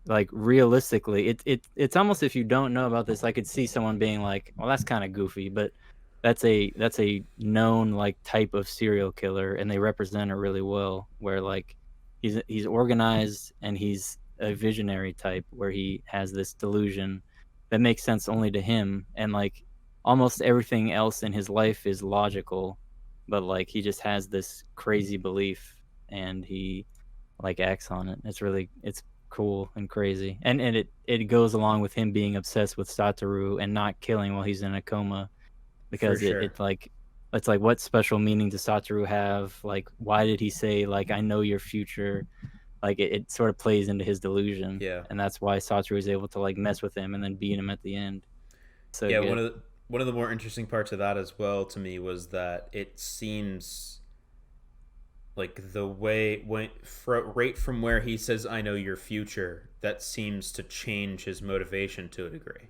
like, realistically, it's almost, if you don't know about this, I could see someone being like, well, that's kind of goofy, but that's a known like type of serial killer, and they represent it really well, where like he's organized and he's a visionary type, where he has this delusion that makes sense only to him, and like almost everything else in his life is logical, but like he just has this crazy belief and he like acts on it. It's cool and crazy, and it goes along with him being obsessed with Satoru and not killing while he's in a coma, because it's like what special meaning does Satoru have? Like, why did he say like, I know your future? Like it sort of plays into his delusion. Yeah. And that's why Satoru is able to like mess with him and then beat him at the end. So yeah, one of the more interesting parts of that as well to me was that it seems like the way right from where he says, I know your future, that seems to change his motivation to a degree.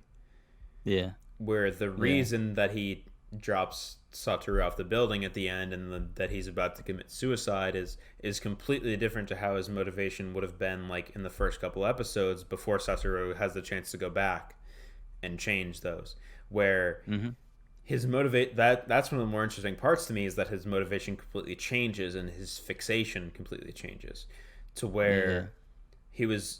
Yeah. Where the reason that he drops Satoru off the building at the end and that he's about to commit suicide is completely different to how his motivation would have been like in the first couple episodes before Satoru has the chance to go back and change those, where that's one of the more interesting parts to me, is that his motivation completely changes and his fixation completely changes to where he was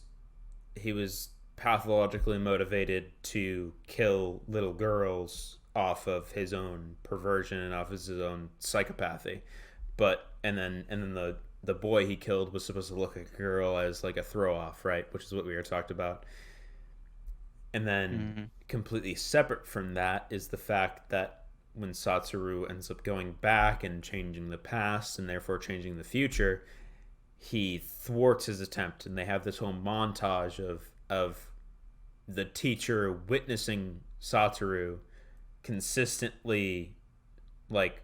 pathologically motivated to kill little girls off of his own perversion and off of his own psychopathy, and then the boy he killed was supposed to look at a girl as like a throw off, right, which is what we were talked about. And then completely separate from that is the fact that when Satoru ends up going back and changing the past and therefore changing the future, he thwarts his attempt, and they have this whole montage of the teacher witnessing Satoru consistently, like,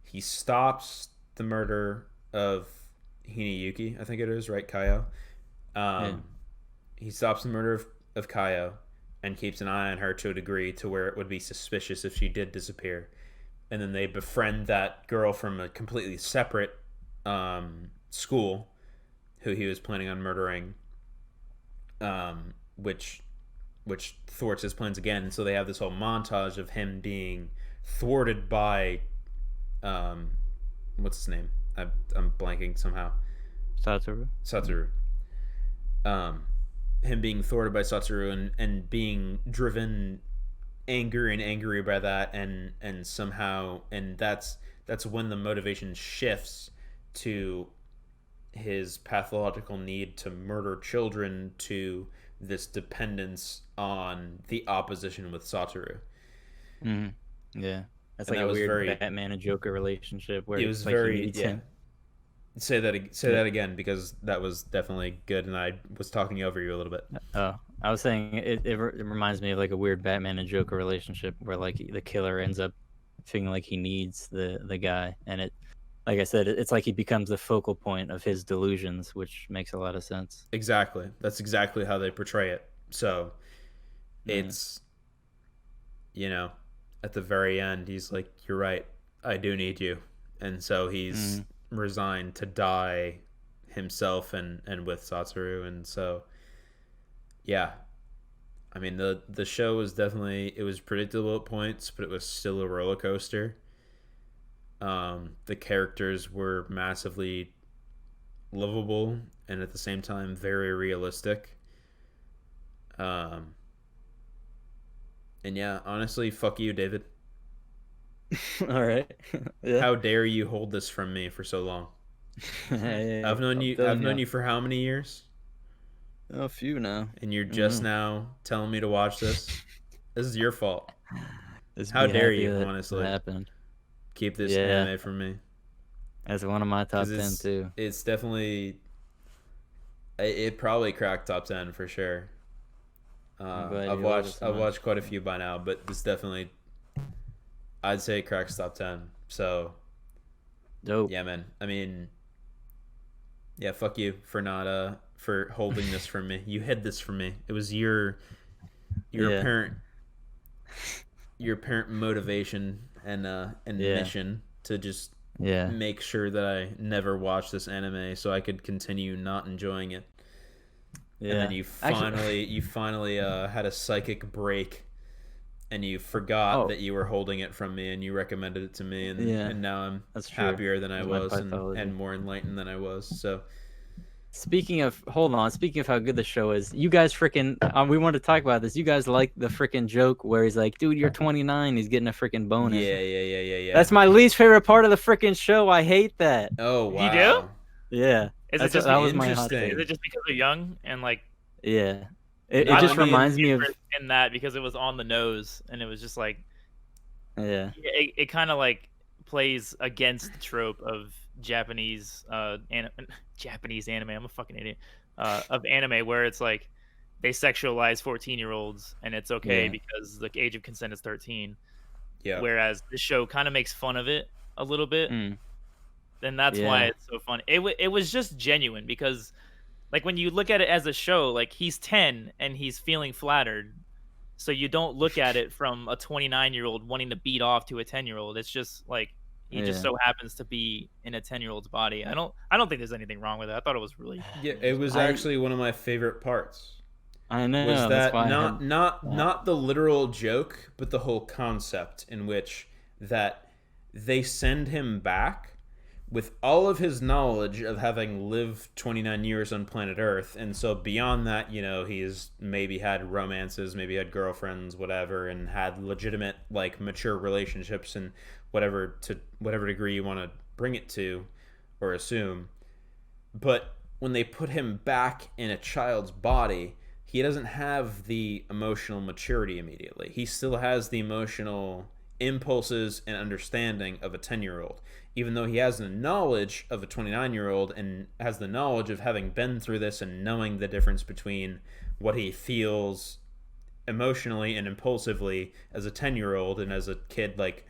he stops the murder of Hinayuki, I think it is, right, Kaio? He stops the murder of Kaio and keeps an eye on her to a degree to where it would be suspicious if she did disappear. And then they befriend that girl from a completely separate school who he was planning on murdering, which thwarts his plans again. And so they have this whole montage of him being thwarted by what's his name? I'm blanking somehow. Satoru. Him being thwarted by Satoru and being driven angry by that, and somehow, and that's when the motivation shifts to his pathological need to murder children, to this dependence on the opposition with Satoru. Yeah, that's like a weird Batman and Joker relationship where it was like very Say that again, because that was definitely good, and I was talking over you a little bit. Oh, I was saying it reminds me of like a weird Batman and Joker relationship where like the killer ends up feeling like he needs the guy, and it, like I said, it's like he becomes the focal point of his delusions, which makes a lot of sense. Exactly. That's exactly how they portray it. So it's, at the very end, he's like, you're right, I do need you. And so he's resigned to die himself and with Satoru. And so, yeah. I mean, the show was definitely, it was predictable at points, but it was still a roller coaster. The characters were massively lovable and at the same time very realistic. And yeah, honestly, fuck you, David. All right. Yeah. How dare you hold this from me for so long? I've known you for how many years? A few now. And you're just now telling me to watch this? This is your fault. How dare you, honestly? Happened. Keep this anime from me. That's one of my top 10 too. It's definitely, it probably cracked top 10 for sure. I've watched quite a few by now, but this definitely, I'd say it cracks top 10. So dope. Yeah, man. I mean, yeah, fuck you for not for holding this from me. You hid this from me. It was your apparent motivation and mission to just make sure that I never watch this anime so I could continue not enjoying it. Yeah. And then you finally had a psychic break, and you forgot that you were holding it from me, and you recommended it to me, and now I'm happier than I was and more enlightened than I was. So speaking of how good the show is, you guys freaking we want to talk about this. You guys like the freaking joke where he's like, dude, you're 29, he's getting a freaking bonus. Yeah. That's my least favorite part of the freaking show. I hate that. Oh, wow. You do? Yeah. Is it just because they're young and like? Yeah. It just reminds me of in that because it was on the nose and it was just like. Yeah. It kind of like plays against the trope of Japanese anime. I'm a fucking idiot. Of anime where it's like they sexualize 14-year-olds and it's okay because the age of consent is 13. Yeah. Whereas the show kind of makes fun of it a little bit. And that's why it's so fun. It was just genuine because like when you look at it as a show, like he's 10 and he's feeling flattered. So you don't look at it from a 29-year-old wanting to beat off to a 10-year-old. It's just like he just so happens to be in a 10-year-old's body. I don't think there's anything wrong with it. I thought it was really it was actually one of my favorite parts. I know. Was That's that why not the literal joke, but the whole concept in which that they send him back with all of his knowledge of having lived 29 years on planet Earth, and so beyond that, he's maybe had romances, maybe had girlfriends, whatever, and had legitimate, like, mature relationships and whatever degree you want to bring it to or assume. But when they put him back in a child's body, he doesn't have the emotional maturity immediately. He still has the emotional impulses and understanding of a 10-year-old, even though he has the knowledge of a 29-year-old and has the knowledge of having been through this and knowing the difference between what he feels emotionally and impulsively as a 10-year-old and as a kid, like,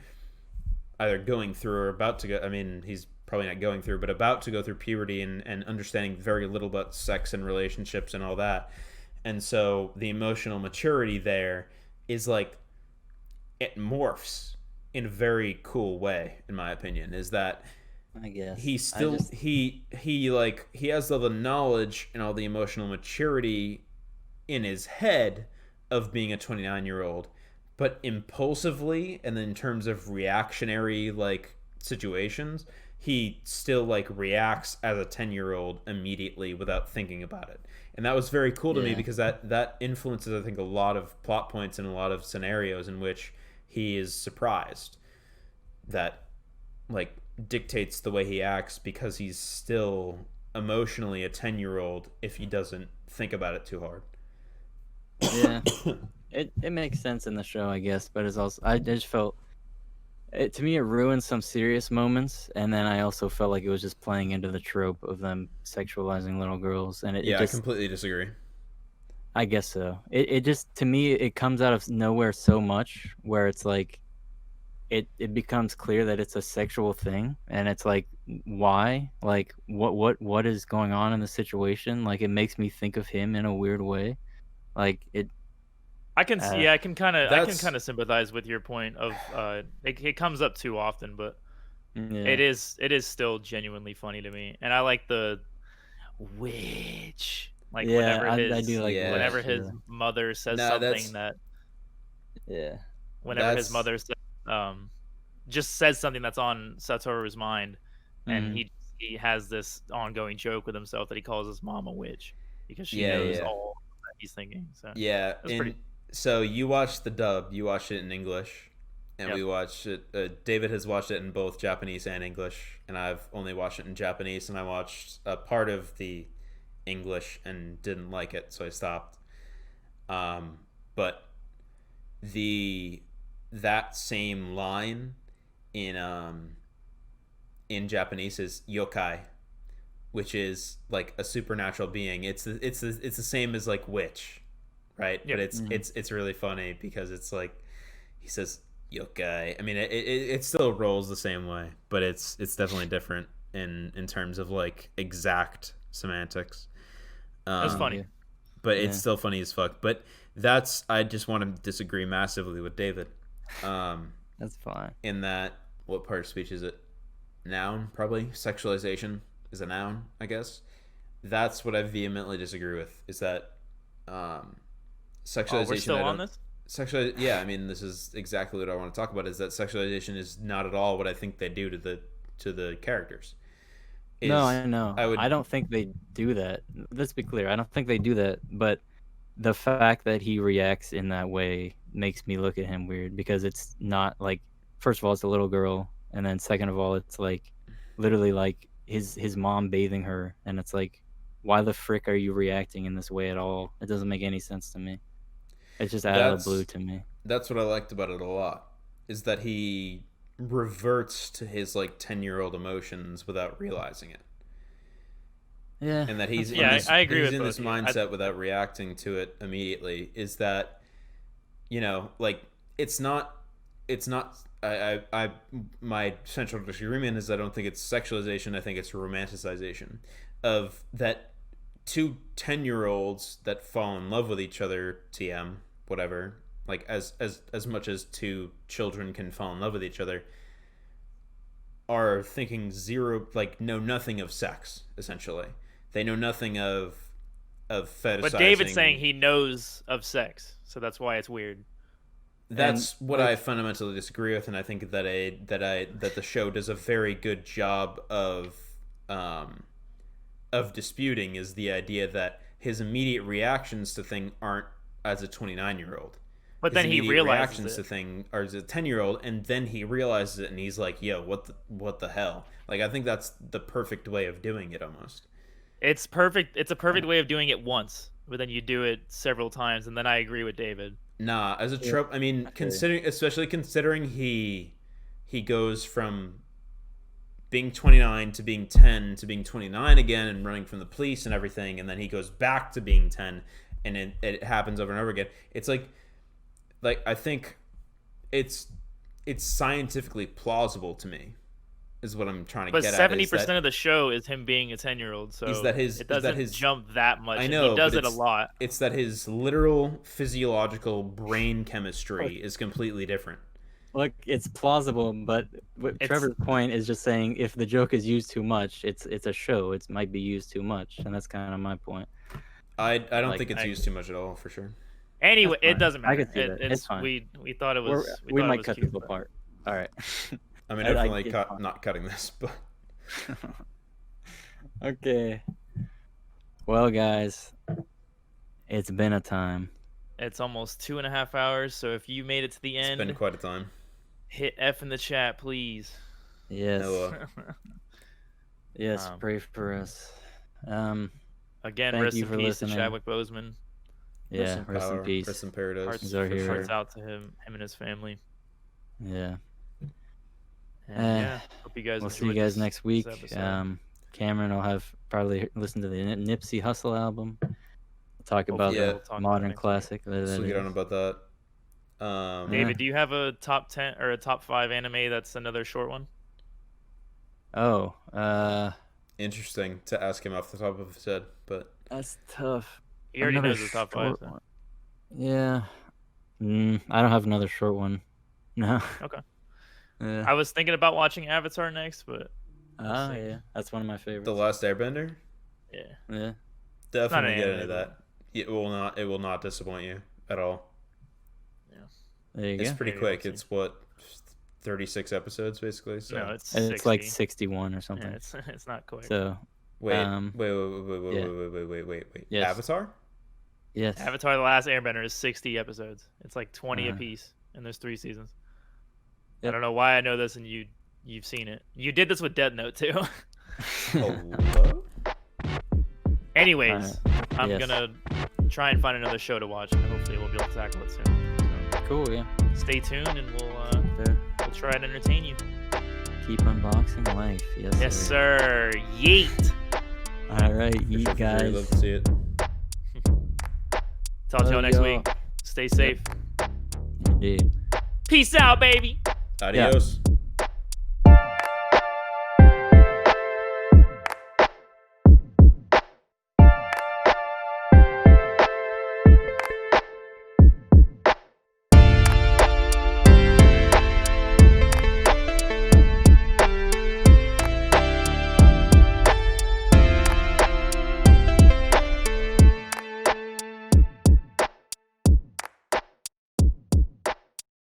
either going through or about to go. I mean, he's probably not going through, but about to go through puberty and understanding very little about sex and relationships and all that. And so the emotional maturity there is like, it morphs in a very cool way, in my opinion, is that I guess he still he has all the knowledge and all the emotional maturity in his head of being a 29-year-old, but impulsively and in terms of reactionary, like, situations, he still, like, reacts as a 10-year-old immediately without thinking about it. And that was very cool to me because that influences, I think, a lot of plot points and a lot of scenarios in which he is surprised, that, like, dictates the way he acts because he's still emotionally a 10-year-old if he doesn't think about it too hard. Yeah, it makes sense in the show, I guess, but it's also, I just felt to me it ruined some serious moments, and then I also felt like it was just playing into the trope of them sexualizing little girls, and it I just, completely disagree. I guess so. It just, to me, it comes out of nowhere so much, where it's like it becomes clear that it's a sexual thing, and it's like, why? Like, what is going on in the situation? Like, it makes me think of him in a weird way. Like, it I can see. I can kind That's- of sympathize with your point of it comes up too often, but yeah. it is still genuinely funny to me, and I like the witch. Like, Yeah, whenever I his do like whenever witch, his yeah. mother says No, something that's- that Yeah. whenever his That's- mother says, just says something that's on Satoru's mind, and Mhm. he has this ongoing joke with himself that he calls his mom a witch because she Yeah, knows yeah. all that he's thinking. So Yeah, that's pretty. so you watched the dub, you watched it in English, and Yep. we watched it. David has watched it in both Japanese and English, and I've only watched it in Japanese, and I watched a part of the English and didn't like it, so I stopped. But that same line in Japanese is yokai, which is like a supernatural being. It's the same as, like, witch, right? Yep. But it's really funny because it's like he says yokai. I mean, it still rolls the same way, but it's definitely different in terms of, like, exact semantics. That's funny. But it's still funny as fuck. But I just want to disagree massively with David. That's fine. In that, what part of speech is it? Noun, probably. Sexualization is a noun, I guess. That's what I vehemently disagree with. Is that sexualization? We're still on this? Yeah, I mean, this is exactly what I want to talk about. Is that sexualization is not at all what I think they do to the characters. No, I know. I would- I don't think they do that. Let's be clear. I don't think they do that. But the fact that he reacts in that way makes me look at him weird, because it's not like, first of all, it's a little girl, and then second of all, it's like literally like his mom bathing her, and it's like, why the frick are you reacting in this way at all? It doesn't make any sense to me. It's just out of the blue to me. That's what I liked about it a lot. Is that he reverts to his, like, 10-year-old emotions without realizing it. Yeah. And that he's Yeah, in this, I agree he's with in both this of you. mindset without reacting to it immediately. Is that, like, it's not my central disagreement is I don't think it's sexualization. I think it's romanticization of that. Two 10-year-olds that fall in love with each other, TM, whatever, like, as much as two children can fall in love with each other, are thinking zero, like, know nothing of sex. Essentially, they know nothing of fetishizing. But David's saying he knows of sex, so that's why it's weird. That's what I fundamentally disagree with, and I think that the show does a very good job of disputing is the idea that his immediate reactions to things aren't as a 29-year-old. But then he realizes reactions to thing are as a 10-year-old, and then he realizes it, and he's like, "Yo, what the hell?" Like, I think that's the perfect way of doing it, almost. It's perfect. It's a perfect way of doing it once, but then you do it several times, and then I agree with David. Nah, as a trope, I mean, especially considering he goes from being 29 to being 10 to being 29 again and running from the police and everything, and then he goes back to being 10, and it happens over and over again. It's like I think it's scientifically plausible to me, is what I'm trying to get at. But 70% of the show is him being a 10-year-old, so it doesn't jump that much. I know, he does it a lot. It's that his literal physiological brain chemistry is completely different. Look, it's plausible, but Trevor's point is just saying if the joke is used too much, it's a show. It might be used too much, and that's kind of my point. I don't think it's used too much at all, for sure. Anyway, it doesn't matter. I can see that. It's fine. We thought it was. We might cut this apart. All right. I mean, definitely not cutting this, but okay. Well, guys, it's been a time. It's almost 2.5 hours, so if you made it to the end, it's been quite a time. Hit F in the chat, please. Yes. Yes, pray for us. Again, rest in peace to Chadwick Boseman. Yeah, rest in peace. Rest in paradise. Hearts out to him and his family. Yeah. And hope you guys. We'll see you guys next week. Cameron will have probably listened to the Nipsey Hussle album. We'll talk about the modern classic. So get on about that. David, do you have a top 10 or a top 5 anime that's another short one? Oh, interesting to ask him off the top of his head, but that's tough. He already knows the top 5. So. Yeah. I don't have another short one. No. Okay. I was thinking about watching Avatar next, but yeah, that's one of my favorites. The Last Airbender. Yeah. Definitely get into that. It will not disappoint you at all. Yeah. There you go. It's pretty quick. It's what 36 episodes basically. So no, it's like 61 or something. Yeah, it's not quick. So wait. Yes. Avatar? Yes. Avatar: The Last Airbender is 60 episodes. It's like 20 apiece, and there's 3 seasons. Yep. I don't know why I know this, and you've seen it. You did this with Death Note too. Hello? Anyways, I'm gonna try and find another show to watch, and hopefully we'll be able to tackle it soon. So, cool, yeah. Stay tuned, and we'll try and entertain you. Keep unboxing life. Yes, sir. Yeet. All right, yeet, guys. Love to see it. Talk to y'all next week. Stay safe. Indeed. Peace out, baby. Adios. Yeah.